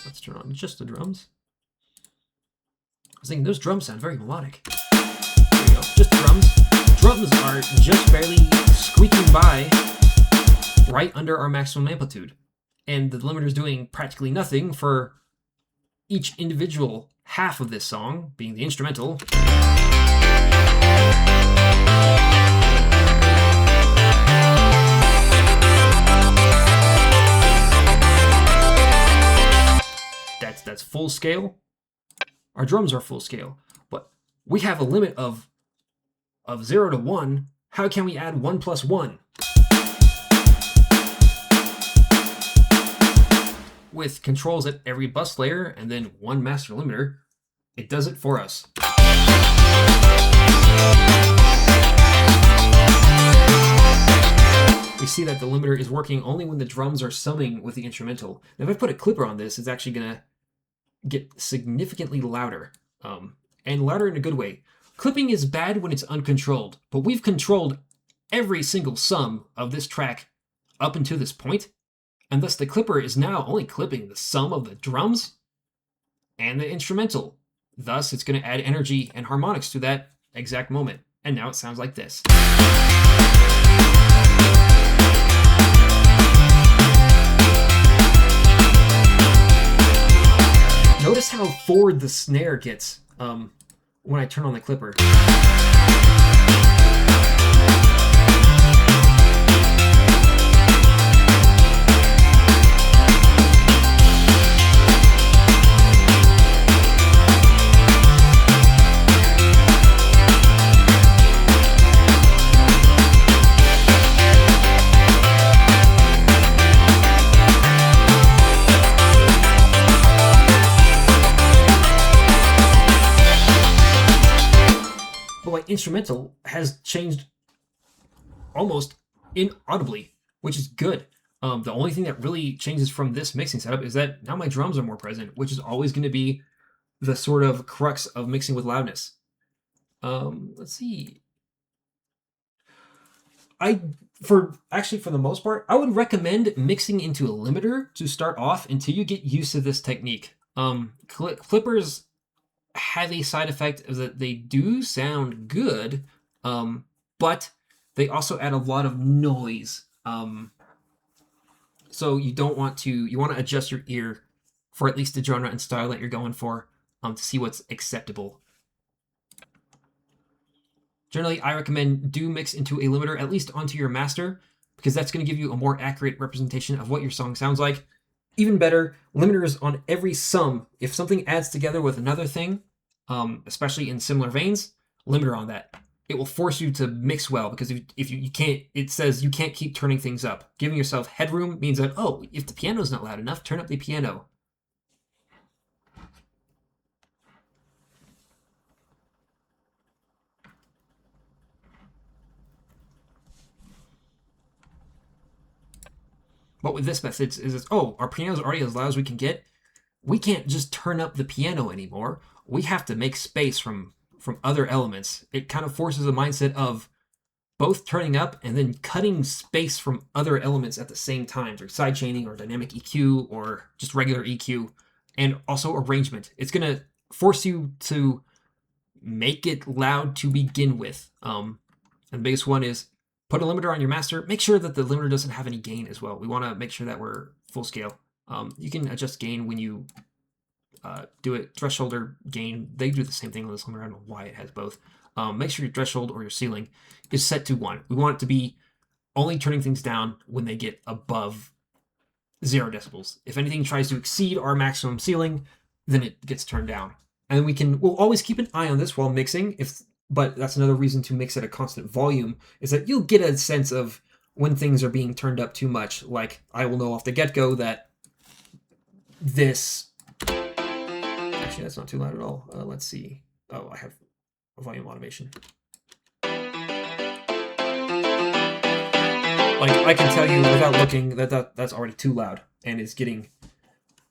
A: let's turn on just the drums. I was thinking those drums sound very melodic. There you go, just the drums. Drums are just barely squeaking by right under our maximum amplitude. And the limiter is doing practically nothing for each individual half of this song, being the instrumental. That's full scale. Our drums are full scale, but we have a limit of 0 to 1. How can we add 1 plus 1? With controls at every bus layer and then one master limiter, it does it for us. We see that the limiter is working only when the drums are summing with the instrumental. Now, if I put a clipper on this, it's actually going to get significantly louder, and louder in a good way. Clipping is bad when it's uncontrolled, but we've controlled every single sum of this track up until this point, and thus the clipper is now only clipping the sum of the drums and the instrumental. Thus, it's going to add energy and harmonics to that exact moment. And now it sounds like this. Notice how forward the snare gets when I turn on the clipper. instrumental has changed almost inaudibly, which is good. The only thing that really changes from this mixing setup is that now my drums are more present, which is always going to be the sort of crux of mixing with loudness. Let's see. For the most part, I would recommend mixing into a limiter to start off until you get used to this technique. Clippers have a side effect of that they do sound good, but they also add a lot of noise. So you want to adjust your ear for at least the genre and style that you're going for, to see what's acceptable. Generally, I recommend do mix into a limiter, at least onto your master, because that's going to give you a more accurate representation of what your song sounds like. Even better, limiters on every sum. If something adds together with another thing, especially in similar veins, limiter on that. It will force you to mix well, because if you can't, it says you can't keep turning things up. Giving yourself headroom means that, oh, if the piano's not loud enough, turn up the piano. But with this method, our piano's already as loud as we can get. We can't just turn up the piano anymore. We have to make space from other elements. It kind of forces a mindset of both turning up and then cutting space from other elements at the same time, through sidechaining or dynamic EQ or just regular EQ, and also arrangement. It's going to force you to make it loud to begin with. And the biggest one is put a limiter on your master. Make sure that the limiter doesn't have any gain as well. We want to make sure that we're full scale. You can adjust gain when you do it. Threshold or gain, they do the same thing on this limiter. I don't know why it has both. Make sure your threshold or your ceiling is set to 1. We want it to be only turning things down when they get above 0 decibels. If anything tries to exceed our maximum ceiling, then it gets turned down. And we'll always keep an eye on this while mixing. But that's another reason to mix at a constant volume, is that you'll get a sense of when things are being turned up too much. Like, I will know off the get-go that this... Actually, that's not too loud at all. Let's see. Oh, I have a volume automation. Like, I can tell you without looking that's already too loud and is getting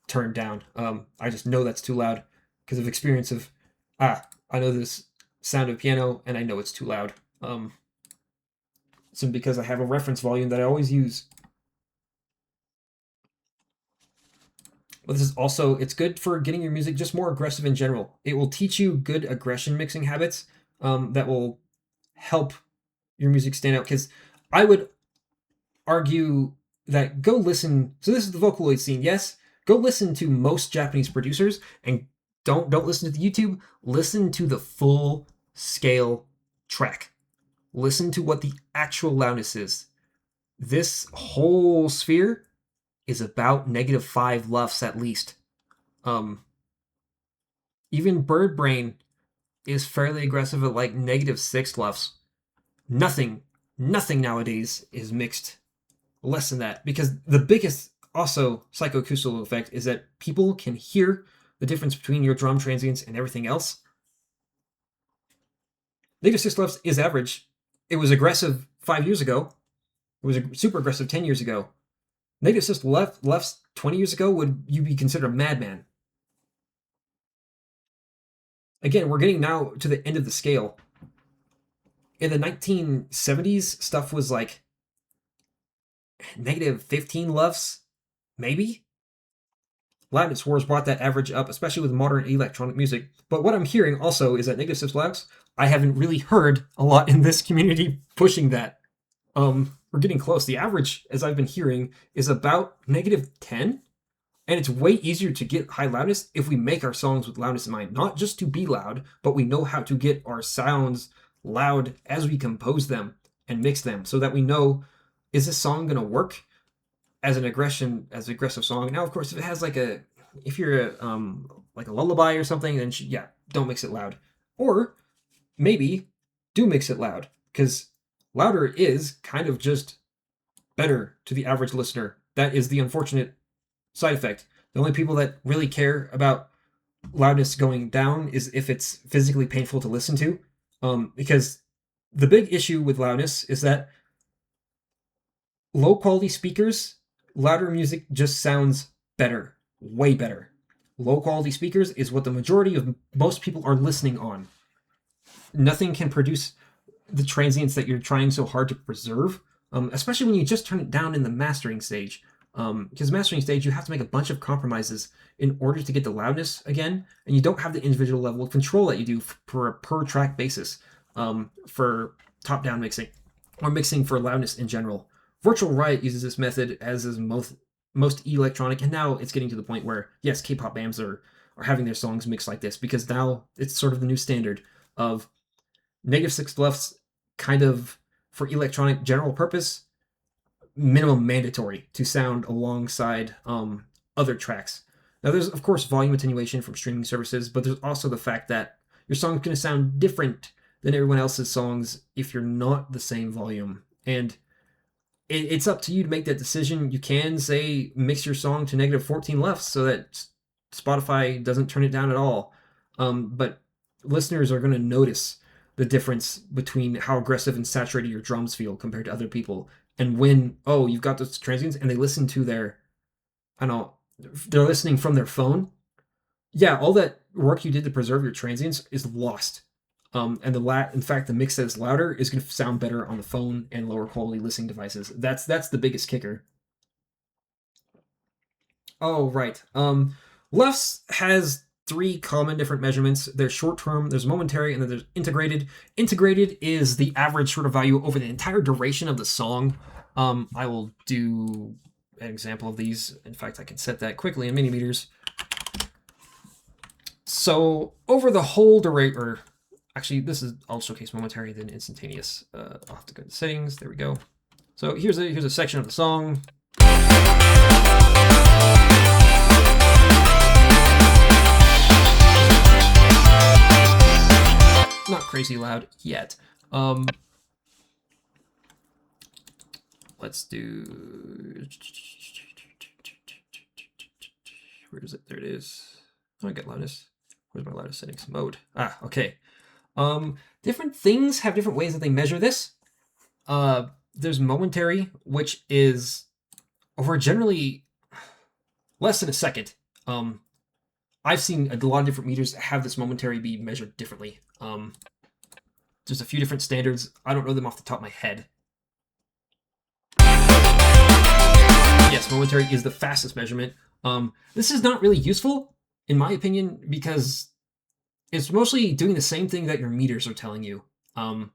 A: turned down. I just know that's too loud because of experience of, I know this sound of piano and I know it's too loud. So because I have a reference volume that I always use. But this is also, it's good for getting your music just more aggressive in general. It will teach you good aggression mixing habits that will help your music stand out. Because I would argue that go listen. So this is the Vocaloid scene. Yes, go listen to most Japanese producers and don't listen to the YouTube. Listen to the full scale track. Listen to what the actual loudness is. This whole sphere is about -5 lufs at least. Even Bird Brain is fairly aggressive at like -6 lufs. Nothing nowadays is mixed less than that, because the biggest also psychoacoustical effect is that people can hear the difference between your drum transients and everything else. -6 lufs is average. It was aggressive 5 years ago. It was super aggressive 10 years ago. -6 lefts 20 years ago, would you be considered a madman? Again, we're getting now to the end of the scale. In the 1970s, stuff was like -15 lufs, maybe? Loudness wars brought that average up, especially with modern electronic music. But what I'm hearing also is that -6 lufs, I haven't really heard a lot in this community pushing that. We're getting close. The average, as I've been hearing, is about -10. And it's way easier to get high loudness if we make our songs with loudness in mind. Not just to be loud, but we know how to get our sounds loud as we compose them and mix them, so that we know, is this song going to work as an aggressive song? Now, of course, if it has if you're like a lullaby or something, then yeah, don't mix it loud. Or maybe do mix it loud, because louder is kind of just better to the average listener. That is the unfortunate side effect. The only people that really care about loudness going down is if it's physically painful to listen to. Because the big issue with loudness is that low quality speakers, louder music just sounds better, way better. Low quality speakers is what the majority of most people are listening on. Nothing can produce the transients that you're trying so hard to preserve, especially when you just turn it down in the mastering stage. Because mastering stage, you have to make a bunch of compromises in order to get the loudness again, and you don't have the individual level of control that you do for a per track basis for top-down mixing or mixing for loudness in general. Virtual Riot uses this method, as is most electronic, and now it's getting to the point where yes, K-pop bands are having their songs mixed like this because now it's sort of the new standard of -6 LUFS, kind of for electronic general purpose, minimum mandatory to sound alongside other tracks. Now, there's of course volume attenuation from streaming services, but there's also the fact that your song's going to sound different than everyone else's songs if you're not the same volume. And it's up to you to make that decision. You can say mix your song to -14 LUFS so that Spotify doesn't turn it down at all. But listeners are going to notice the difference between how aggressive and saturated your drums feel compared to other people. And when, you've got those transients and they listen to their, they're listening from their phone. Yeah, all that work you did to preserve your transients is lost. And in fact, the mix that is louder is going to sound better on the phone and lower quality listening devices. That's the biggest kicker. Oh, right. LUFS has 3 common different measurements. There's short-term, there's momentary, and then there's integrated. Integrated is the average sort of value over the entire duration of the song. I will do an example of these. In fact, I can set that quickly in millimeters. So over the whole duration, or actually, I'll showcase momentary, then instantaneous. I'll have to go to settings. There we go. So here's a section of the song. Not crazy loud yet. Let's do. Where is it? There it is. Oh, I got loudness. Where's my loudest settings? Mode. Okay. Different things have different ways that they measure this. There's momentary, which is over generally less than a second. I've seen a lot of different meters have this momentary be measured differently. There's a few different standards. I don't know them off the top of my head. Yes, momentary is the fastest measurement. This is not really useful, in my opinion, because it's mostly doing the same thing that your meters are telling you, or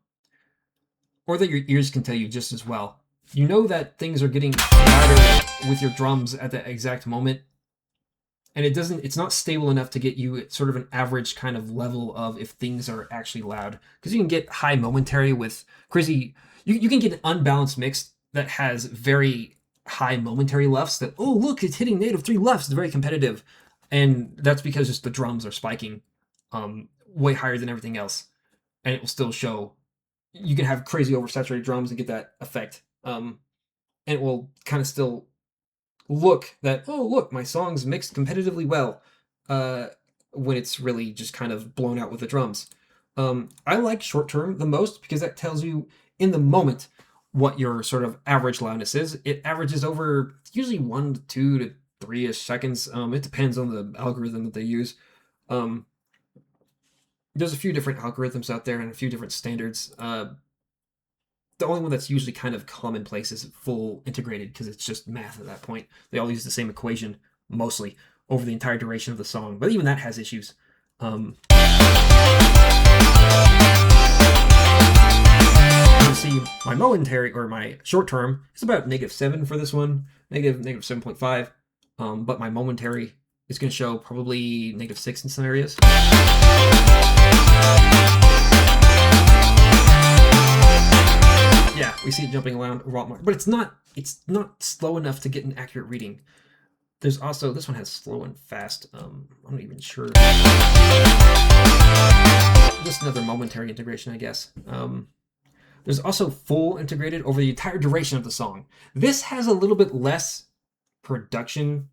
A: that your ears can tell you just as well. You know that things are getting louder with your drums at that exact moment, and it's not stable enough to get you at sort of an average kind of level of if things are actually loud. Because you can get high momentary with crazy, you can get an unbalanced mix that has very high momentary LUFS that, oh look, it's hitting -3 LUFS, it's very competitive. And that's because just the drums are spiking way higher than everything else. And it will still show. You can have crazy oversaturated drums and get that effect. And it will kind of still look that, oh look, my song's mixed competitively well, when it's really just kind of blown out with the drums. I like short term the most because that tells you in the moment what your sort of average loudness is. It averages over usually 1 to 2 to 3-ish seconds. It depends on the algorithm that they use. There's a few different algorithms out there and a few different standards. The only one that's usually kind of commonplace is full integrated because it's just math at that point. They all use the same equation, mostly, over the entire duration of the song. But even that has issues. You see, my momentary, or my short term, is about -7 for this one, negative 7.5. But my momentary is going to show probably -6 in some areas. Yeah, we see it jumping around a lot more, but it's not slow enough to get an accurate reading. There's also, this one has slow and fast. I'm not even sure. Just another momentary integration, I guess. There's also full integrated over the entire duration of the song. This has a little bit less production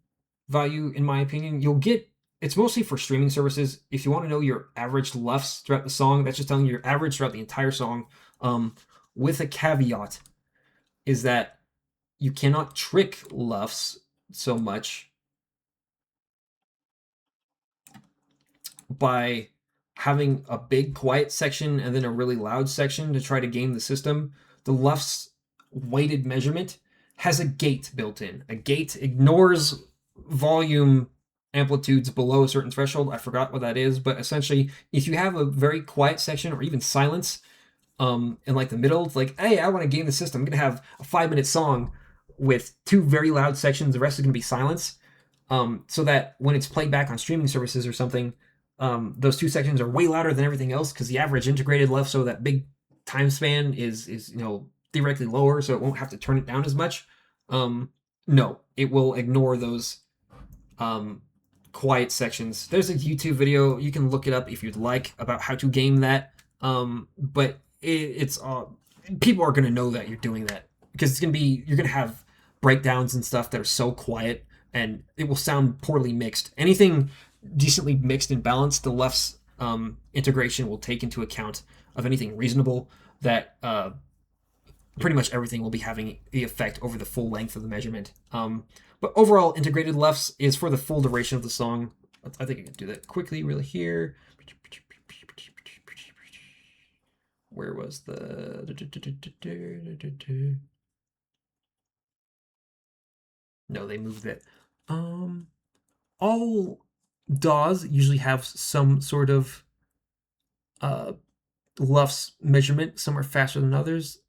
A: value, in my opinion. You'll get it's mostly for streaming services. If you want to know your average LUFS throughout the song, that's just telling you your average throughout the entire song. With a caveat is that you cannot trick LUFS so much by having a big quiet section and then a really loud section to try to game the system. The LUFS weighted measurement has a gate built in. A gate ignores volume amplitudes below a certain threshold. I forgot what that is, but essentially, if you have a very quiet section or even silence in like the middle, it's like, hey, I want to game the system. I'm gonna have a 5-minute song with 2 very loud sections. The rest is gonna be silence. So that when it's played back on streaming services or something, those 2 sections are way louder than everything else because the average integrated left, so that big time span is theoretically lower, so it won't have to turn it down as much. No, it will ignore those quiet sections. There's a YouTube video, you can look it up if you'd like, about how to game that. But it's people are gonna know that you're doing that because it's gonna be you're gonna have breakdowns and stuff that are so quiet and it will sound poorly mixed. Anything decently mixed and balanced, the left's integration will take into account of anything reasonable that pretty much everything will be having the effect over the full length of the measurement. But overall, integrated lefts is for the full duration of the song. I think I can do that quickly, really here. Where was the... No, they moved it. All DAWs usually have some sort of LUFS measurement. Some are faster than others.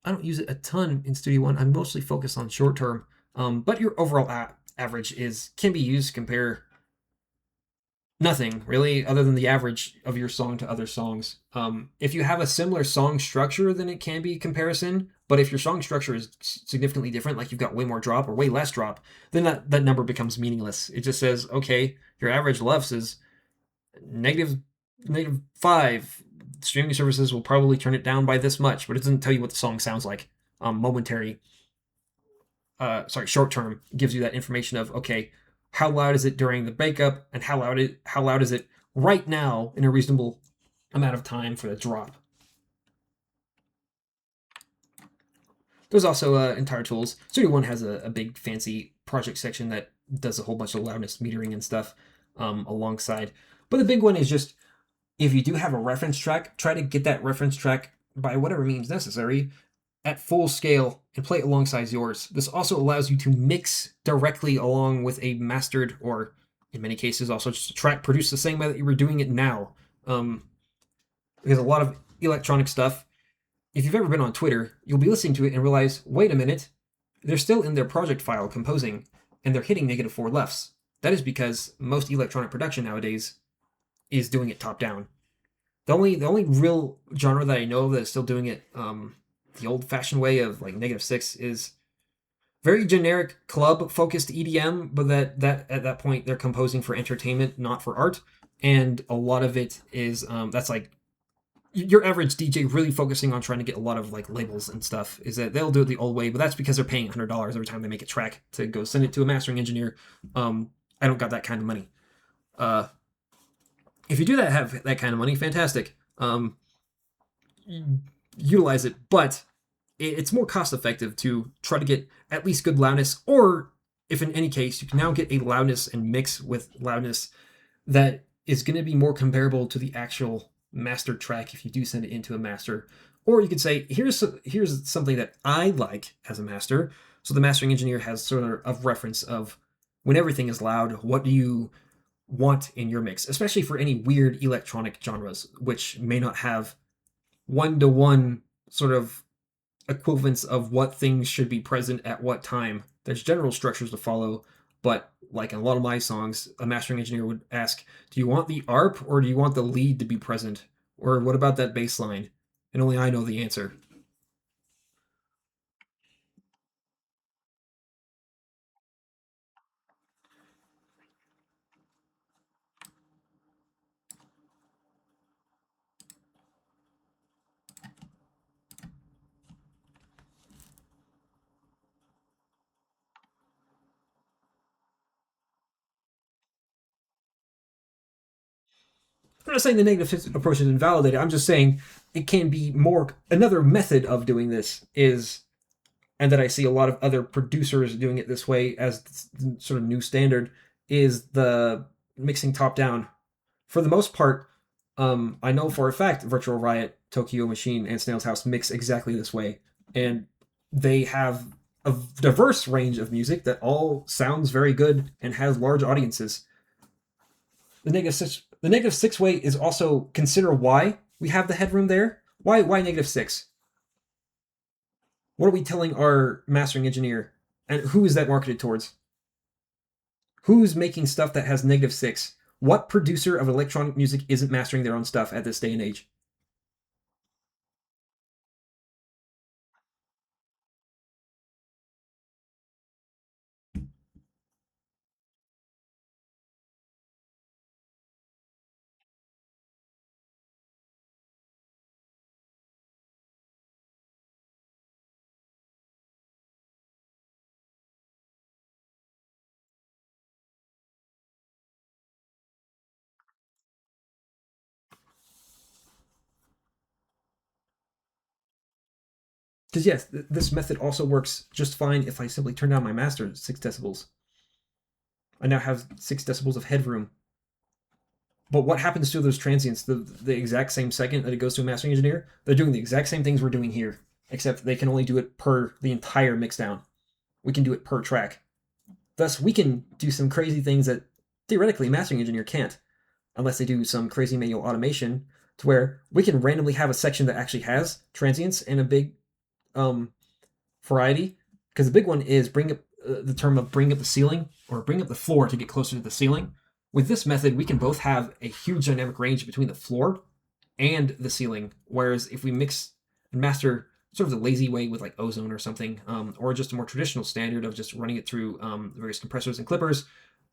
A: I don't use it a ton in Studio One. I'm mostly focused on short term. But your overall average can be used to compare nothing really other than the average of your song to other songs. If you have a similar song structure, then it can be a comparison. But if your song structure is significantly different, like you've got way more drop or way less drop, then that number becomes meaningless. It just says, okay, your average LUFS is negative 5. Streaming services will probably turn it down by this much, but it doesn't tell you what the song sounds like. Short term gives you that information of, okay, how loud is it during the breakup, and how loud is it right now in a reasonable amount of time for the drop. There's also entire tools. Studio One has a big fancy project section that does a whole bunch of loudness metering and stuff alongside. But the big one is just, if you do have a reference track, try to get that reference track by whatever means necessary at full scale and play it alongside yours. This also allows you to mix directly along with a mastered, or in many cases also just a track produced the same way that you were doing it now. Because a lot of electronic stuff, if you've ever been on Twitter, you'll be listening to it and realize, wait a minute, they're still in their project file composing, and they're hitting -4 lefts. That is because most electronic production nowadays is doing it top down. The only real genre that I know that is still doing it the old-fashioned way of like -6 is very generic club-focused EDM, but that at that point they're composing for entertainment, not for art, and a lot of it is that's like your average DJ really focusing on trying to get a lot of like labels and stuff. Is that they'll do it the old way, but that's because they're paying $100 every time they make a track to go send it to a mastering engineer. I don't got that kind of money. If you do have that kind of money, fantastic. Utilize it, but it's more cost effective to try to get at least good loudness, or if in any case you can now get a loudness and mix with loudness that is going to be more comparable to the actual master track if you do send it into a master. Or you could say, here's something that I like as a master. So the mastering engineer has sort of reference of when everything is loud, what do you want in your mix, especially for any weird electronic genres, which may not have one-to-one sort of equivalence of what things should be present at what time. There's general structures to follow, but like in a lot of my songs, a mastering engineer would ask, do you want the ARP or do you want the lead to be present? Or what about that bass line? And only I know the answer. I'm not saying the negative 6 approach is invalidated. I'm just saying it can be more. Another method of doing this is, and that I see a lot of other producers doing it this way as the sort of new standard, is the mixing top down. For the most part, I know for a fact Virtual Riot, Tokyo Machine, and Snail's House mix exactly this way, and they have a diverse range of music that all sounds very good and has large audiences. The negative six way is also, consider why we have the headroom there. Why negative 6? What are we telling our mastering engineer? And who is that marketed towards? Who's making stuff that has negative 6? What producer of electronic music isn't mastering their own stuff at this day and age? Because yes, this method also works just fine if I simply turn down my master 6 decibels. I now have 6 decibels of headroom. But what happens to those transients the exact same second that it goes to a mastering engineer? They're doing the exact same things we're doing here, except they can only do it per the entire mixdown. We can do it per track. Thus, we can do some crazy things that theoretically a mastering engineer can't, unless they do some crazy manual automation, to where we can randomly have a section that actually has transients and a big variety. Because the big one is bring up the term of bring up the ceiling, or bring up the floor to get closer to the ceiling. With this method, we can both have a huge dynamic range between the floor and the ceiling, whereas if we mix and master sort of the lazy way with like Ozone or something, or just a more traditional standard of just running it through various compressors and clippers,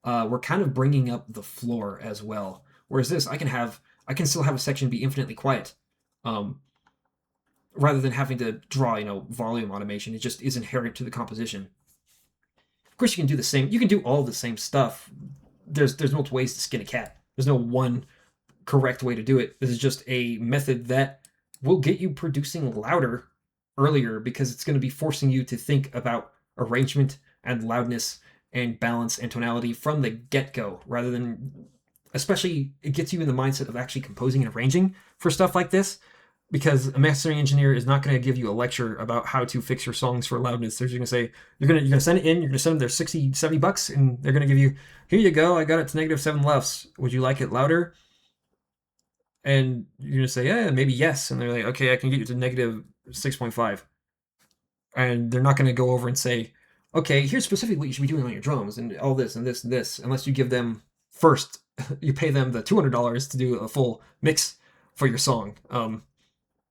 A: we're kind of bringing up the floor as well. Whereas this, I can still have a section be infinitely quiet, rather than having to draw, volume automation. It just is inherent to the composition. Of course, you can do the same. You can do all the same stuff. There's multiple ways to skin a cat. There's no one correct way to do it. This is just a method that will get you producing louder earlier, because it's going to be forcing you to think about arrangement and loudness and balance and tonality from the get-go, rather than, especially, it gets you in the mindset of actually composing and arranging for stuff like this, because a mastering engineer is not going to give you a lecture about how to fix your songs for loudness. They're just going to say, you're going to send it in, you're going to send them their 60, 70 bucks, and they're going to give you, here you go, I got it to negative 7 lefts. Would you like it louder? And you're going to say, yeah, maybe yes. And they're like, okay, I can get you to negative 6.5. And they're not going to go over and say, okay, here's specifically what you should be doing on your drums and all this and this and this, unless you give them first, you pay them the $200 to do a full mix for your song.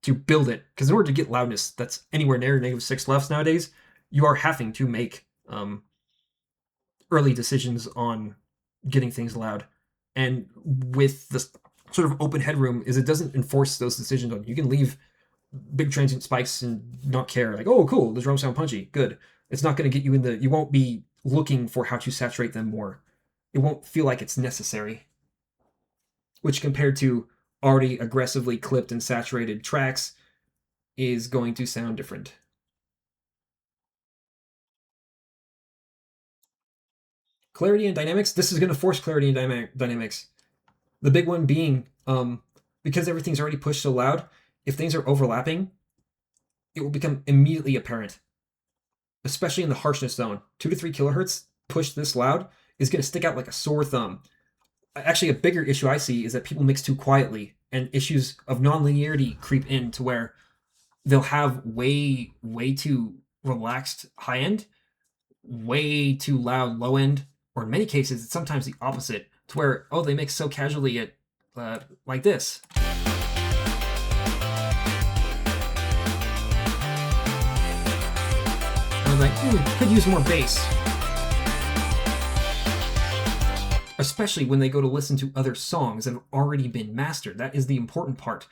A: To build it, because in order to get loudness that's anywhere near negative 6 lefts nowadays, you are having to make early decisions on getting things loud. And with this sort of open headroom, is it doesn't enforce those decisions on you. You can leave big transient spikes and not care, like, oh cool, the drums sound punchy, good. It's not going to get you you won't be looking for how to saturate them more. It won't feel like it's necessary, which compared to already aggressively clipped and saturated tracks is going to sound different. Clarity and dynamics. This is going to force clarity and dynamics. The big one being, because everything's already pushed so loud, if things are overlapping, it will become immediately apparent, especially in the harshness zone. 2 to 3 kilohertz pushed this loud is going to stick out like a sore thumb. Actually, a bigger issue I see is that people mix too quietly, and issues of nonlinearity creep in to where they'll have way too relaxed high end, way too loud low end, or in many cases, it's sometimes the opposite, to where, oh, they mix so casually at like this. And I'm like, could use more bass. Especially when they go to listen to other songs that have already been mastered. That is the important part.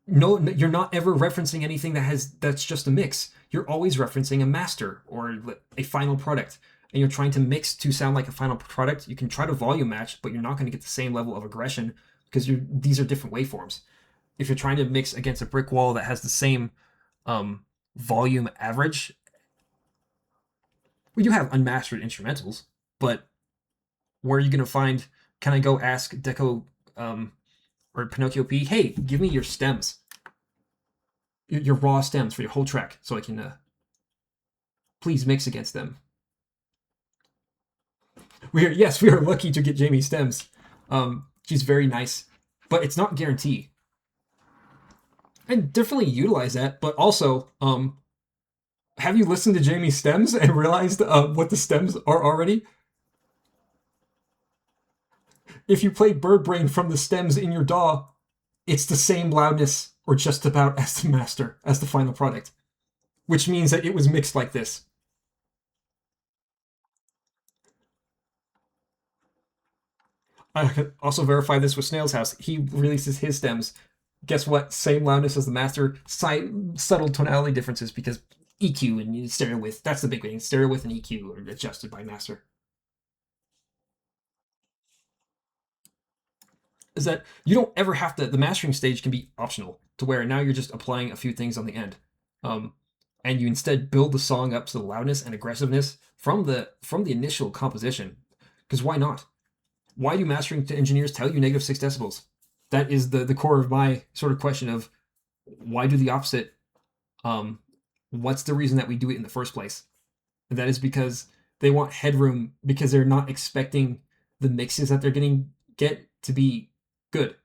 A: No, you're not ever referencing anything that's just a mix. You're always referencing a master or a final product, and you're trying to mix to sound like a final product. You can try to volume match, but you're not going to get the same level of aggression because these are different waveforms. If you're trying to mix against a brick wall that has the same volume average, we do have unmastered instrumentals, but where are you going to find, can I go ask Deco or Pinocchio P, hey, give me your stems, your raw stems for your whole track, so I can please mix against them. We are lucky to get Jamie stems. She's very nice, but it's not guaranteed. And definitely utilize that, but also, have you listened to Jamie's stems and realized what the stems are already? If you play Bird Brain from the stems in your DAW, it's the same loudness, or just about, as the master, as the final product. Which means that it was mixed like this. I can also verify this with Snail's House. He releases his stems. Guess what? Same loudness as the master. Subtle tonality differences because EQ and stereo width. That's the big thing. Stereo width and EQ are adjusted by master. Is that you don't ever have to, the mastering stage can be optional to where now you're just applying a few things on the end. And you instead build the song up to the loudness and aggressiveness from the initial composition. Because why not? Why do mastering engineers tell you -6 decibels? That is the core of my sort of question of why do the opposite? What's the reason that we do it in the first place? And that is because they want headroom, because they're not expecting the mixes that they're get to be good.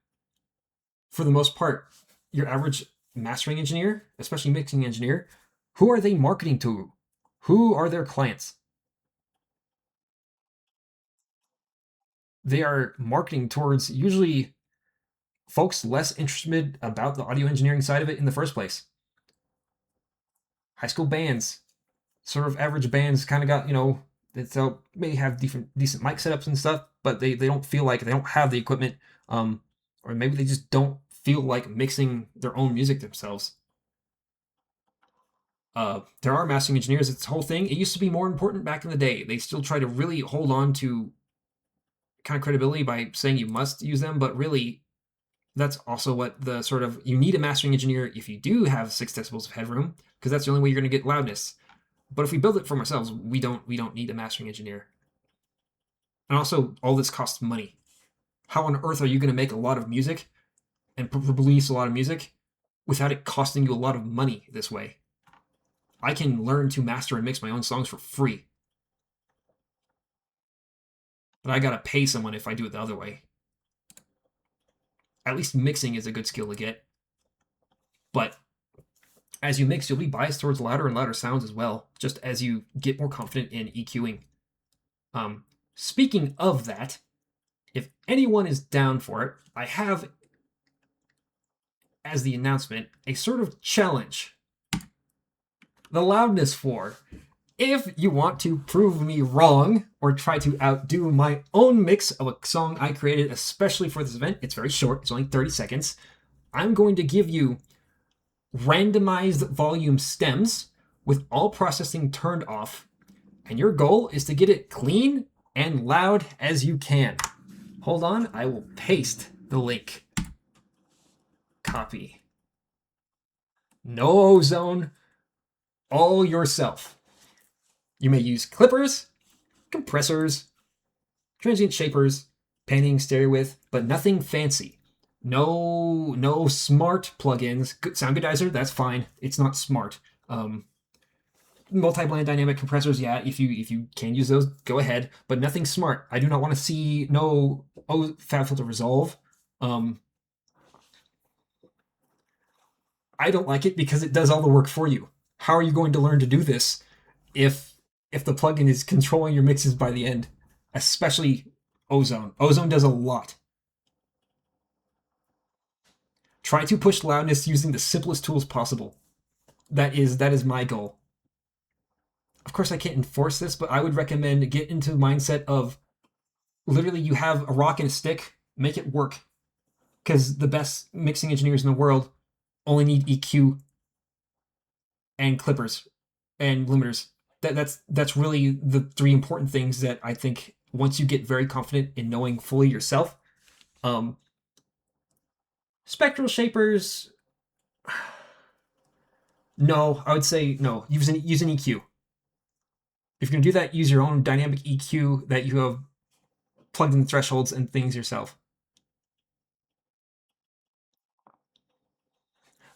A: For the most part, your average mastering engineer, especially mixing engineer, who are they marketing to? Who are their clients? They are marketing towards usually folks less interested about the audio engineering side of it in the first place. High school bands, sort of average bands, kind of got, they may have decent mic setups and stuff, but they don't feel like they don't have the equipment, or maybe they just don't feel like mixing their own music themselves. There are mastering engineers. It's the whole thing. It used to be more important back in the day. They still try to really hold on to kind of credibility by saying you must use them, but really that's also what the sort of, you need a mastering engineer if you do have 6 decibels of headroom, because that's the only way you're going to get loudness. But if we build it for ourselves, we don't need a mastering engineer. And also, all this costs money. How on earth are you going to make a lot of music and release a lot of music without it costing you a lot of money this way? I can learn to master and mix my own songs for free. But I gotta pay someone if I do it the other way. At least mixing is a good skill to get. But as you mix, you'll be biased towards louder and louder sounds as well, just as you get more confident in EQing. Speaking of that, if anyone is down for it, I have, as the announcement, a sort of challenge. The loudness floor. If you want to prove me wrong or try to outdo my own mix of a song I created especially for this event, it's very short, it's only 30 seconds, I'm going to give you randomized volume stems with all processing turned off, and your goal is to get it clean and loud as you can. Hold on, I will paste the link. Copy. No ozone, all yourself. You may use clippers, compressors, transient shapers, panning, stereo width, but nothing fancy. No smart plugins. Sound Goodizer, that's fine. It's not smart. Multi-blend dynamic compressors, yeah, if you can use those, go ahead, but nothing smart. I do not want to see no Fab Filter Resolve. I don't like it because it does all the work for you. How are you going to learn to do this if the plugin is controlling your mixes by the end? Especially Ozone. Ozone does a lot. Try to push loudness using the simplest tools possible. That is my goal. Of course, I can't enforce this, but I would recommend get into the mindset of literally you have a rock and a stick, make it work. Because the best mixing engineers in the world only need EQ and clippers and limiters. That's really the 3 important things that I think once you get very confident in knowing fully yourself, Spectral shapers, no, I would say no. Use an EQ. If you're gonna do that, use your own dynamic EQ that you have plugged in thresholds and things yourself.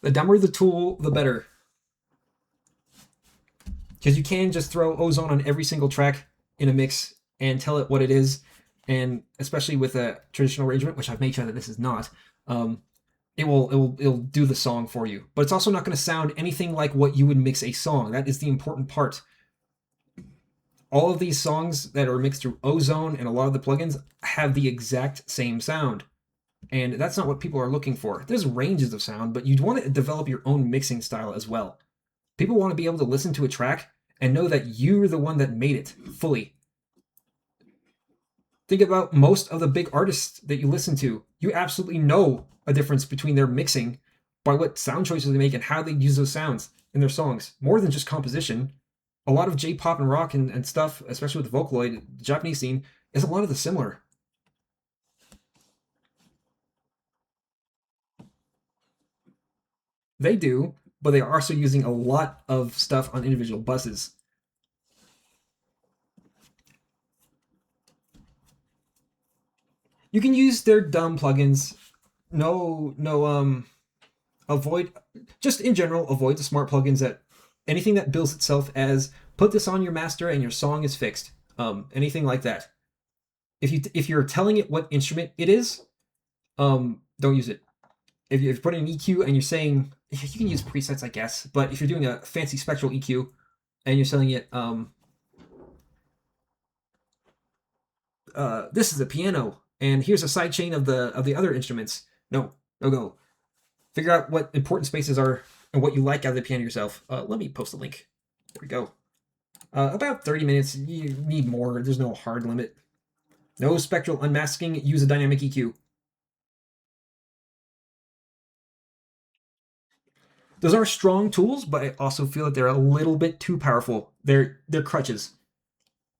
A: The dumber the tool, the better. Because you can just throw ozone on every single track in a mix and tell it what it is, and especially with a traditional arrangement, which I've made sure that this is not, it'll do the song for you. But it's also not going to sound anything like what you would mix a song. That is the important part. All of these songs that are mixed through ozone and a lot of the plugins have the exact same sound. And that's not what people are looking for. There's ranges of sound, but you'd want to develop your own mixing style as well. People want to be able to listen to a track and know that you're the one that made it fully. Think about most of the big artists that you listen to. You absolutely know a difference between their mixing by what sound choices they make and how they use those sounds in their songs. More than just composition. A lot of J-pop and rock and stuff, especially with the Vocaloid, the Japanese scene, is a lot of the similar. They do, but they are also using a lot of stuff on individual buses. You can use their dumb plugins. Avoid, just in general, avoid the smart plugins that, anything that bills itself as, put this on your master and your song is fixed. Anything like that. If you're telling it what instrument it is, don't use it. If you're putting an EQ and you're saying, you can use presets, I guess, but if you're doing a fancy spectral EQ and you're telling it, this is a piano and here's a sidechain of the other instruments. No go. Figure out what important spaces are and what you like out of the piano yourself. Let me post a link. There we go. About 30 minutes. You need more. There's no hard limit. No spectral unmasking. Use a dynamic EQ. Those are strong tools, but I also feel that they're a little bit too powerful. They're crutches.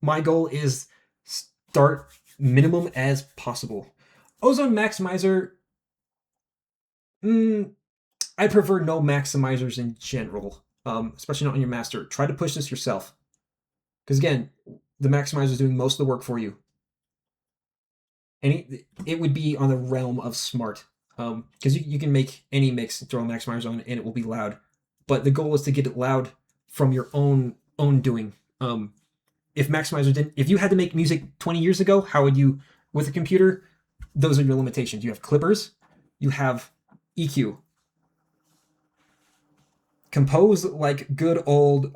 A: My goal is start minimum as possible. Ozone Maximizer, I prefer no maximizers in general, especially not on your master. Try to push this yourself. Because again, the maximizer is doing most of the work for you. And it would be on the realm of smart. Because you can make any mix, throw a maximizer on, and it will be loud. But the goal is to get it loud from your own doing. If you had to make music 20 years ago, how would you, with a computer? Those are your limitations. You have clippers, you have EQ. Compose like good old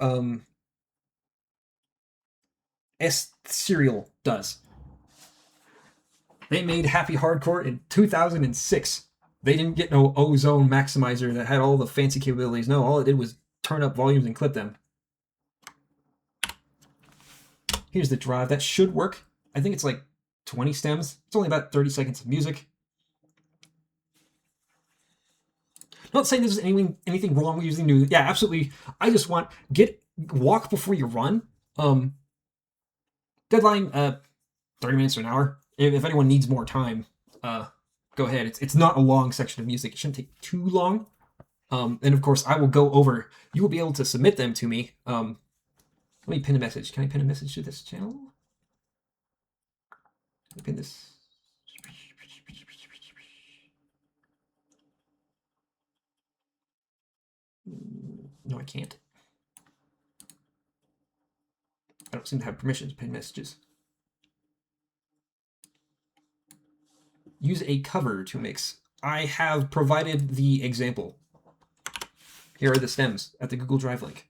A: S-Serial does. They made Happy Hardcore in 2006. They didn't get no ozone maximizer that had all the fancy capabilities. No, all it did was turn up volumes and clip them. Here's the drive. That should work. I think it's like 20 stems. It's only about 30 seconds of music. Not saying there's anything wrong with using new. Yeah, absolutely. I just want walk before you run. Deadline 30 minutes to an hour. If anyone needs more time, go ahead. It's not a long section of music. It shouldn't take too long. And of course, I will go over. You will be able to submit them to me. Let me pin a message. Can I pin a message to this channel? Let me pin this. No, I can't. I don't seem to have permission to pin messages. Use a cover to mix. I have provided the example. Here are the stems at the Google Drive link.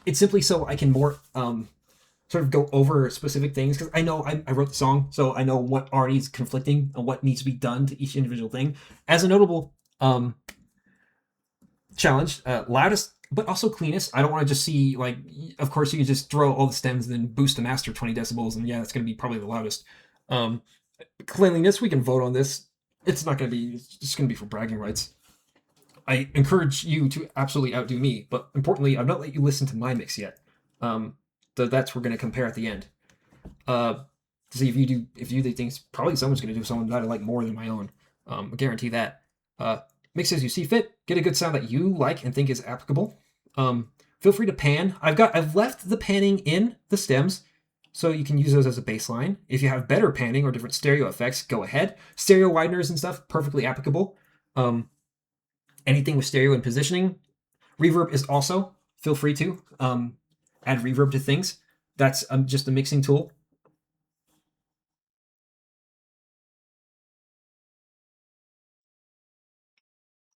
A: It's simply so I can more sort of go over specific things, because I know I wrote the song, so I know what already is conflicting and what needs to be done to each individual thing. As a notable challenge, loudest but also cleanest. I don't want to just see, like, of course you can just throw all the stems and then boost the master 20 decibels, and yeah, that's going to be probably the loudest. Cleanliness, we can vote on this. It's not going to be, it's just going to be for bragging rights. I encourage you to absolutely outdo me, but importantly, I've not let you listen to my mix yet. So that's we're going to compare at the end. to see if you think it's probably someone's going to do someone that I like more than my own. I guarantee that. Mix as you see fit. Get a good sound that you like and think is applicable. Feel free to pan. I've left the panning in the stems, so you can use those as a baseline. If you have better panning or different stereo effects, go ahead. Stereo wideners and stuff, perfectly applicable. Anything with stereo and positioning. Reverb is also, feel free to add reverb to things. That's just a mixing tool.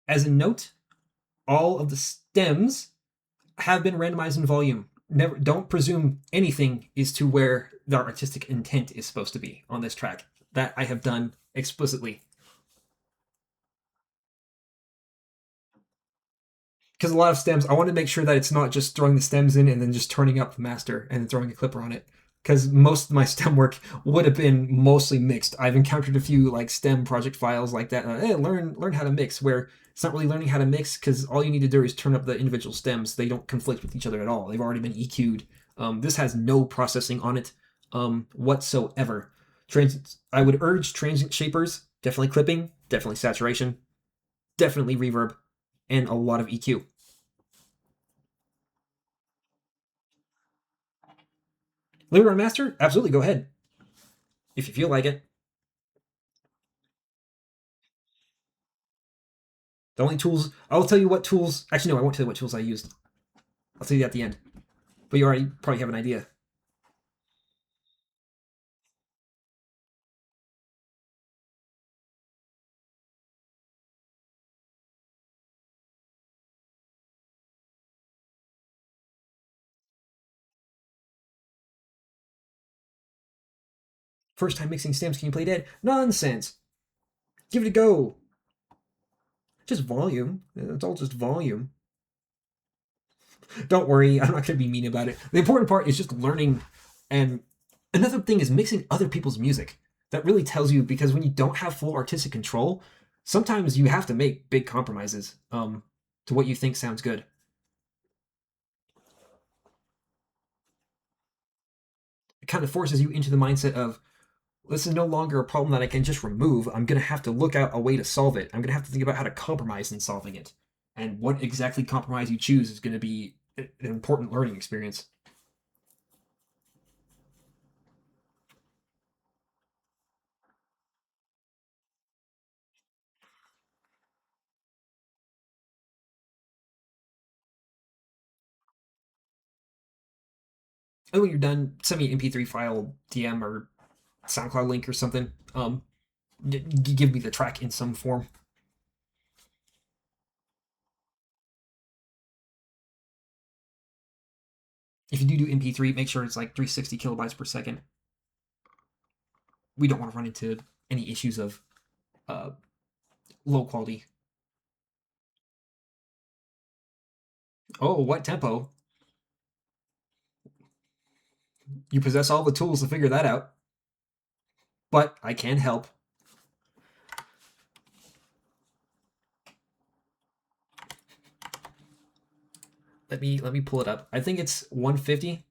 A: As a note, all of the stems have been randomized in volume. Don't presume anything is to where the artistic intent is supposed to be on this track. That I have done explicitly. Because a lot of stems, I want to make sure that it's not just throwing the stems in and then just turning up the master and then throwing a clipper on it. Because most of my stem work would have been mostly mixed. I've encountered a few like stem project files like that. Learn how to mix, where it's not really learning how to mix, because all you need to do is turn up the individual stems. They don't conflict with each other at all. They've already been EQ'd. This has no processing on it whatsoever. I would urge transient shapers, definitely clipping, definitely saturation, definitely reverb, and a lot of EQ. Leave it on master? Absolutely, go ahead. If you feel like it. The only tools, I'll tell you what tools, actually no, I won't tell you what tools I used. I'll tell you at the end. But you already probably have an idea. First time mixing stems, can you play dead? Nonsense. Give it a go. Just volume. It's all just volume. Don't worry, I'm not going to be mean about it. The important part is just learning. And another thing is mixing other people's music. That really tells you, because when you don't have full artistic control, sometimes you have to make big compromises to what you think sounds good. It kind of forces you into the mindset of, this is no longer a problem that I can just remove. I'm going to have to look out a way to solve it. I'm going to have to think about how to compromise in solving it. And what exactly compromise you choose is going to be an important learning experience. And when you're done, send me an MP3 file, DM, or SoundCloud link or something. Give me the track in some form. If you do MP3, make sure it's like 360 kilobytes per second. We don't want to run into any issues of low quality. Oh, what tempo? You possess all the tools to figure that out. But I can help. Let me pull it up. I think it's 150.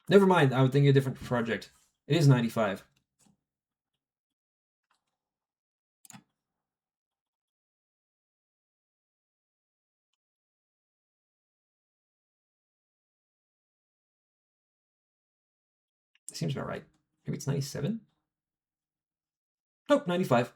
A: Never mind, I would think a different project. It is 95. Seems about right. Maybe it's 97? Nope, 95.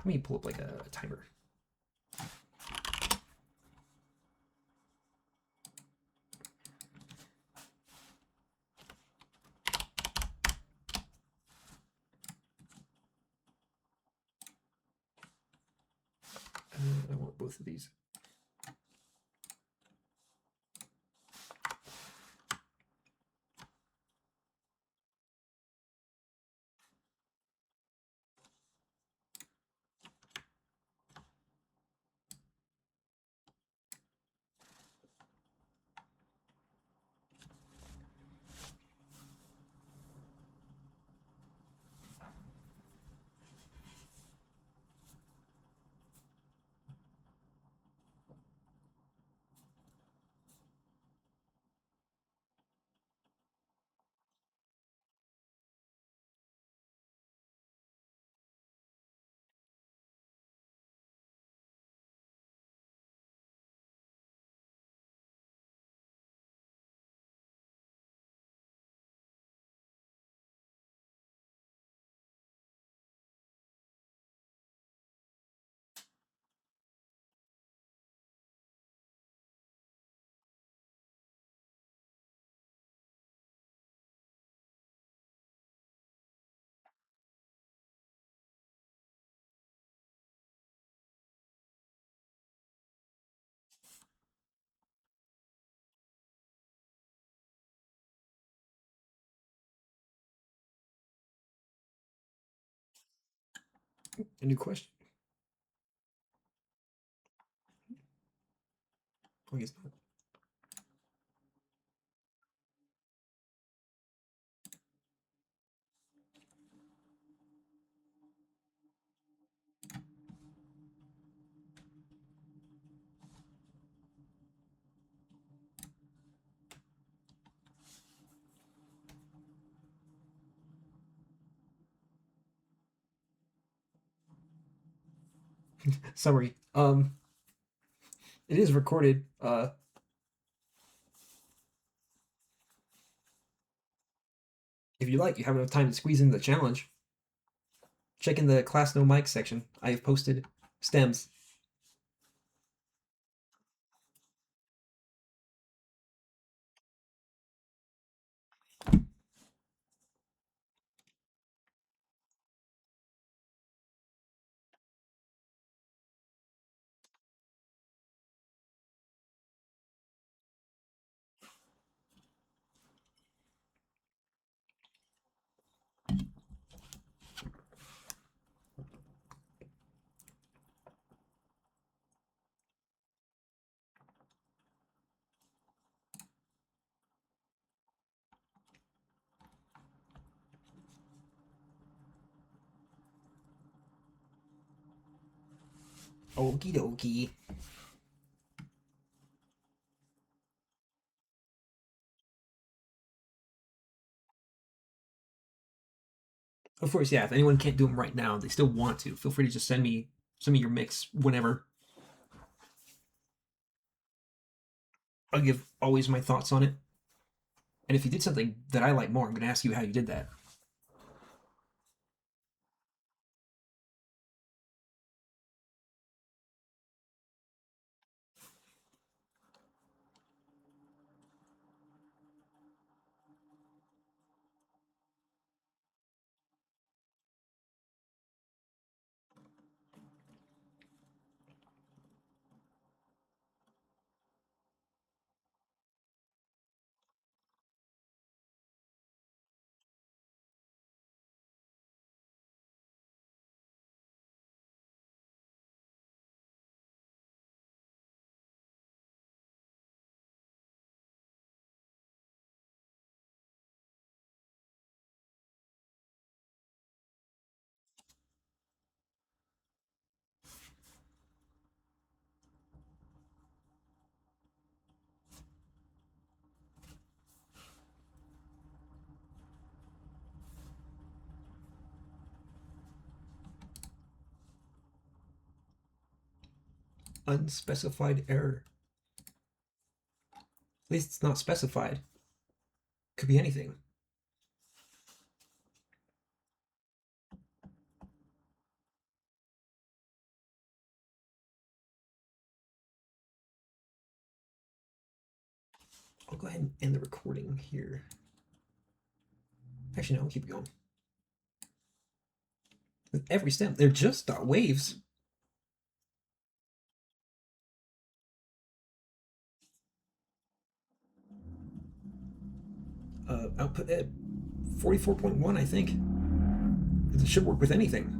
A: Let me pull up like a timer. I want both of these. A new question. I guess not. Summary. It is recorded. If you like, you have enough time to squeeze in the challenge. Check in the class no mic section. I have posted stems. Okie dokie. Of course, yeah. If anyone can't do them right now, they still want to. Feel free to just send me your mix whenever. I'll give always my thoughts on it. And if you did something that I like more, I'm going to ask you how you did that. Unspecified error. At least it's not specified. Could be anything. I'll go ahead and end the recording here. Actually, no, I'll keep going. With every stem, they're just dot waves. Output at 44.1, I think. It should work with anything.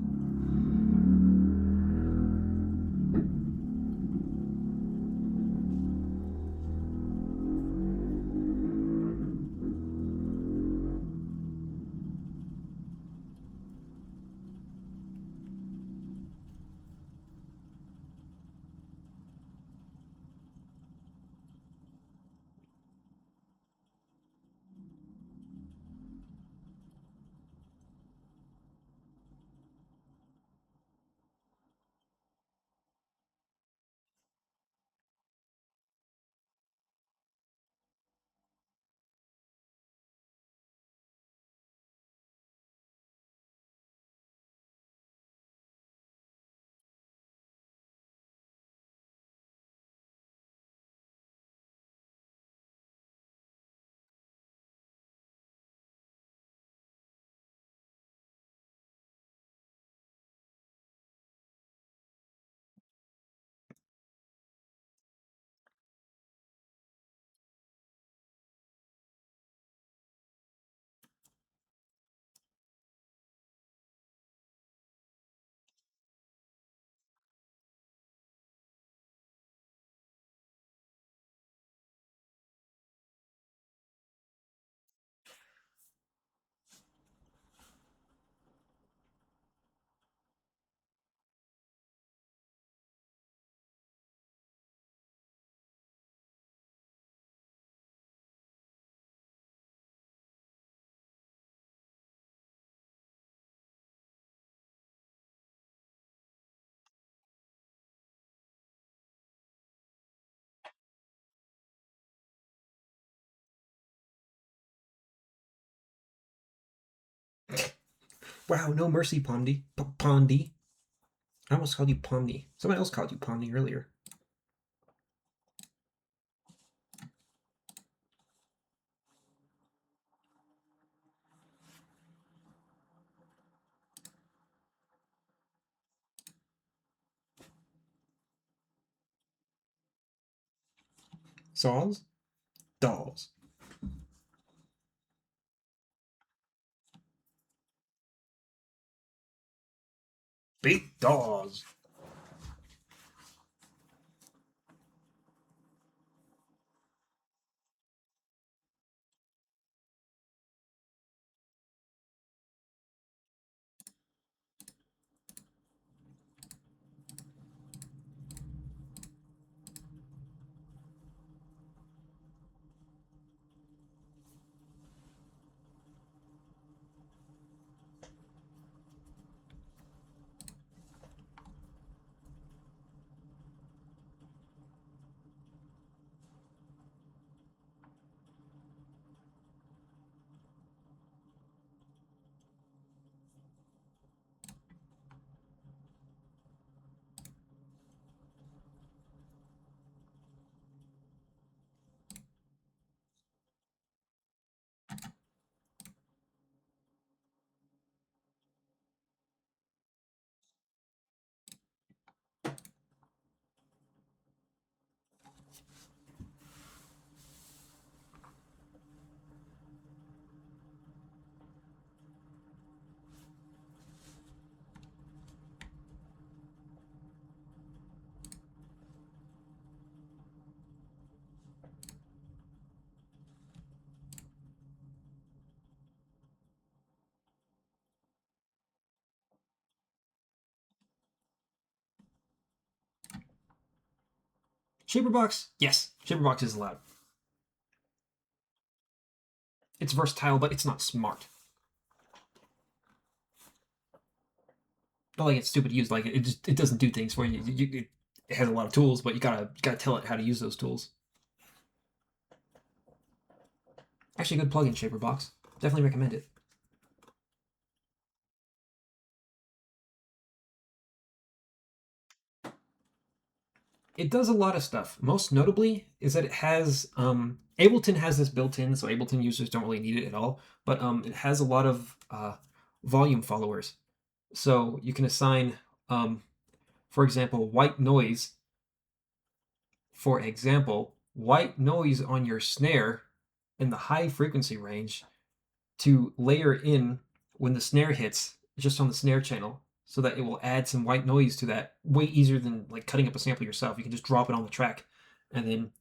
A: Wow, no mercy, Pondy. Pondy. I almost called you Pomni. Someone else called you Pomni earlier. Saws? Dolls. Big dolls. Shaperbox? Yes, Shaperbox is allowed. It's versatile, but it's not smart. Not like it's stupid to use. Like it doesn't do things for you. It has a lot of tools, but you gotta tell it how to use those tools. Actually, a good plugin, Shaperbox. Definitely recommend it. It does a lot of stuff. Most notably is that it has Ableton has this built in, so Ableton users don't really need it at all. But it has a lot of volume followers, so you can assign, for example, white noise. For example, white noise on your snare in the high frequency range to layer in when the snare hits just on the snare channel, so that it will add some white noise to that way easier than like cutting up a sample yourself. You can just drop it on the track and then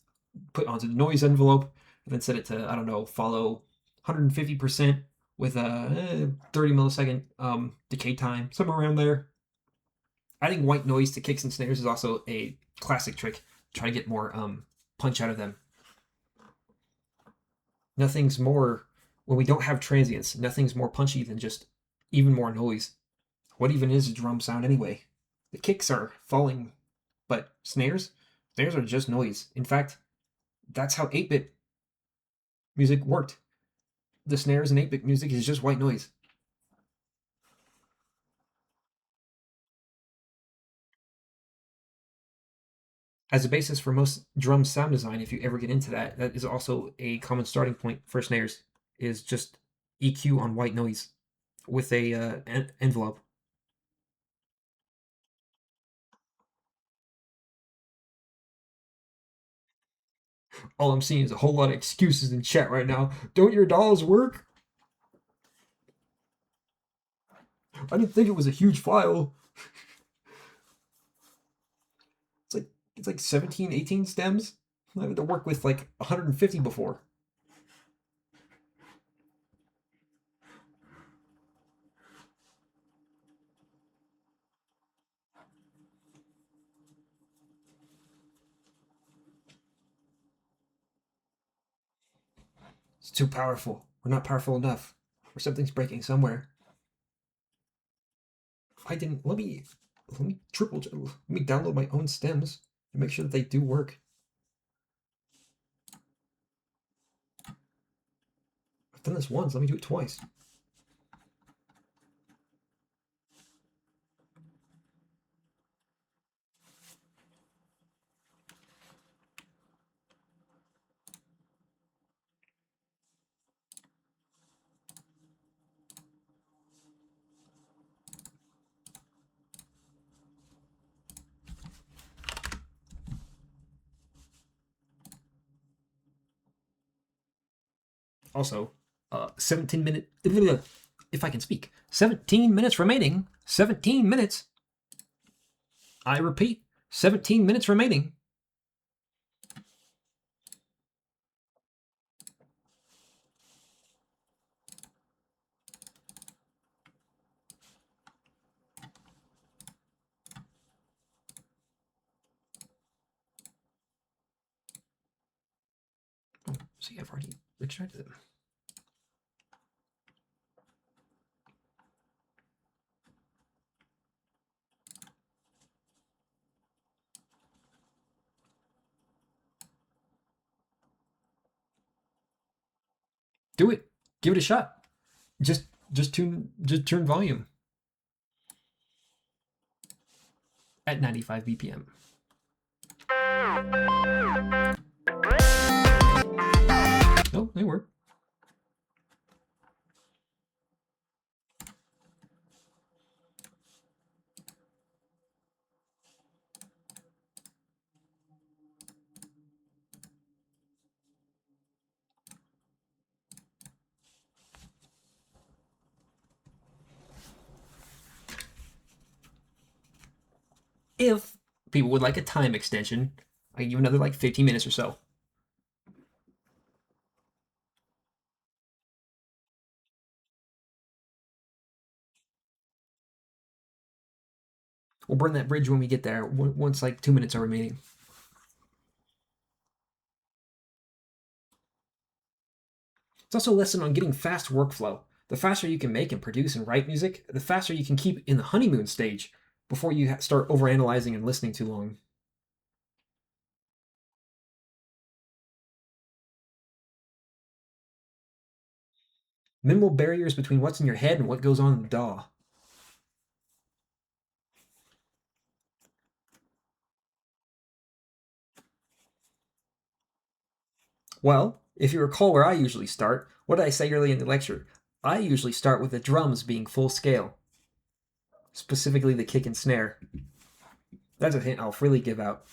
A: put onto the noise envelope and then set it to, I don't know, follow 150% with a 30 millisecond decay time, somewhere around there. Adding white noise to kicks and snares is also a classic trick to try to get more punch out of them. Nothing's more, when we don't have transients, nothing's more punchy than just even more noise. What even is a drum sound anyway? The kicks are falling, but snares are just noise. In fact, that's how 8-bit music worked. The snares in 8-bit music is just white noise. As a basis for most drum sound design, if you ever get into that, that is also a common starting point for snares, is just EQ on white noise with a envelope. All I'm seeing is a whole lot of excuses in chat right now. Don't your dolls work? I didn't think it was a huge file. It's like 17, 18 stems. I had to work with like 150 before. It's too powerful. We're not powerful enough. Or something's breaking somewhere. I didn't. Let me download my own stems and make sure that they do work. I've done this once. Let me do it twice. Also, 17 minutes. If I can speak, 17 minutes remaining. 17 minutes. I repeat, 17 minutes remaining. Oh, see, I've already extracted them. Do it. Give it a shot. Just turn volume at 95 BPM. Oh, they work. If people would like a time extension, I can give another like 15 minutes or so. We'll burn that bridge when we get there, once like 2 minutes are remaining. It's also a lesson on getting fast workflow. The faster you can make and produce and write music, the faster you can keep in the honeymoon stage before you start overanalyzing and listening too long. Minimal barriers between what's in your head and what goes on in the DAW. Well, if you recall where I usually start, what did I say earlier in the lecture? I usually start with the drums being full scale, specifically the kick and snare. That's a hint I'll freely give out.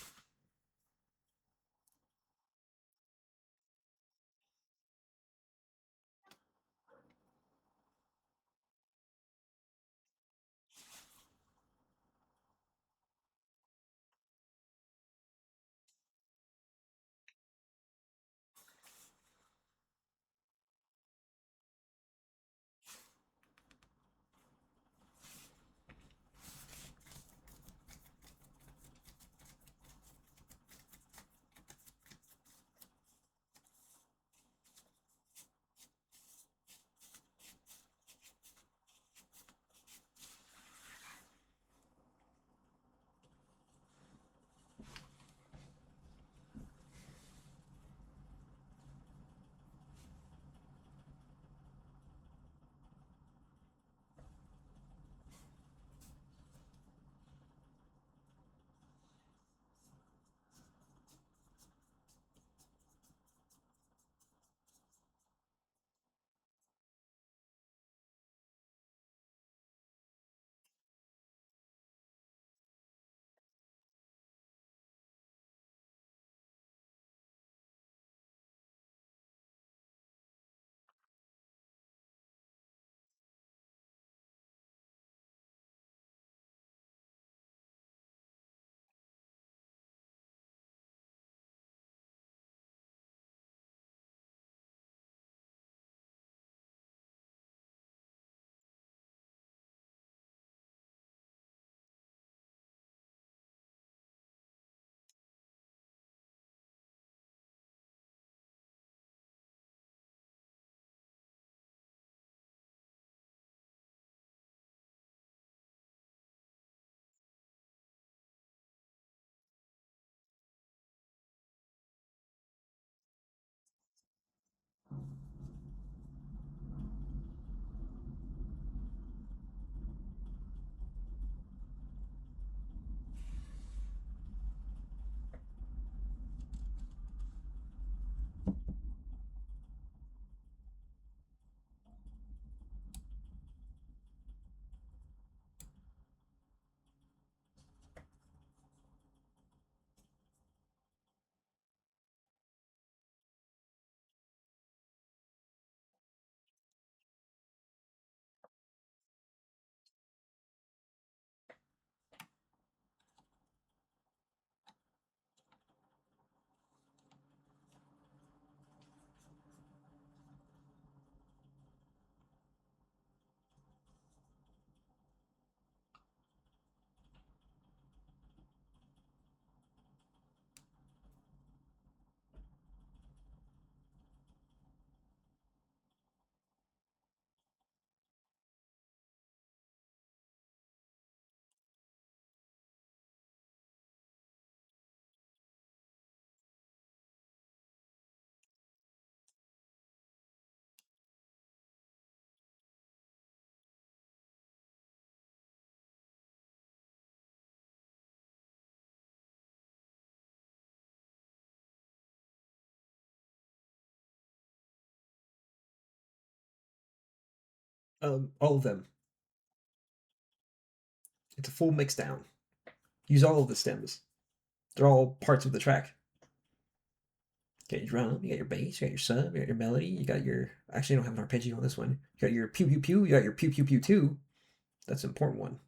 A: All of them. It's a full mix down. Use all of the stems. They're all parts of the track. You got your drum, you got your bass, you got your sub, you got your melody, you got your. Actually, I don't have an arpeggio on this one. You got your pew pew pew, you got your pew pew pew two. That's an important one.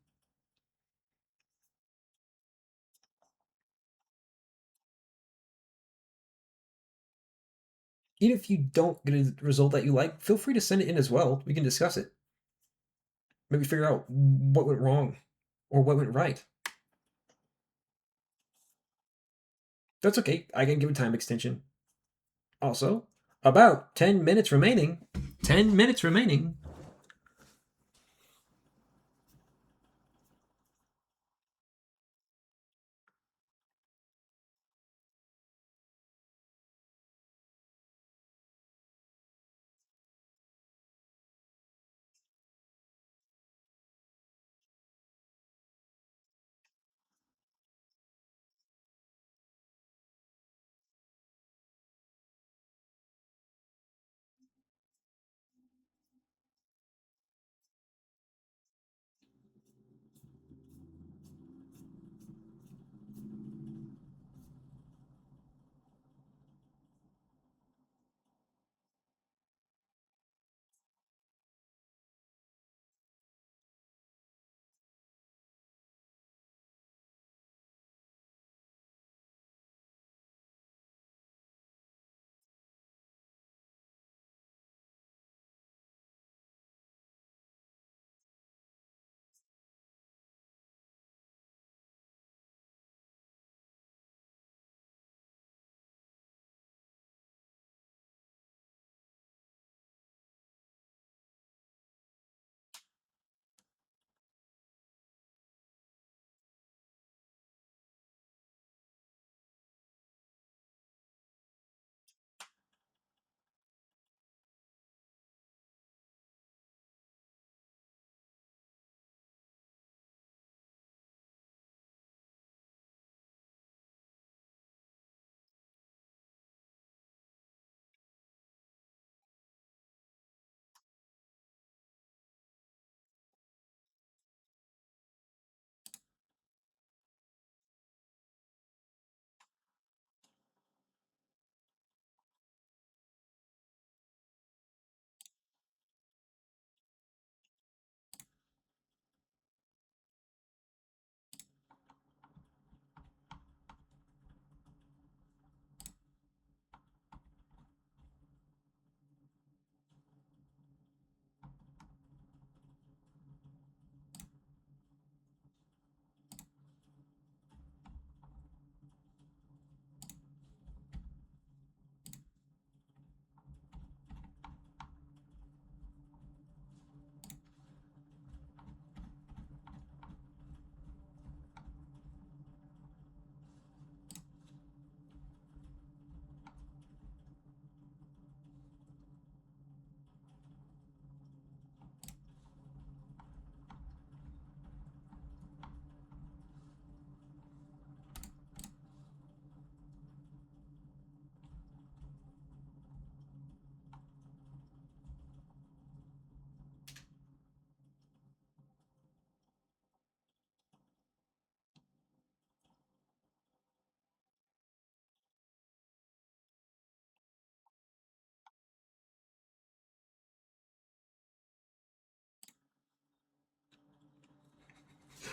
A: Even if you don't get a result that you like, feel free to send it in as well. We can discuss it. Maybe figure out what went wrong or what went right. That's okay. I can give a time extension. Also, about 10 minutes remaining. 10 minutes remaining.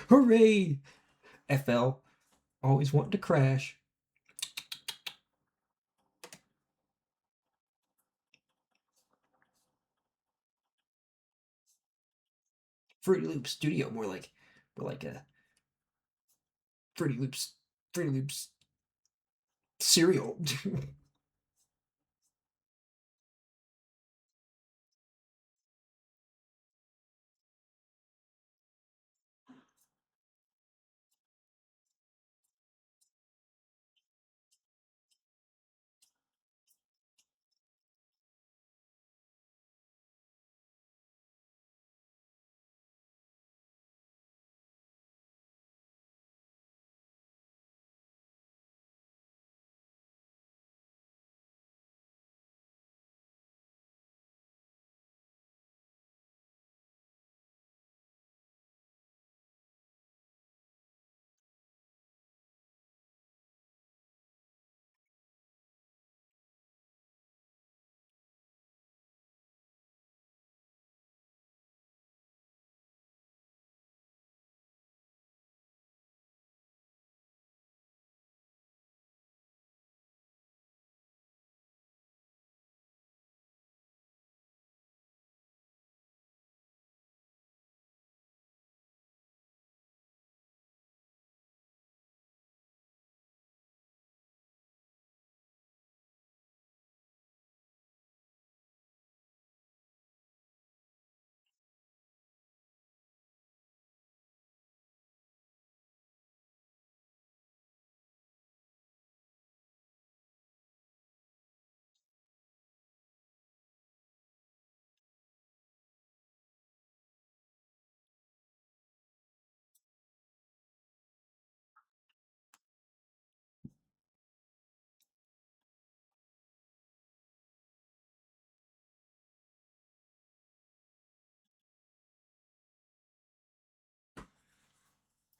A: Hooray! FL. Always wanting to crash. Fruity Loops Studio, more like a Fruity Loops cereal.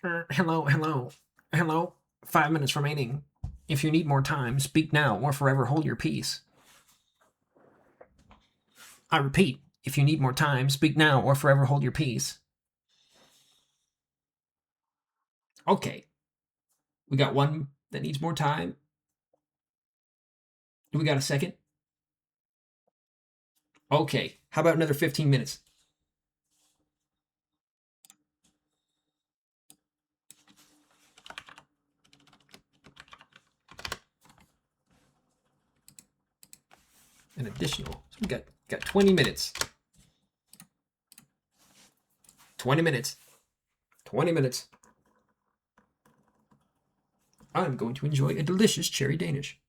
A: Hello. 5 minutes remaining. If you need more time, speak now or forever hold your peace. I repeat, if you need more time, speak now or forever hold your peace. Okay. We got one that needs more time. Do we got a second? Okay. How about another 15 minutes? An additional. So we got 20 minutes. 20 minutes. 20 minutes. I'm going to enjoy a delicious cherry Danish.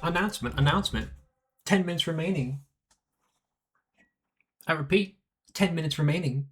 A: Announcement. 10 minutes remaining. I repeat, 10 minutes remaining.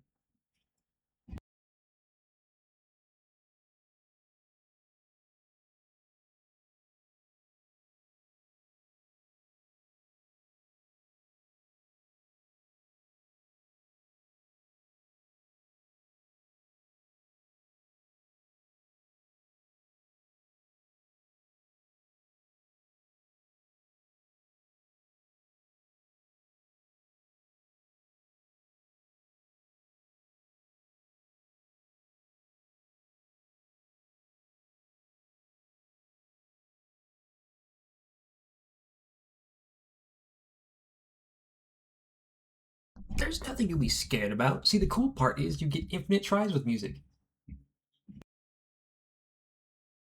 A: There's nothing to be scared about. See, the cool part is you get infinite tries with music.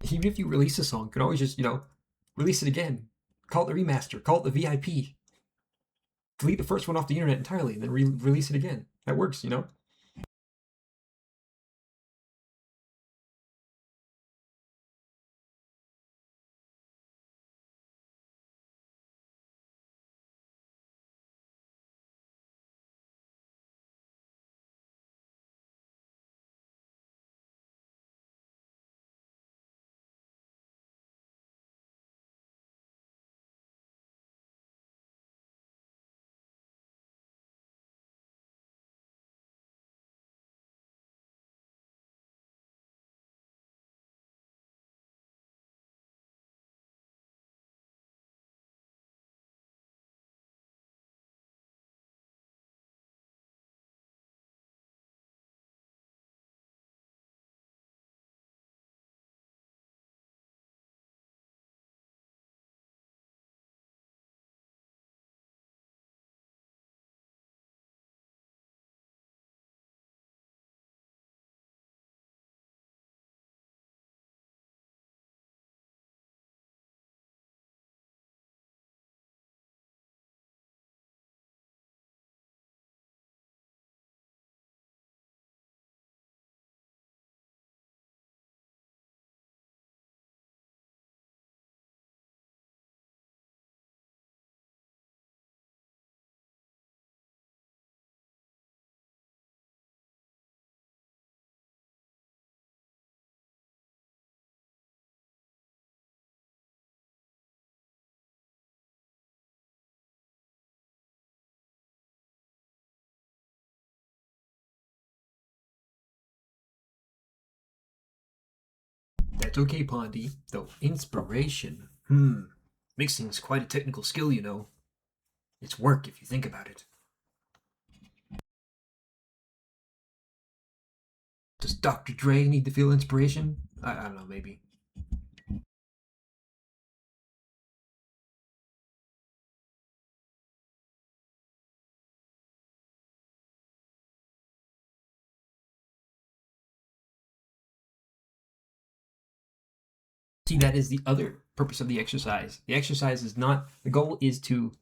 A: Even if you release a song, you can always just, release it again. Call it the remaster, call it the VIP. Delete the first one off the internet entirely, and then release it again. That works, That's okay, Pondy. Though inspiration, mixing's quite a technical skill. It's work if you think about it. Does Dr. Dre need to feel inspiration? I don't know, maybe. See, that is the other purpose of the exercise. The exercise is not, the goal is to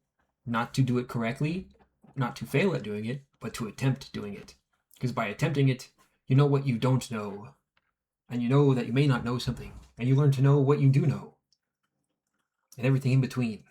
A: not to do it correctly, not to fail at doing it, but to attempt doing it. Because by attempting it, you know what you don't know, and you know that you may not know something, and you learn to know what you do know, and everything in between.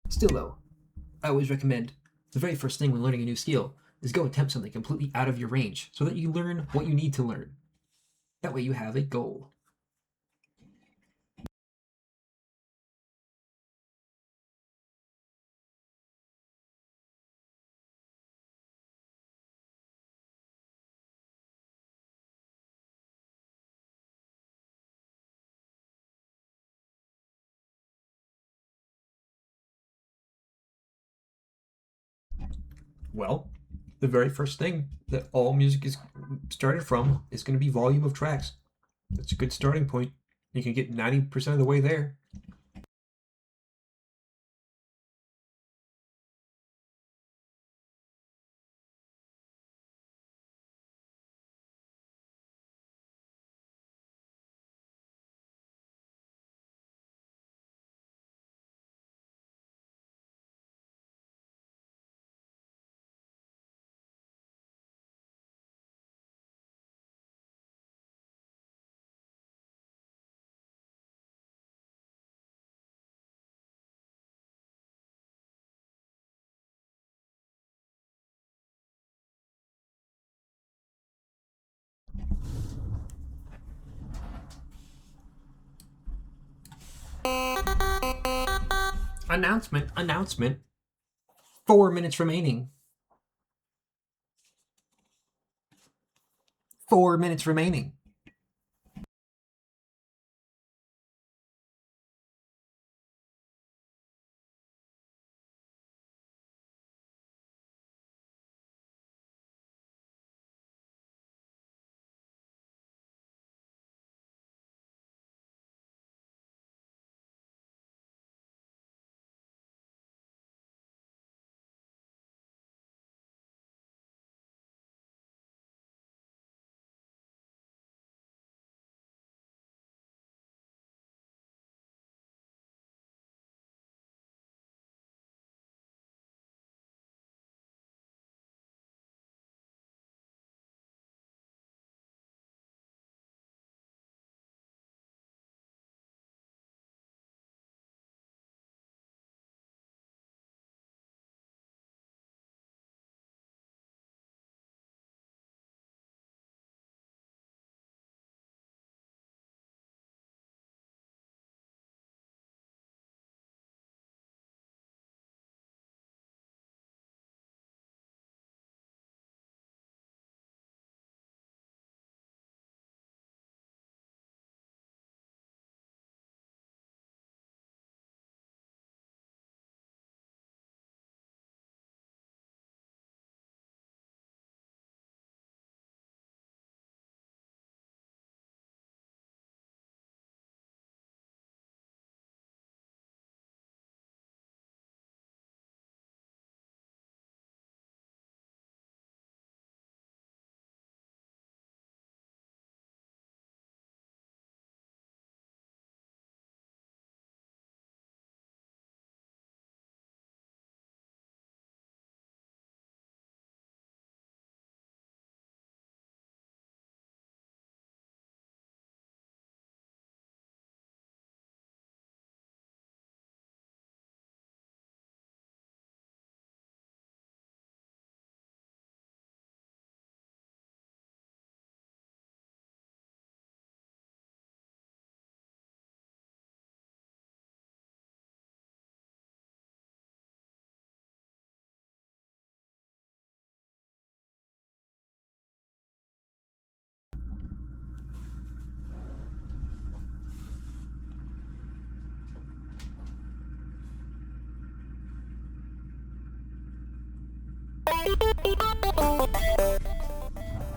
A: Still, though, I always recommend the very first thing when learning a new skill is go attempt something completely out of your range so that you learn what you need to learn. That way you have a goal. Well, the very first thing that all music is started from is going to be volume of tracks. That's a good starting point. You can get 90% of the way there. Announcement. 4 minutes remaining. 4 minutes remaining.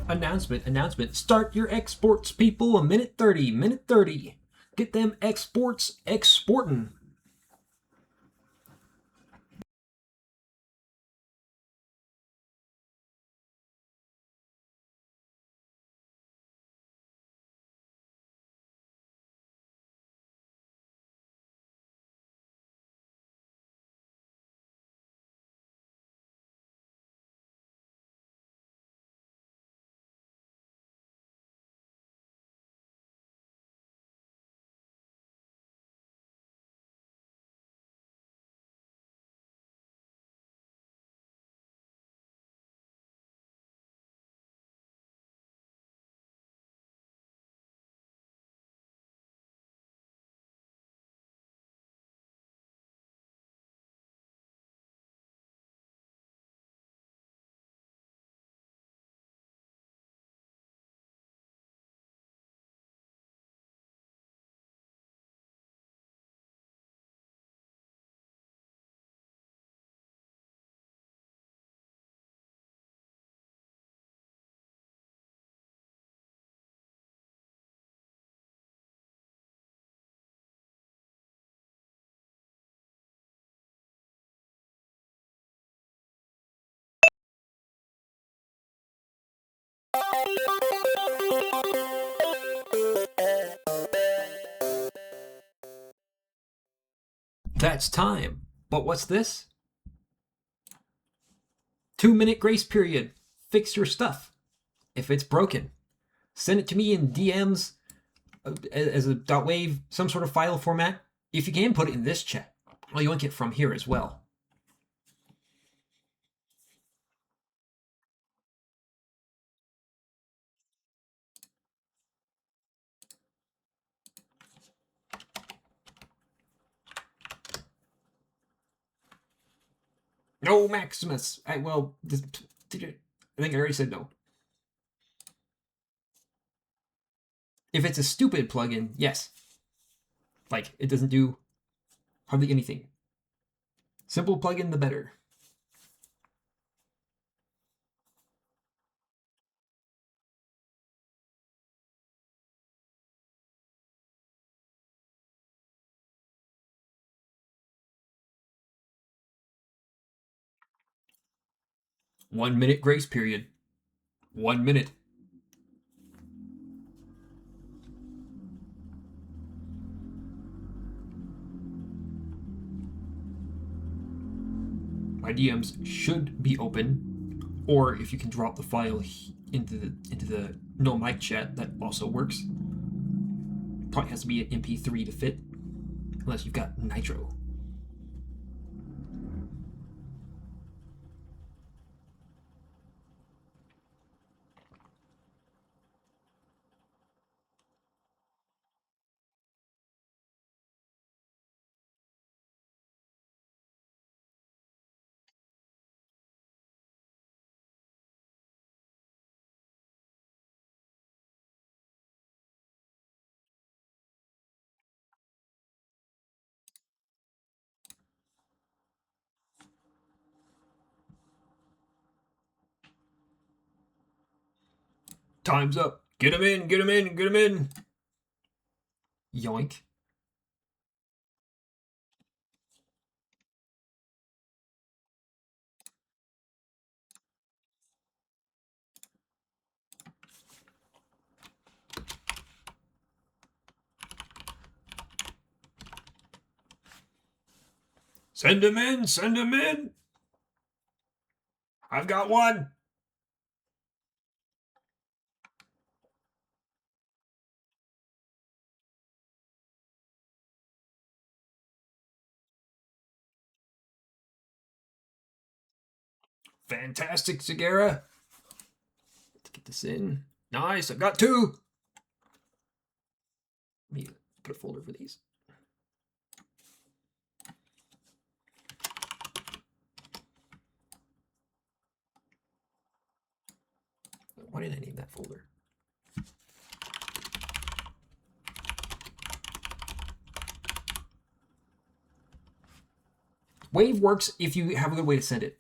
A: Announcement. Start your exports, people. Minute 30. Get them exports exporting. That's time. But what's this? 2-minute grace period. Fix your stuff. If it's broken, send it to me in DMs as a .wave, some sort of file format. If you can, put it in this chat. I'll yoink it from here as well. No, Maximus. I think I already said no. If it's a stupid plugin, yes. Like, it doesn't do hardly anything. Simple plugin, the better. One minute grace period. 1 minute. My DMs should be open, or if you can drop the file into the no mic chat, that also works. Probably has to be an MP3 to fit, unless you've got Nitro. Time's up. Get him in, get him in, get him in. Yoink. Send him in, send him in. I've got one. Fantastic, Segura. Let's get this in. Nice, I've got two. Let me put a folder for these. Why did I name that folder? Wave works if you have a good way to send it.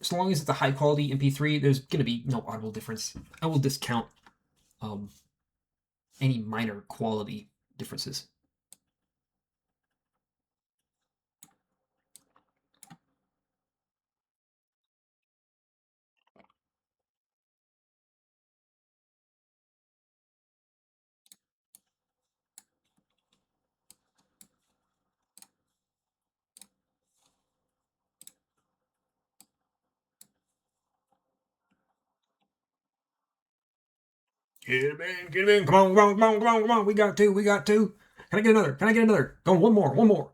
A: As long as it's a high quality MP3, there's going to be no audible difference. I will discount any minor quality differences. Get him in, get him in. Come on, come on, come on, come on, come on. We got two, we got two. Can I get another? Can I get another? Go, one more, one more.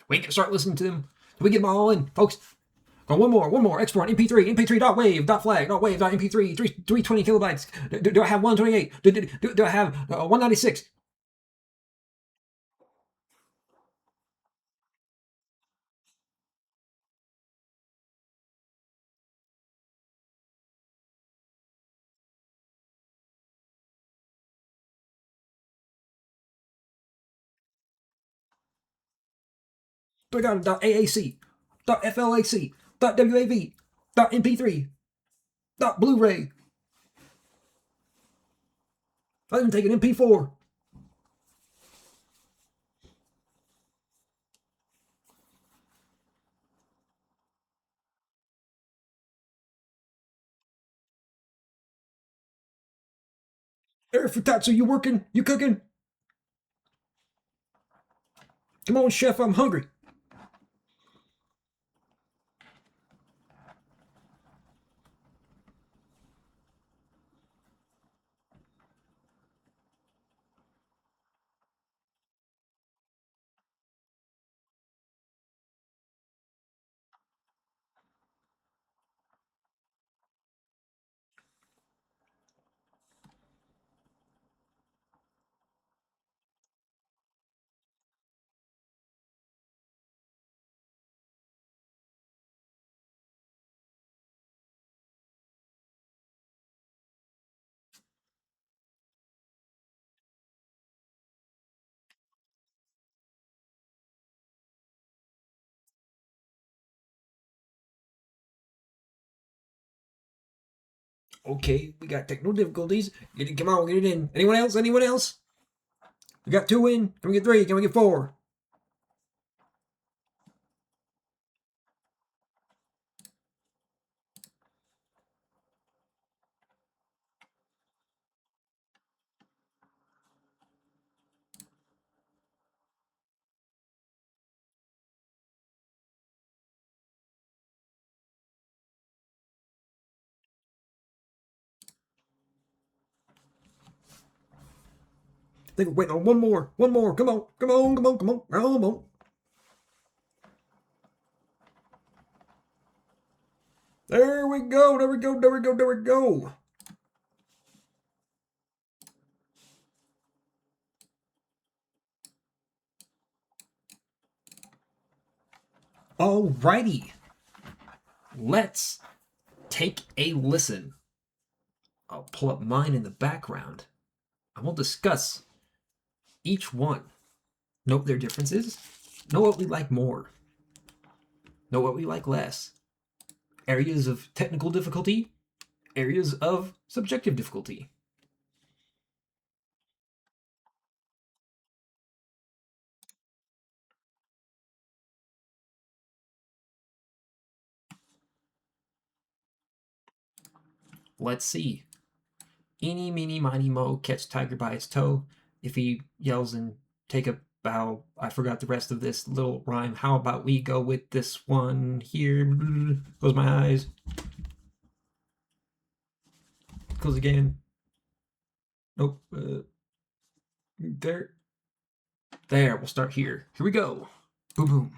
A: We can start listening to them. We get them all in, folks. Go, one more. Export MP3, MP3.wave.flag.wave.mp3, 320 kilobytes. Do I have 128? Do I have 196? Do I got .AAC, .FLAC, .WAV, .MP3, .Blu-ray? I didn't take an MP4. Eric Futatsu, you working? You cooking? Come on, chef, I'm hungry. Okay, we got technical difficulties. Come on, get it in. Anyone else? Anyone else? We got 2 in. Can we get 3? Can we get 4? I think we're waiting on one more. One more. Come on. Come on. Come on. Come on. Come on. There we go. There we go. There we go. There we go. Alrighty. Let's take a listen. I'll pull up mine in the background. I will discuss each one. Note their differences. Know what we like more. Know what we like less. Areas of technical difficulty. Areas of subjective difficulty. Let's see. Eeny, meeny, miny, mo, catch tiger by his toe. If he yells and take a bow, I forgot the rest of this little rhyme. How about we go with this one here? Close my eyes. Close again. Nope. There. There, we'll start here. Here we go. Boom, boom.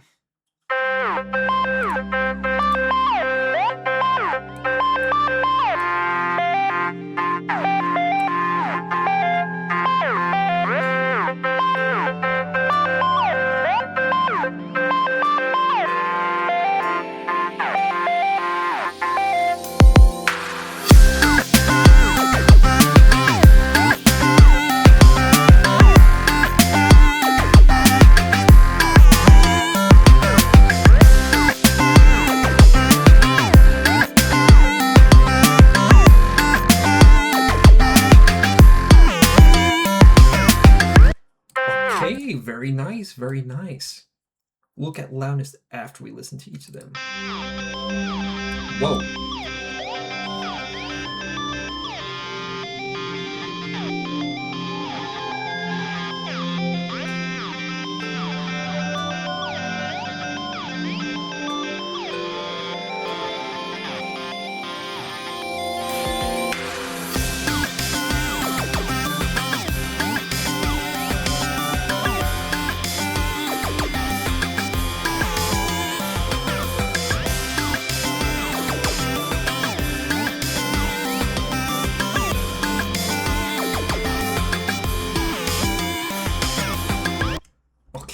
A: Okay, very nice, very nice. Look at loudness after we listen to each of them. Whoa.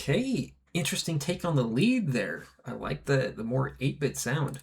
A: Okay, interesting take on the lead there. I like the more 8-bit sound.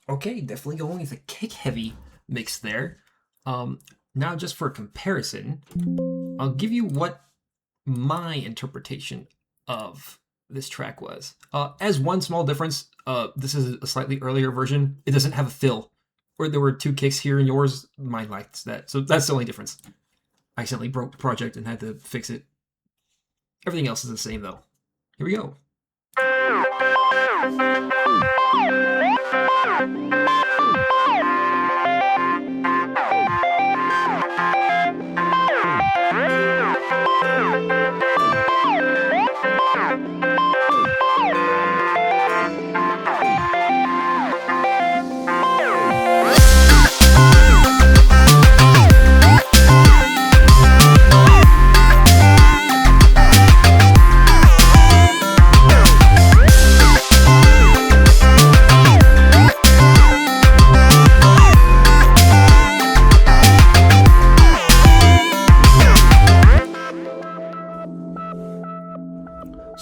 A: Okay, definitely going with a kick-heavy mix there. Now, just for comparison, I'll give you what my interpretation of this track was. As one small difference, this is a slightly earlier version. It doesn't have a fill. Where there were 2 kicks here and yours, mine likes that. So that's the only difference. I accidentally broke the project and had to fix it. Everything else is the same, though. Here we go.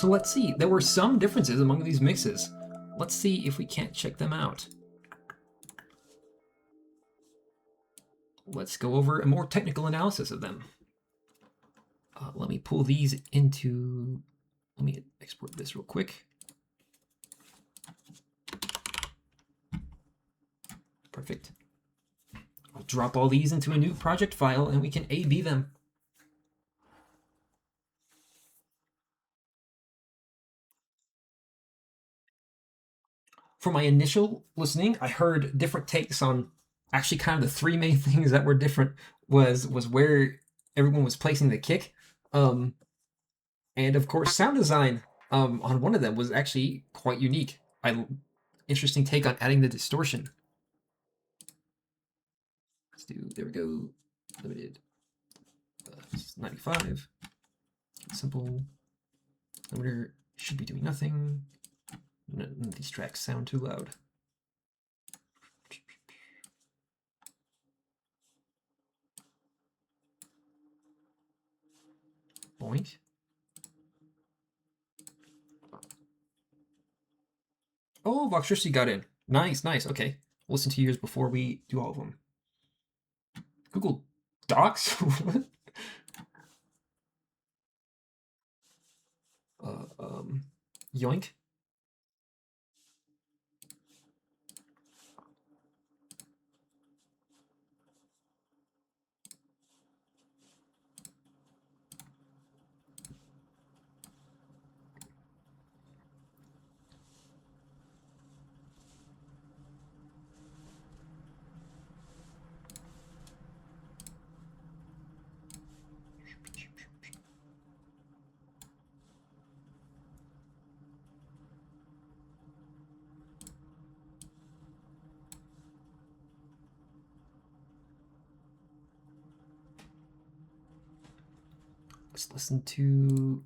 A: So let's see. There were some differences among these mixes. Let's see if we can't check them out. Let's go over a more technical analysis of them. Let me pull these into... Let me export this real quick. Perfect. I'll drop all these into a new project file and we can A/B them. For my initial listening, I heard different takes on actually kind of the three main things that were different was where everyone was placing the kick. And of course, sound design on one of them was actually quite unique. Interesting take on adding the distortion. Let's do, there we go, limited 95. Simple. Limiter should be doing nothing. None of these tracks sound too loud. Boink. Oh, Voxtricity got in. Nice, nice. Okay. We'll listen to yours before we do all of them. Google Docs? Yoink. Let's listen to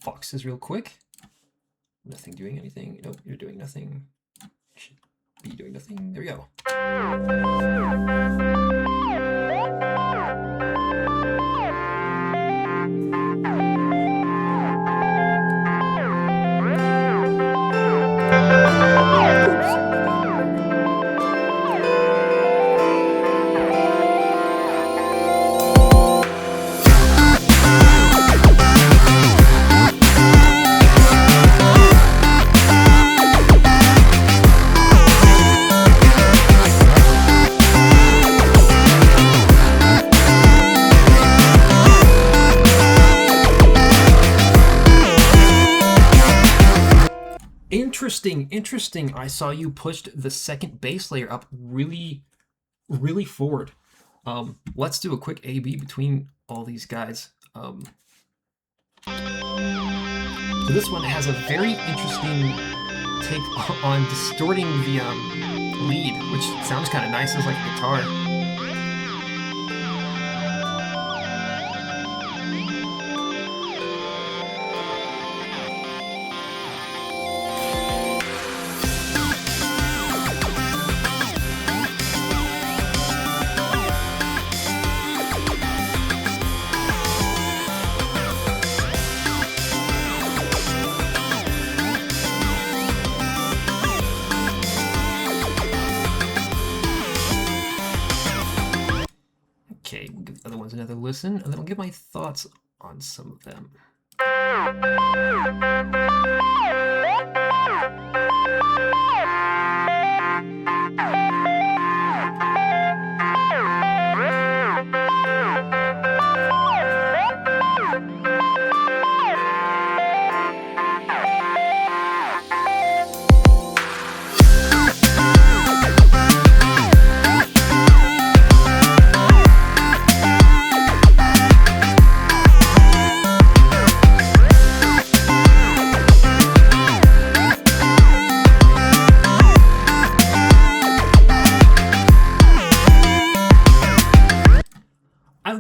A: Foxes real quick. Nothing doing anything. Nope, you're doing nothing. Should be doing nothing. There we go. Interesting. I saw you pushed the second bass layer up really forward. Let's do a quick A/B between all these guys. So this one has a very interesting take on distorting the lead, which sounds kind of nice as like a guitar. Okay, we'll give the other ones another listen, and then I'll give my thoughts on some of them.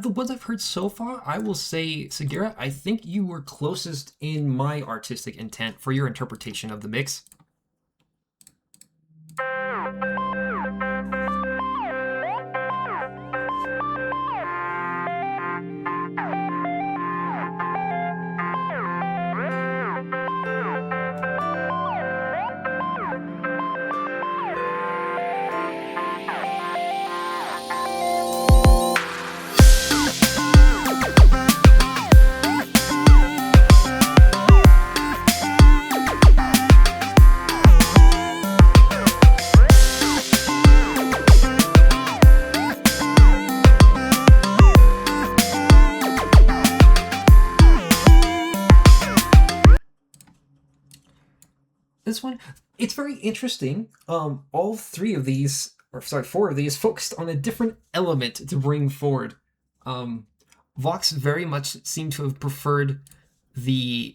A: The ones I've heard so far, I will say, Segura, I think you were closest in my artistic intent for your interpretation of the mix. this one, it's very interesting. All three of these, or sorry, four of these, focused on a different element to bring forward. Vox very much seemed to have preferred the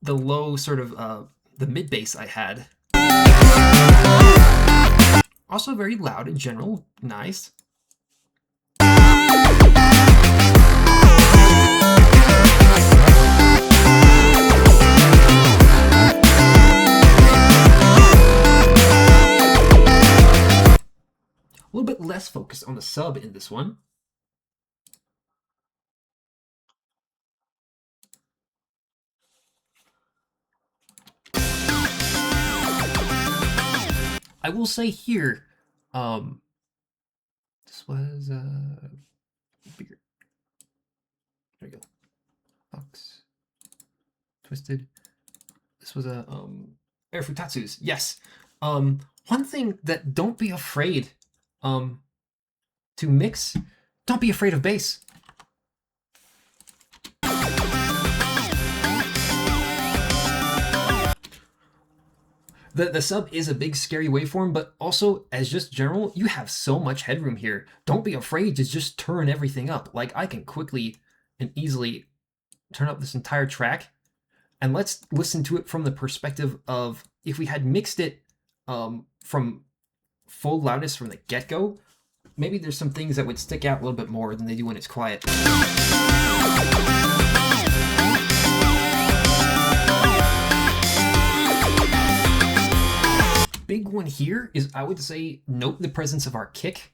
A: low sort of the mid bass I had. Also very loud in general, nice. A little bit less focused on the sub in this one. I will say here, this was bigger. There we go. Box. Twisted. This was a Air Futatsus. Yes. One thing that don't be afraid to mix, don't be afraid of bass. The sub is a big scary waveform, but also as just general, you have so much headroom here. Don't be afraid to just turn everything up. Like I can quickly and easily turn up this entire track, and let's listen to it from the perspective of if we had mixed it from full loudness from the get-go, maybe there's some things that would stick out a little bit more than they do when it's quiet. Big one here is, I would say, note the presence of our kick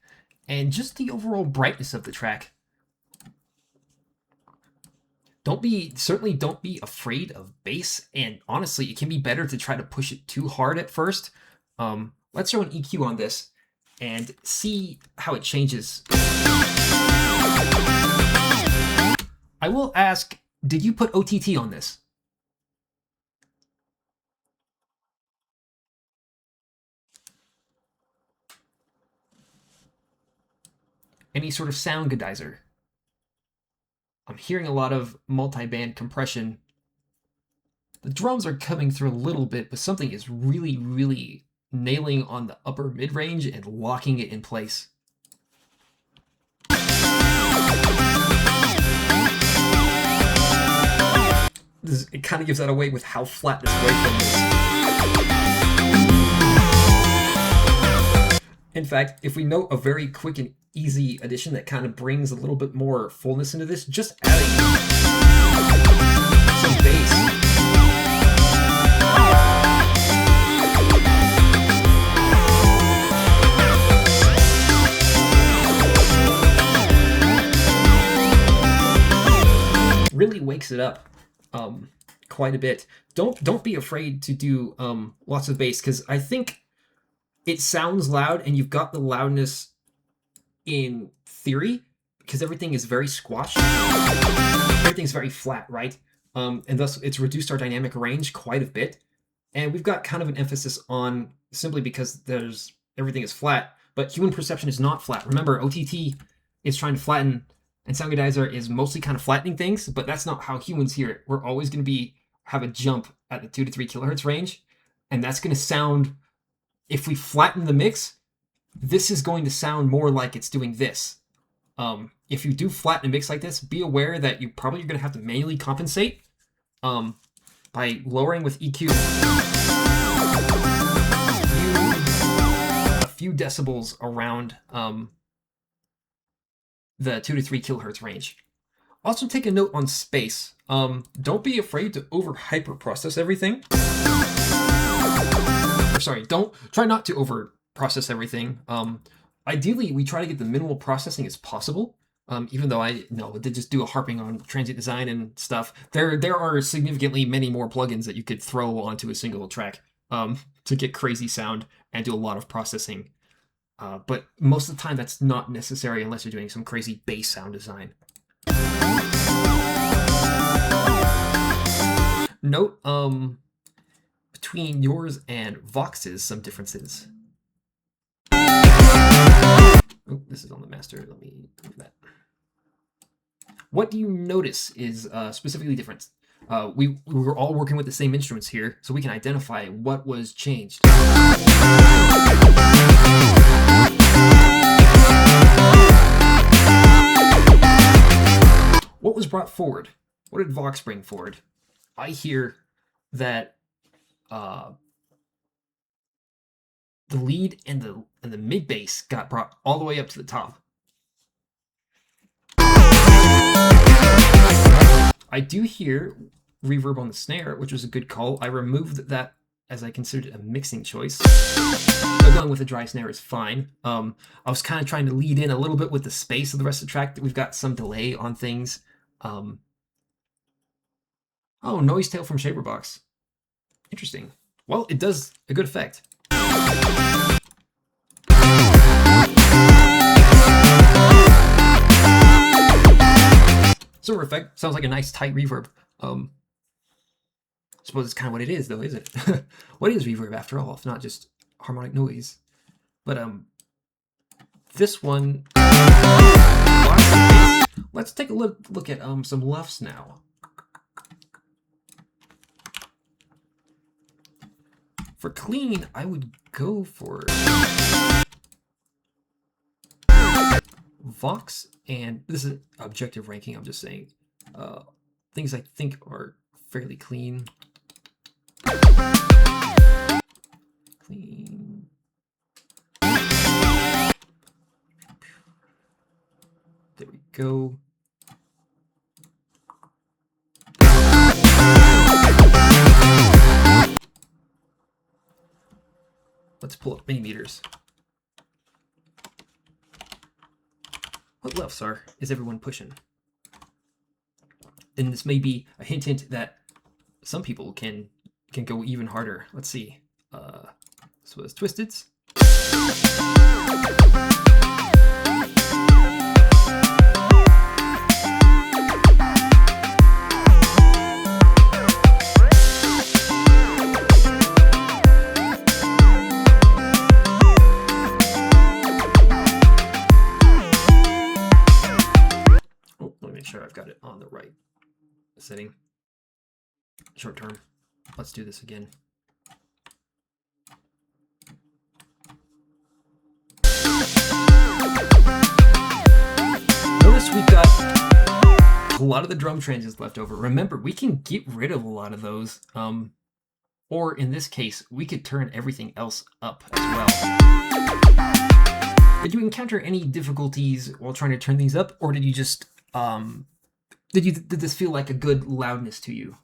A: and just the overall brightness of the track. Certainly don't be afraid of bass, and honestly, it can be better to try to push it too hard at first. Let's throw an EQ on this and see how it changes. I will ask, did you put OTT on this? Any sort of sound godizer? I'm hearing a lot of multi-band compression. The drums are coming through a little bit, but something is really, really nailing on the upper mid-range and locking it in place. It kind of gives that away with how flat this waveform is. In fact, if we note a very quick and easy addition that kind of brings a little bit more fullness into this, just adding some bass. Really wakes it up quite a bit. Don't be afraid to do lots of bass, because I think it sounds loud and you've got the loudness in theory because everything is very squashed. Everything's very flat, right? And thus it's reduced our dynamic range quite a bit. And we've got kind of an emphasis on, simply because everything is flat, but human perception is not flat. Remember, OTT is trying to flatten, and Sound Godizer is mostly kind of flattening things, but that's not how humans hear it. We're always going to have a jump at the 2 to 3 kilohertz range, and that's going to sound, if we flatten the mix, this is going to sound more like it's doing this. If you do flatten a mix like this, be aware that you probably are going to have to manually compensate by lowering with EQ a few decibels around the 2 to 3 kilohertz range. Also take a note on space. Don't be afraid to over hyper process everything. Or sorry, try not to over process everything. Ideally, we try to get the minimal processing as possible. Even though I did just do a harping on transient design and stuff, there are significantly many more plugins that you could throw onto a single track to get crazy sound and do a lot of processing. But most of the time, that's not necessary unless you're doing some crazy bass sound design. Note between yours and Vox's some differences. Oh, this is on the master. Let me move that. What do you notice is specifically different? We were all working with the same instruments here, so we can identify what was changed. What was brought forward? What did Vox bring forward? I hear that the lead and the mid bass got brought all the way up to the top. I do hear reverb on the snare, which was a good call. I removed that as I considered it a mixing choice. But going with a dry snare is fine. I was kind of trying to lead in a little bit with the space of the rest of the track. That we've got some delay on things. Oh, noise tail from Shaperbox. Interesting. Well, it does a good effect. Silver effect sounds like a nice tight reverb. I suppose it's kind of what it is, though, isn't it? What is reverb after all, if not just harmonic noise? But this one, let's take a look at some LUFs now. For clean, I would go for Vox, and this is objective ranking, I'm just saying. Things I think are fairly clean. Clean. There we go. Let's pull up mini meters. What LUFs is everyone pushing? And this may be a hint that some people can go even harder. Let's see. This was Twisted's. Sure I've got it on the right setting. Short term. Let's do this again. Notice we've got a lot of the drum transients left over. Remember, we can get rid of a lot of those. Or in this case, we could turn everything else up as well. Did you encounter any difficulties while trying to turn these up, or did you just did this feel like a good loudness to you?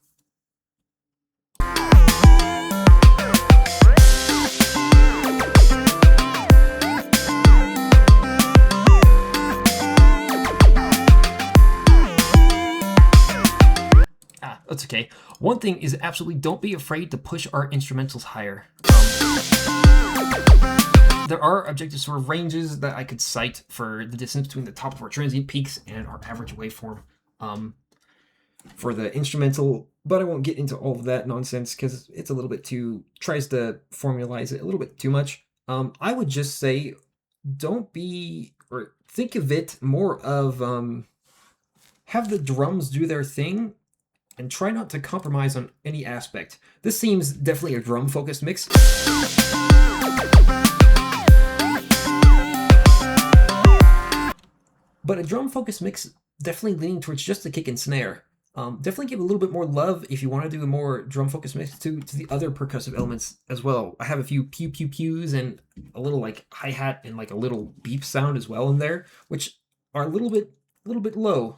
A: That's okay. One thing is absolutely don't be afraid to push our instrumentals higher. There are objective sort of ranges that I could cite for the distance between the top of our transient peaks and our average waveform for the instrumental, but I won't get into all of that nonsense because it's a little bit tries to formalize it a little bit too much. I would just say think of it more of have the drums do their thing and try not to compromise on any aspect. This seems definitely a drum-focused mix. But a drum-focused mix definitely leaning towards just the kick and snare. Definitely give a little bit more love if you want to do a more drum-focused mix to the other percussive elements as well. I have a few pew-pew-pews and a little like hi-hat and like a little beep sound as well in there, which are a little bit low.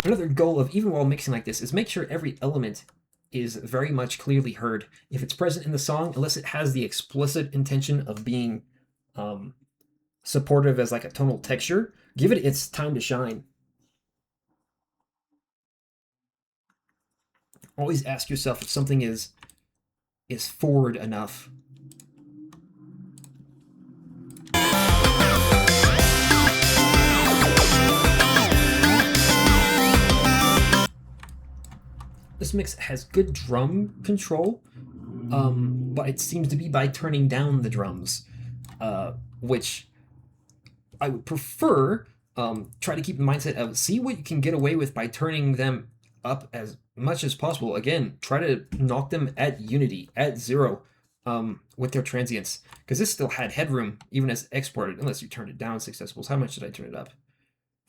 A: Another goal of even while mixing like this is make sure every element is very much clearly heard. If it's present in the song, unless it has the explicit intention of being supportive as like a tonal texture, give it its time to shine. Always ask yourself if something is forward enough. This mix has good drum control, but it seems to be by turning down the drums, which I would prefer try to keep the mindset of see what you can get away with by turning them up as much as possible. Again, try to knock them at unity, at 0, with their transients, because this still had headroom even as exported, unless you turned it down 6 decibels. How much did I turn it up?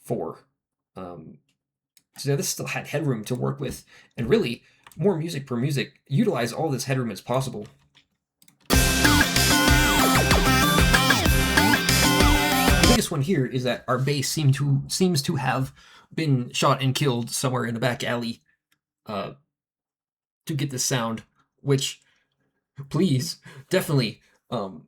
A: 4. So this still had headroom to work with, and really, more music per music, utilize all this headroom as possible. The biggest one here is that our bass seems to have been shot and killed somewhere in a back alley to get this sound, which, please, definitely, the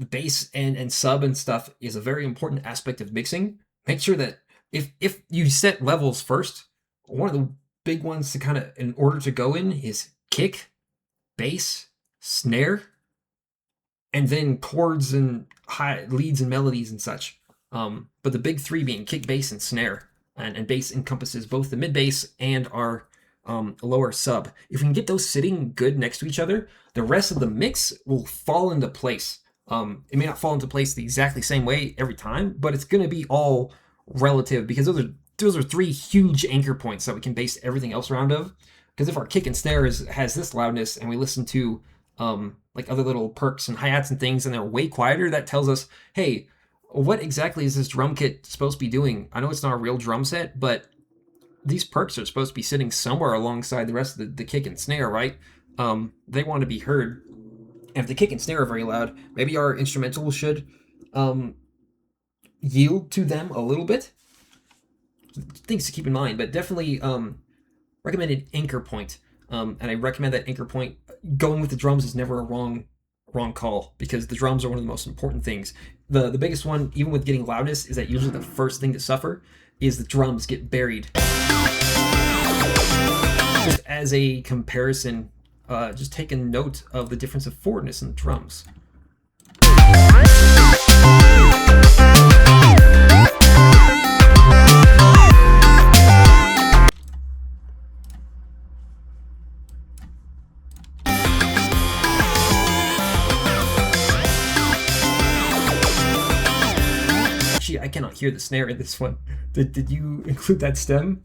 A: bass and sub and stuff is a very important aspect of mixing. Make sure that if you set levels first, one of the big ones to kind of, in order to go in, is kick, bass, snare, and then chords and high leads and melodies and such. But the big 3 being kick, bass, and snare, and bass encompasses both the mid bass and our lower sub. If we can get those sitting good next to each other, the rest of the mix will fall into place. It may not fall into place the exactly same way every time, but it's going to be all relative, because those are 3 huge anchor points that we can base everything else around of. Because if our kick and snare has this loudness, and we listen to like other little perks and hi-hats and things, and they're way quieter, that tells us, hey, what exactly is this drum kit supposed to be doing? I know it's not a real drum set, but these perks are supposed to be sitting somewhere alongside the rest of the kick and snare, right? They want to be heard. And if the kick and snare are very loud, maybe our instrumental should yield to them a little bit. Things to keep in mind, but definitely recommended anchor point. And I recommend that anchor point. Going with the drums is never a wrong call, because the drums are one of the most important things. The biggest one, even with getting loudness, is that usually the first thing to suffer is the drums get buried. Just as a comparison, just take a note of the difference of forwardness in the drums. Actually, I cannot hear the snare in this one. Did you include that stem?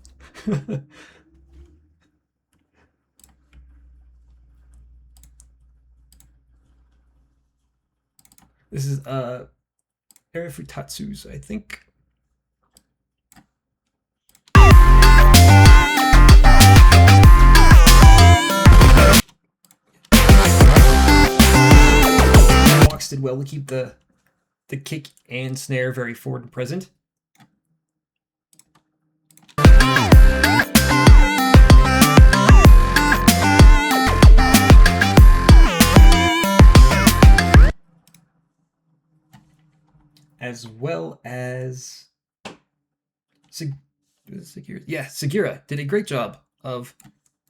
A: This is Arifutatsu's, I think. Box did well to keep the kick and snare very forward and present. As well as Segura. Yeah, Segura did a great job of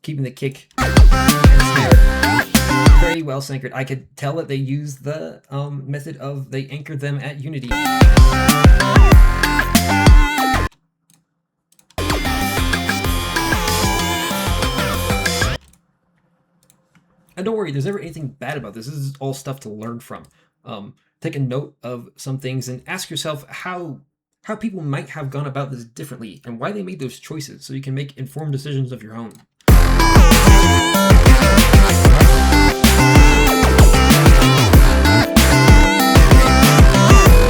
A: keeping the kick and snare very well anchored. I could tell that they used the method of they anchored them at unity. And don't worry, there's never anything bad about this. This is all stuff to learn from. Take a note of some things and ask yourself how people might have gone about this differently and why they made those choices, so you can make informed decisions of your own.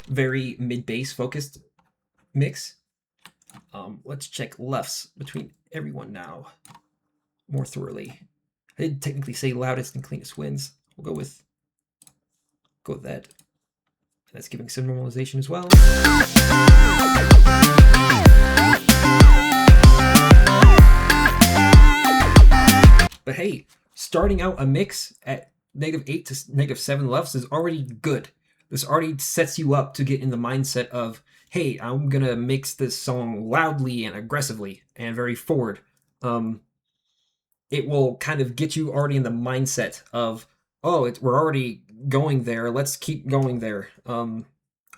A: Very mid-bass focused mix. Let's check lefts between everyone now more thoroughly. I didn't technically say loudest and cleanest wins. We'll go with that. That's giving some normalization as well. But hey, starting out a mix at -8 to -7 lefts is already good. This already sets you up to get in the mindset of, hey, I'm gonna mix this song loudly and aggressively and very forward. It will kind of get you already in the mindset of, oh, we're already going there, let's keep going there,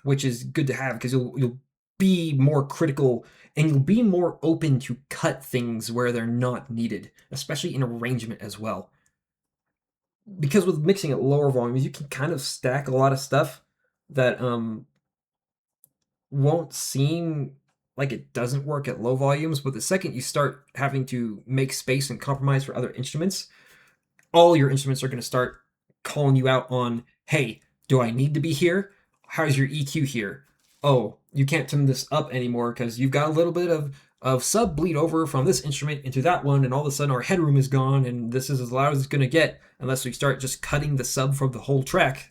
A: which is good to have, because you'll be more critical and you'll be more open to cut things where they're not needed, especially in arrangement as well. Because with mixing at lower volumes, you can kind of stack a lot of stuff that won't seem like it doesn't work at low volumes, but the second you start having to make space and compromise for other instruments, all your instruments are going to start calling you out on, hey, do I need to be here? How's your EQ here? Oh, you can't turn this up anymore because you've got a little bit of sub bleed over from this instrument into that one, and all of a sudden our headroom is gone, and this is as loud as it's going to get unless we start just cutting the sub from the whole track,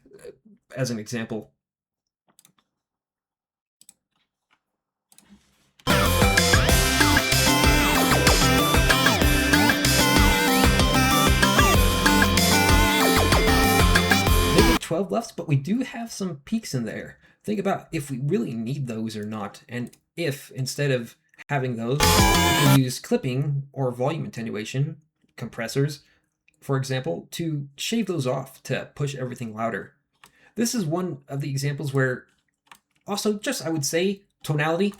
A: as an example. Maybe 12 lefts, but we do have some peaks in there. Think about if we really need those or not, and if instead of having those, we can use clipping or volume attenuation, compressors, for example, to shave those off to push everything louder. This is one of the examples where also just, I would say, tonality.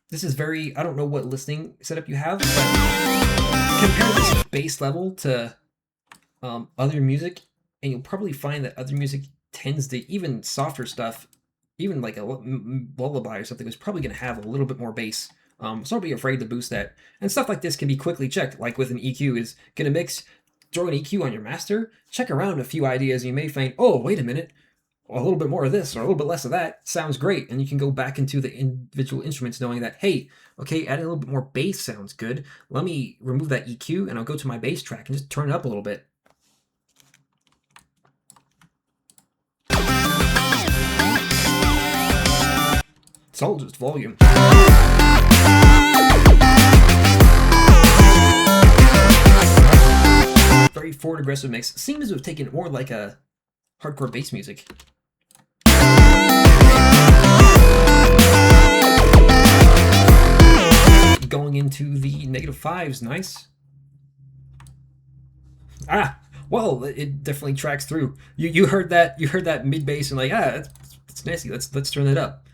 A: This is very, I don't know what listening setup you have, but compare this bass level to other music, and you'll probably find that other music tends to, even softer stuff, even like a lullaby or something, is probably going to have a little bit more bass. So don't be afraid to boost that. And stuff like this can be quickly checked, like with an EQ is going to mix, throw an EQ on your master, check around a few ideas, and you may find, oh, wait a minute, a little bit more of this or a little bit less of that sounds great. And you can go back into the individual instruments knowing that, hey, okay, adding a little bit more bass sounds good. Let me remove that EQ and I'll go to my bass track and just turn it up a little bit. It's all just volume. Very forward aggressive mix. Seems to have taken more like a hardcore bass music. Going into the -5s, nice. Ah, well, it definitely tracks through. You heard that mid bass and like, it's nasty. Let's turn it up.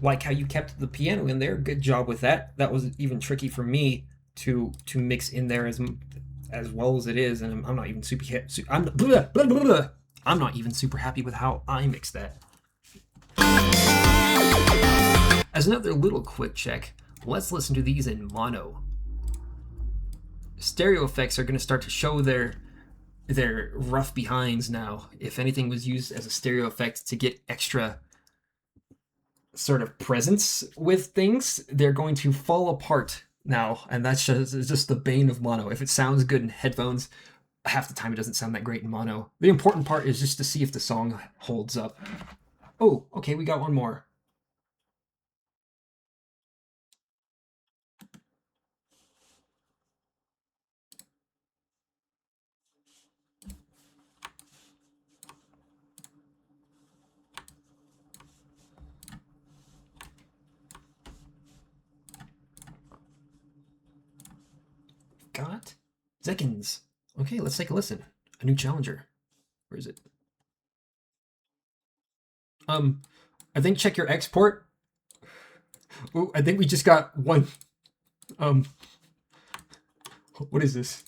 A: Like how you kept the piano in there. Good job with that. That was even tricky for me to mix in there as well as it is, and I'm not even I'm not even super happy with how I mix that. As another little quick check, let's listen to these in mono. Stereo effects are going to start to show their rough behinds now. If anything was used as a stereo effect to get extra sort of presence with things, they're going to fall apart now, and that's just the bane of mono. If it sounds good in headphones, half the time it doesn't sound that great in mono. The important part is just to see if the song holds up. Oh, okay, we got one more. Got Zekins. Okay, let's take a listen. A new challenger. Where is it? I think check your export. Ooh, I think we just got one. What is this?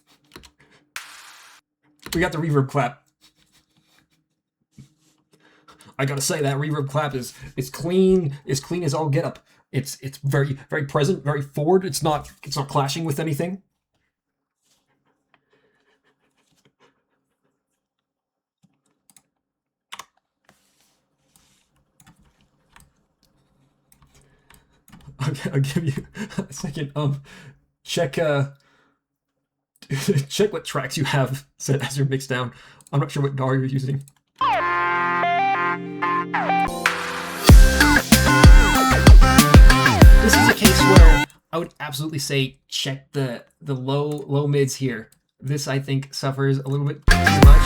A: We got the reverb clap. I gotta say that reverb clap is clean as all get up. It's very present, very forward. It's not clashing with anything. I'll give you a second. Check check what tracks you have set as your mix down. I'm not sure what DAW you're using. This is a case where I would absolutely say check the low mids here. This, I think, suffers a little bit too much.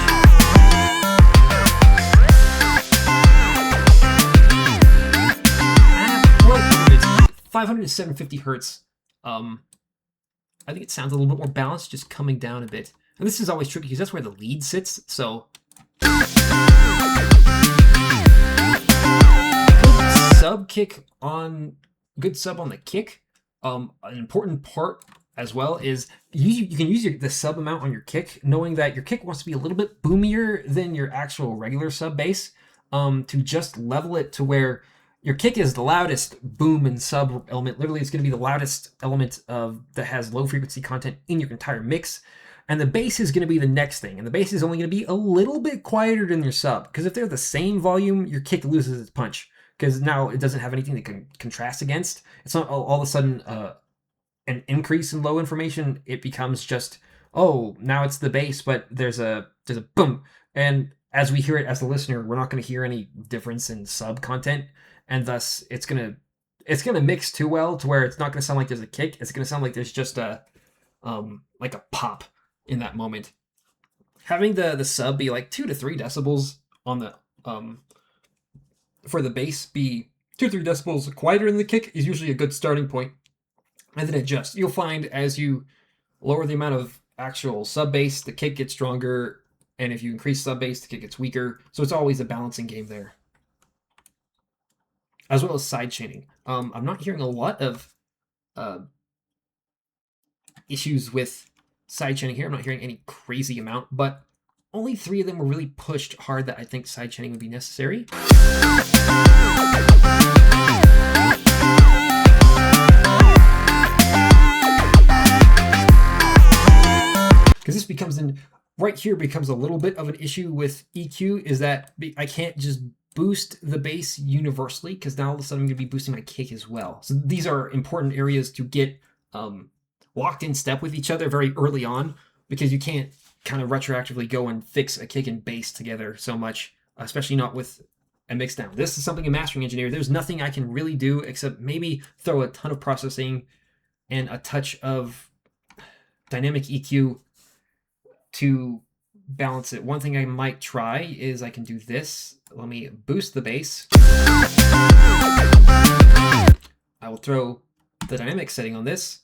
A: 500 to 750 hertz. I think it sounds a little bit more balanced, just coming down a bit. And this is always tricky because that's where the lead sits. So good sub on the kick. An important part as well is you can use the sub amount on your kick, knowing that your kick wants to be a little bit boomier than your actual regular sub bass, to just level it to where your kick is the loudest boom and sub element. Literally, it's going to be the loudest element that has low frequency content in your entire mix. And the bass is going to be the next thing. And the bass is only going to be a little bit quieter than your sub. Because if they're the same volume, your kick loses its punch. Because now it doesn't have anything to contrast against. It's not all of a sudden an increase in low information. It becomes just, oh, now it's the bass, but there's a boom. And as we hear it as a listener, we're not going to hear any difference in sub content. And thus, it's gonna mix too well to where it's not gonna sound like there's a kick. It's gonna sound like there's just a like a pop in that moment. Having the sub be like 2 to 3 decibels on the for the bass be 2 to 3 decibels quieter than the kick is usually a good starting point. And then adjust. You'll find as you lower the amount of actual sub bass, the kick gets stronger, and if you increase sub bass, the kick gets weaker. So it's always a balancing game there. As well as side chaining. I'm not hearing a lot of issues with side chaining here. I'm not hearing any crazy amount, but only 3 of them were really pushed hard that I think side chaining would be necessary. Because this becomes right here becomes a little bit of an issue with EQ, is that I can't just boost the bass universally, because now all of a sudden I'm going to be boosting my kick as well. So these are important areas to get locked in step with each other very early on, because you can't kind of retroactively go and fix a kick and bass together so much, especially not with a mix down. This is something a mastering engineer, there's nothing I can really do except maybe throw a ton of processing and a touch of dynamic EQ to balance it. One thing I might try is I can do this. Let me boost the bass. I will throw the dynamic setting on this.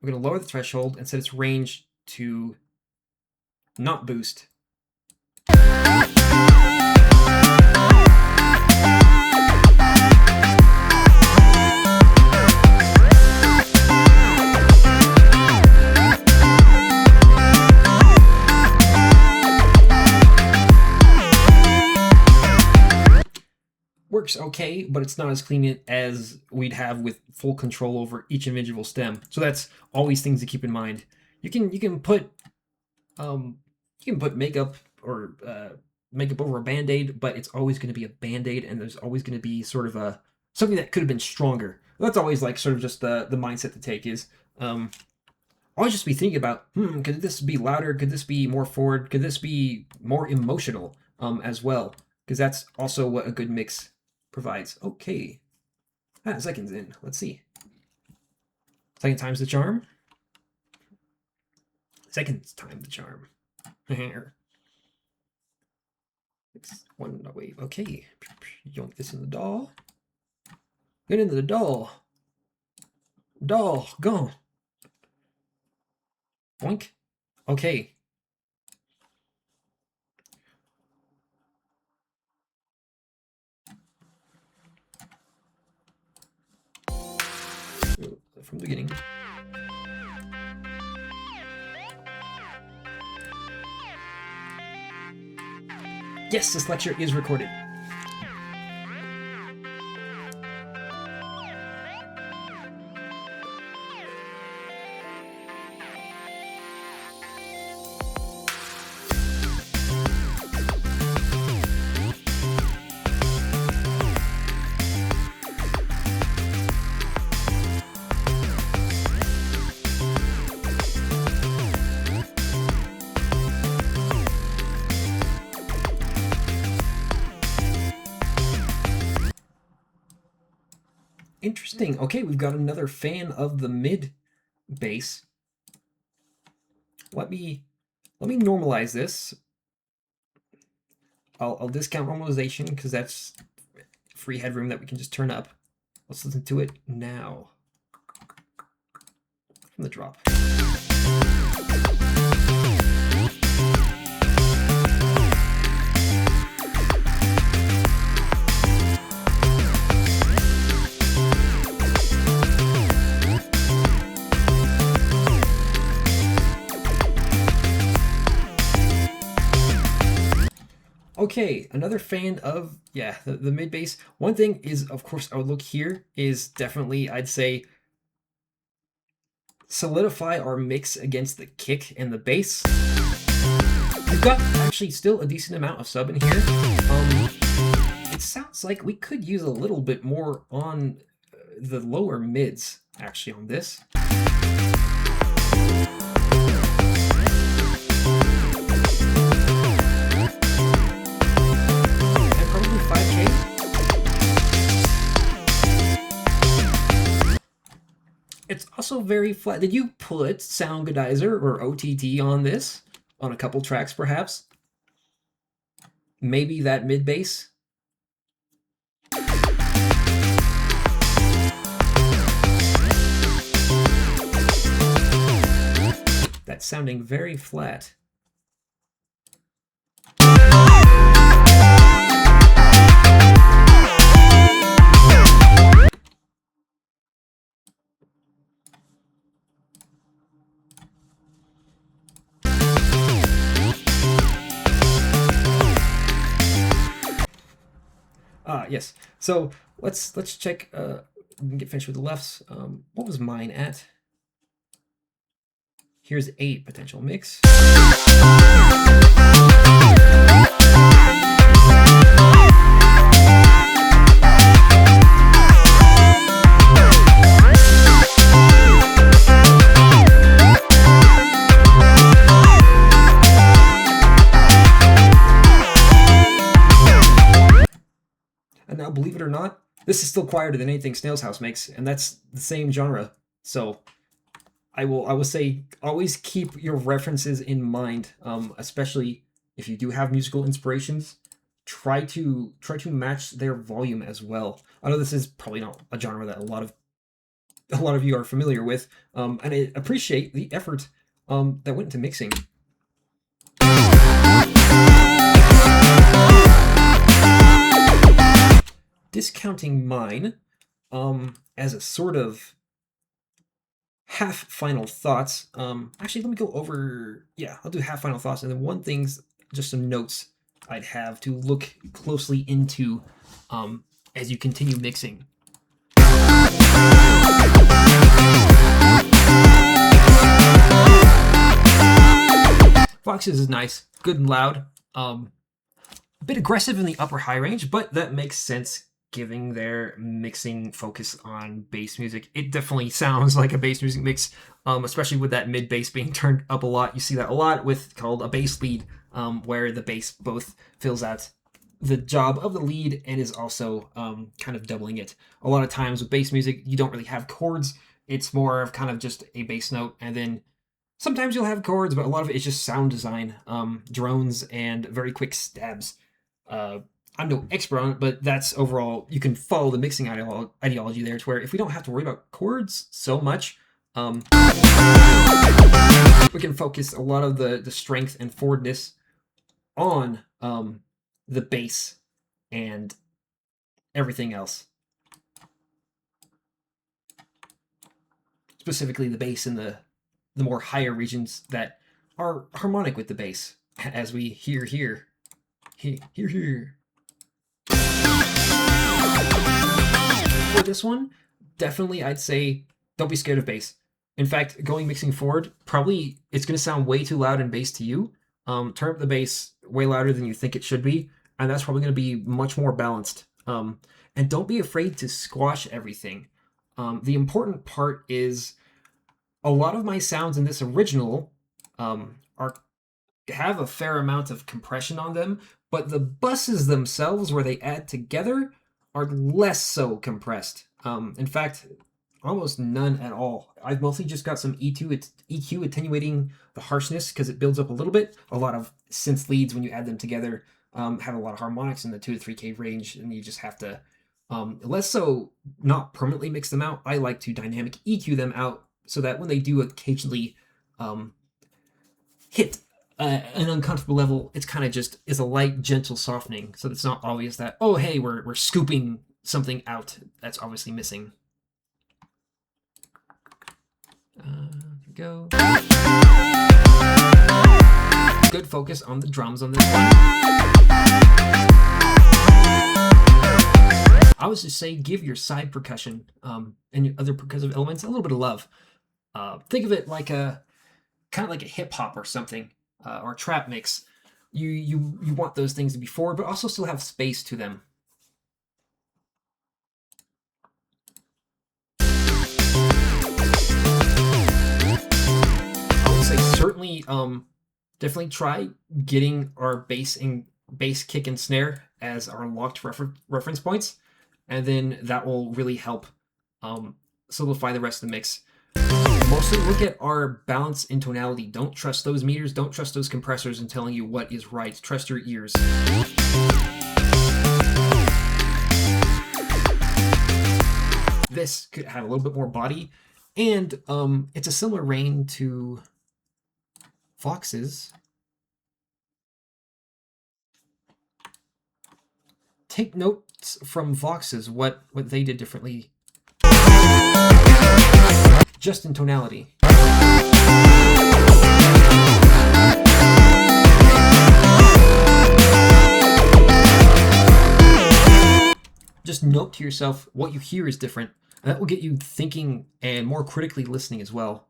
A: We're going to lower the threshold and set its range to not boost. Works okay, but it's not as clean as we'd have with full control over each individual stem. So that's always things to keep in mind. You can put makeup or makeup over a band-aid, but it's always going to be a band-aid, and there's always going to be sort of something that could have been stronger. That's always like sort of just the mindset to take is always just be thinking about, could this be louder? Could this be more forward? Could this be more emotional as well? Because that's also what a good mix provides. Okay. Seconds in. Let's see. Second time's the charm. Second time the charm. One wave. Okay. Yoink this in the doll. Get into the doll. Doll, go. Boink. Okay. From the beginning. Yes, this lecture is recorded. Interesting. Okay, we've got another fan of the mid bass. Let me normalize this. I'll discount normalization because that's free headroom that we can just turn up. Let's listen to it now. From the drop. Okay, another fan of, yeah, the mid bass. One thing is, of course, our look here is definitely, I'd say, solidify our mix against the kick and the bass. We've got actually still a decent amount of sub in here. It sounds like we could use a little bit more on the lower mids, actually, on this. And probably 5K. It's also very flat. Did you put Soundgodizer or OTT on this? On a couple tracks, perhaps? Maybe that mid bass? That's sounding very flat. Yes. So let's check. We can get finished with the lefts. What was mine at? Here's 8 potential mix. And now, believe it or not, this is still quieter than anything Snail's House makes, and that's the same genre. So I will say always keep your references in mind, especially if you do have musical inspirations. Try to match their volume as well. I know this is probably not a genre that a lot of you are familiar with, and I appreciate the effort that went into mixing. Discounting mine as a sort of half final thoughts. Actually, let me go over, yeah, I'll do half final thoughts, and then one thing's just some notes I'd have to look closely into as you continue mixing. Fox's is nice, good and loud. A bit aggressive in the upper high range, but that makes sense given their mixing focus on bass music. It definitely sounds like a bass music mix, especially with that mid bass being turned up a lot. You see that a lot with called a bass lead, where the bass both fills out the job of the lead and is also kind of doubling it. A lot of times with bass music, you don't really have chords. It's more of kind of just a bass note, and then sometimes you'll have chords, but a lot of it is just sound design, drones, and very quick stabs. I'm no expert on it, but that's overall, you can follow the mixing ideology there to where if we don't have to worry about chords so much, we can focus a lot of the strength and forwardness on the bass and everything else. Specifically the bass in the more higher regions that are harmonic with the bass, as we hear here. Here. For this one, definitely I'd say don't be scared of bass. In fact, going mixing forward, probably it's going to sound way too loud in bass to you. Turn up the bass way louder than you think it should be, and that's probably going to be much more balanced. And don't be afraid to squash everything. The important part is a lot of my sounds in this original have a fair amount of compression on them, but the buses themselves, where they add together, are less so compressed. In fact, almost none at all. I've mostly just got some EQ attenuating the harshness because it builds up a little bit. A lot of synth leads, when you add them together, have a lot of harmonics in the 2 to 3K range, and you just have to less so not permanently mix them out. I like to dynamic EQ them out so that when they do occasionally hit an uncomfortable level, it's kind of just is a light, gentle softening, so it's not obvious that, oh, hey, we're scooping something out that's obviously missing. There we go. Good focus on the drums on this one. I was just saying, give your side percussion and your other percussive elements a little bit of love. Think of it like kind of like a hip hop or something, or a trap mix. You want those things to be forward, but also still have space to them. I would say certainly, definitely try getting our bass kick and snare as our locked reference points, and then that will really help solidify the rest of the mix. Mostly look at our balance and tonality. Don't trust those meters, don't trust those compressors in telling you what is right. Trust your ears. This could have a little bit more body, and it's a similar range to Vox's. Take notes from Vox's, what they did differently. Just in tonality. Just note to yourself what you hear is different, and that will get you thinking and more critically listening as well.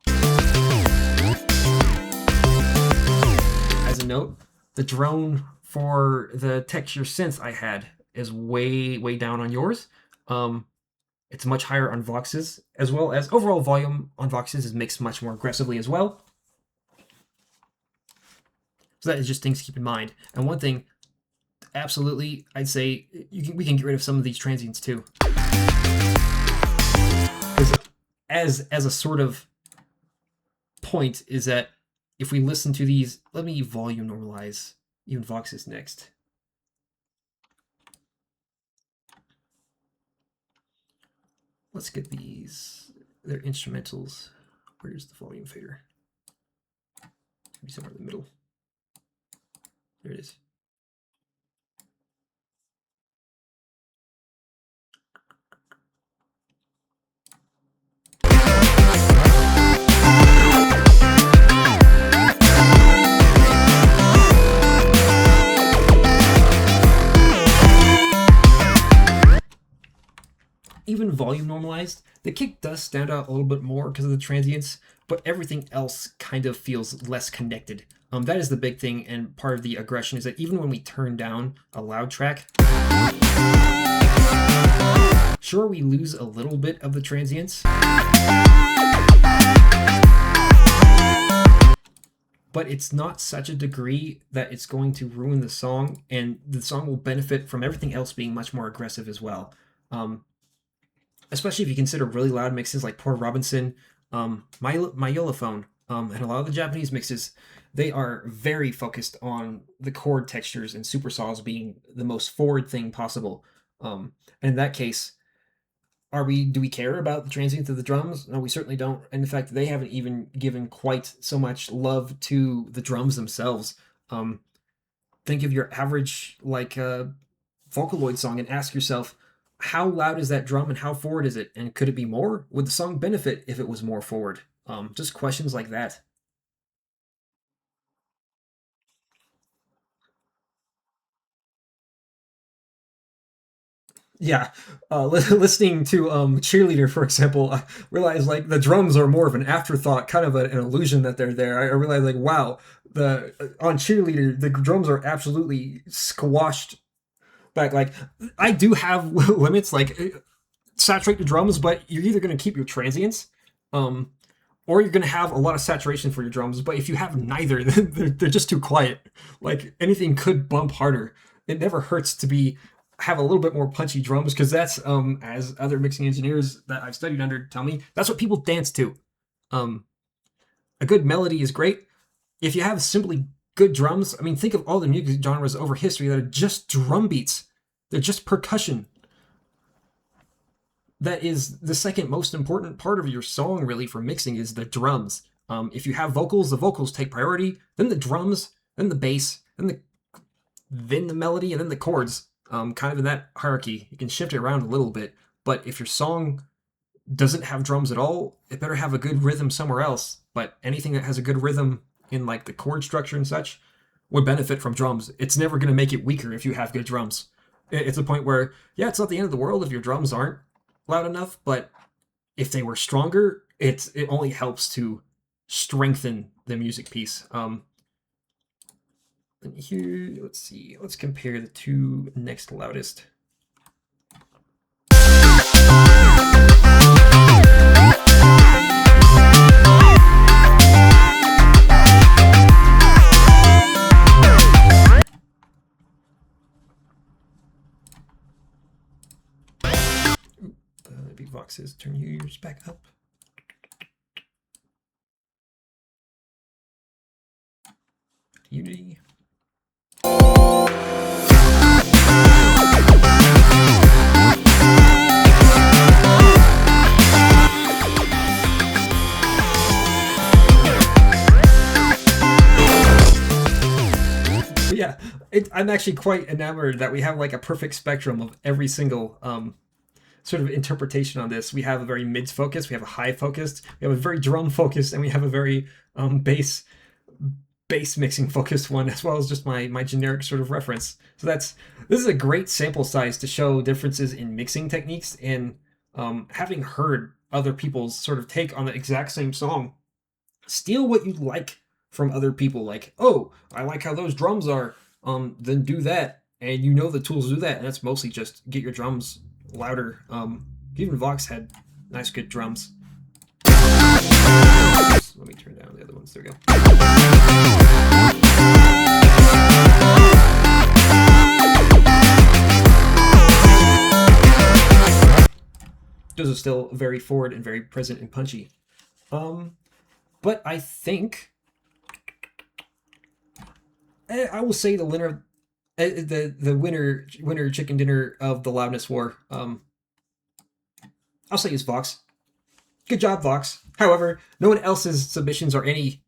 A: As a note, the drone for the texture synth I had is way down on yours. It's much higher on Vox's, as well as overall volume on Vox's is mixed much more aggressively as well. So that is just things to keep in mind. And one thing, absolutely, I'd say we can get rid of some of these transients too. As a sort of point is that if we listen to these, let me volume normalize even Vox's next. Let's get these, they're instrumentals. Where's the volume fader? Maybe somewhere in the middle. There it is. Even volume normalized, the kick does stand out a little bit more because of the transients, but everything else kind of feels less connected. That is the big thing, and part of the aggression is that even when we turn down a loud track, sure, we lose a little bit of the transients, but it's not such a degree that it's going to ruin the song, and the song will benefit from everything else being much more aggressive as well. Especially if you consider really loud mixes like Poor Robinson, my Yolophone, and a lot of the Japanese mixes, they are very focused on the chord textures and supersaws being the most forward thing possible. And in that case, do we care about the transients of the drums? No, we certainly don't. And in fact, they haven't even given quite so much love to the drums themselves. Think of your average Vocaloid song and ask yourself, how loud is that drum and how forward is it? And could it be more? Would the song benefit if it was more forward? Just questions like that. Yeah, listening to Cheerleader, for example, I realized like the drums are more of an afterthought, kind of an illusion that they're there. I realized like, wow, on Cheerleader, the drums are absolutely squashed back. Like, I do have limits, like saturate the drums, but you're either going to keep your transients, or you're going to have a lot of saturation for your drums. But if you have neither, they're just too quiet. Like, anything could bump harder. It never hurts to have a little bit more punchy drums, because that's, as other mixing engineers that I've studied under tell me, that's what people dance to. A good melody is great. If you have simply good drums, I mean, think of all the music genres over history that are just drum beats. They're just percussion. That is the second most important part of your song, really, for mixing, is the drums. If you have vocals, the vocals take priority, then the drums, then the bass, then the melody, and then the chords. Kind of in that hierarchy. You can shift it around a little bit, but if your song doesn't have drums at all, it better have a good rhythm somewhere else. But anything that has a good rhythm in like the chord structure and such, would benefit from drums. It's never going to make it weaker if you have good drums. It's a point where, yeah, it's not the end of the world if your drums aren't loud enough, but if they were stronger, it only helps to strengthen the music piece. And here, let's see, let's compare the two next loudest. Big Vox says, turn yours back up. Unity. Yeah, I'm actually quite enamored that we have like a perfect spectrum of every single sort of interpretation on this. We have a very mids focused, we have a high focused, we have a very drum focused, and we have a very bass mixing focused one, as well as just my generic sort of reference. So this is a great sample size to show differences in mixing techniques, and having heard other people's sort of take on the exact same song, steal what you like from other people. Like, oh, I like how those drums are, then do that, and you know the tools to do that, and that's mostly just get your drums louder. Even Vox had nice good drums. Let me turn down the other ones. There we go. Those are still very forward and very present and punchy. But I think I will say the winner, winner chicken dinner of the loudness war. I'll say is Vox. Good job, Vox. However, no one else's submissions are any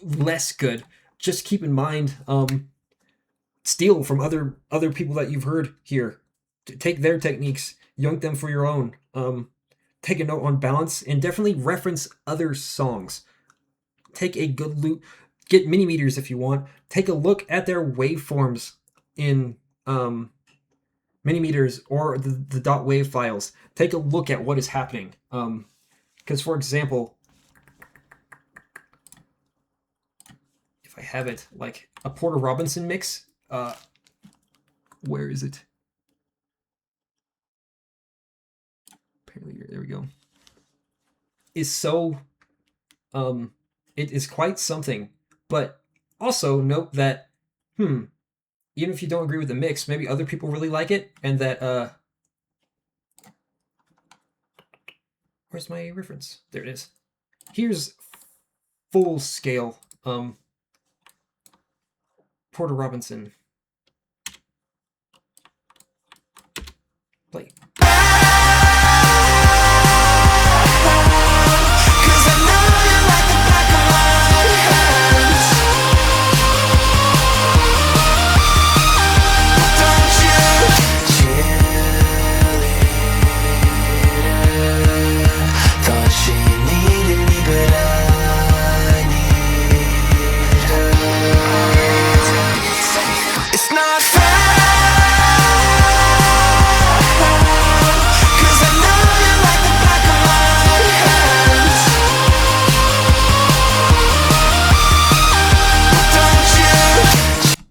A: less good. Just keep in mind, steal from other people that you've heard here. Take their techniques, yoink them for your own. Take a note on balance, and definitely reference other songs. Take a good look. Get mini meters if you want. Take a look at their waveforms in mini meters or the dot wave files. Take a look at what is happening. Because, for example, if I have it, like a Porter Robinson mix, where is it? Apparently, there we go. Is so, it is quite something. But also note that, even if you don't agree with the mix, maybe other people really like it, and that, where's my reference? There it is. Here's full scale, Porter Robinson. Play.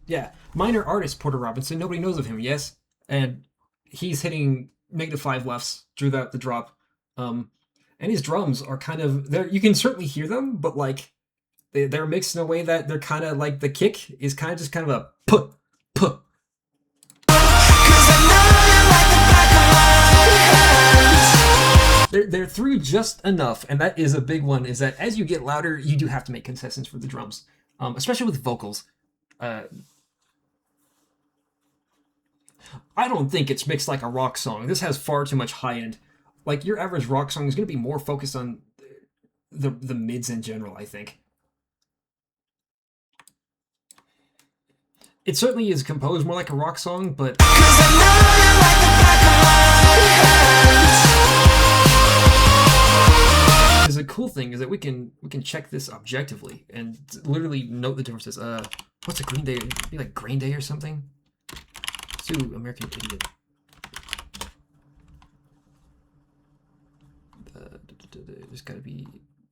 A: Yeah, minor artist Porter Robinson. Nobody knows of him, yes? And he's hitting -5 lefts throughout the drop. And his drums are kind of, you can certainly hear them, but like they're mixed in a way that they're kind of like, the kick is kind of just kind of a puh, puh. They're through just enough, and that is a big one, is that as you get louder, you do have to make concessions for the drums, especially with vocals. I don't think it's mixed like a rock song. This has far too much high end. Like, your average rock song is going to be more focused on the mids in general, I think. It certainly is composed more like a rock song, but the cool thing is that we can check this objectively and literally note the differences. What's a Green Day? It'd be like Green Day or something. Let's do American Idiot. There's got to be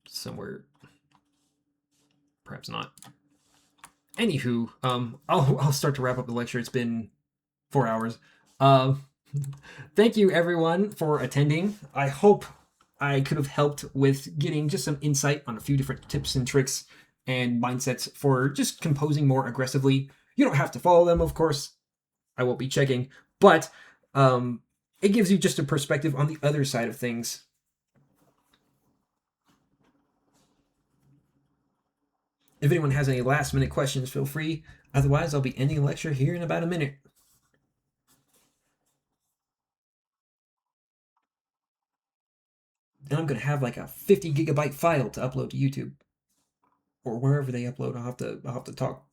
A: somewhere. Perhaps not. Anywho, I'll start to wrap up the lecture. It's been 4 hours. Thank you everyone for attending. I hope I could have helped with getting just some insight on a few different tips and tricks and mindsets for just composing more aggressively. You don't have to follow them, of course. I won't be checking, but it gives you just a perspective on the other side of things. If anyone has any last minute questions, feel free. Otherwise, I'll be ending the lecture here in about a minute. And I'm going to have like a 50 gigabyte file to upload to YouTube. Or wherever they upload. I'll have to talk.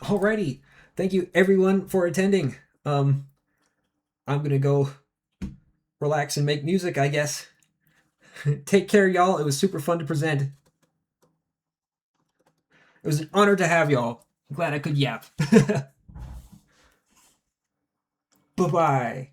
A: Alrighty. Thank you everyone for attending. I'm gonna go relax and make music, I guess. Take care, y'all. It was super fun to present. It was an honor to have y'all. I'm glad I could yap. Bye-bye.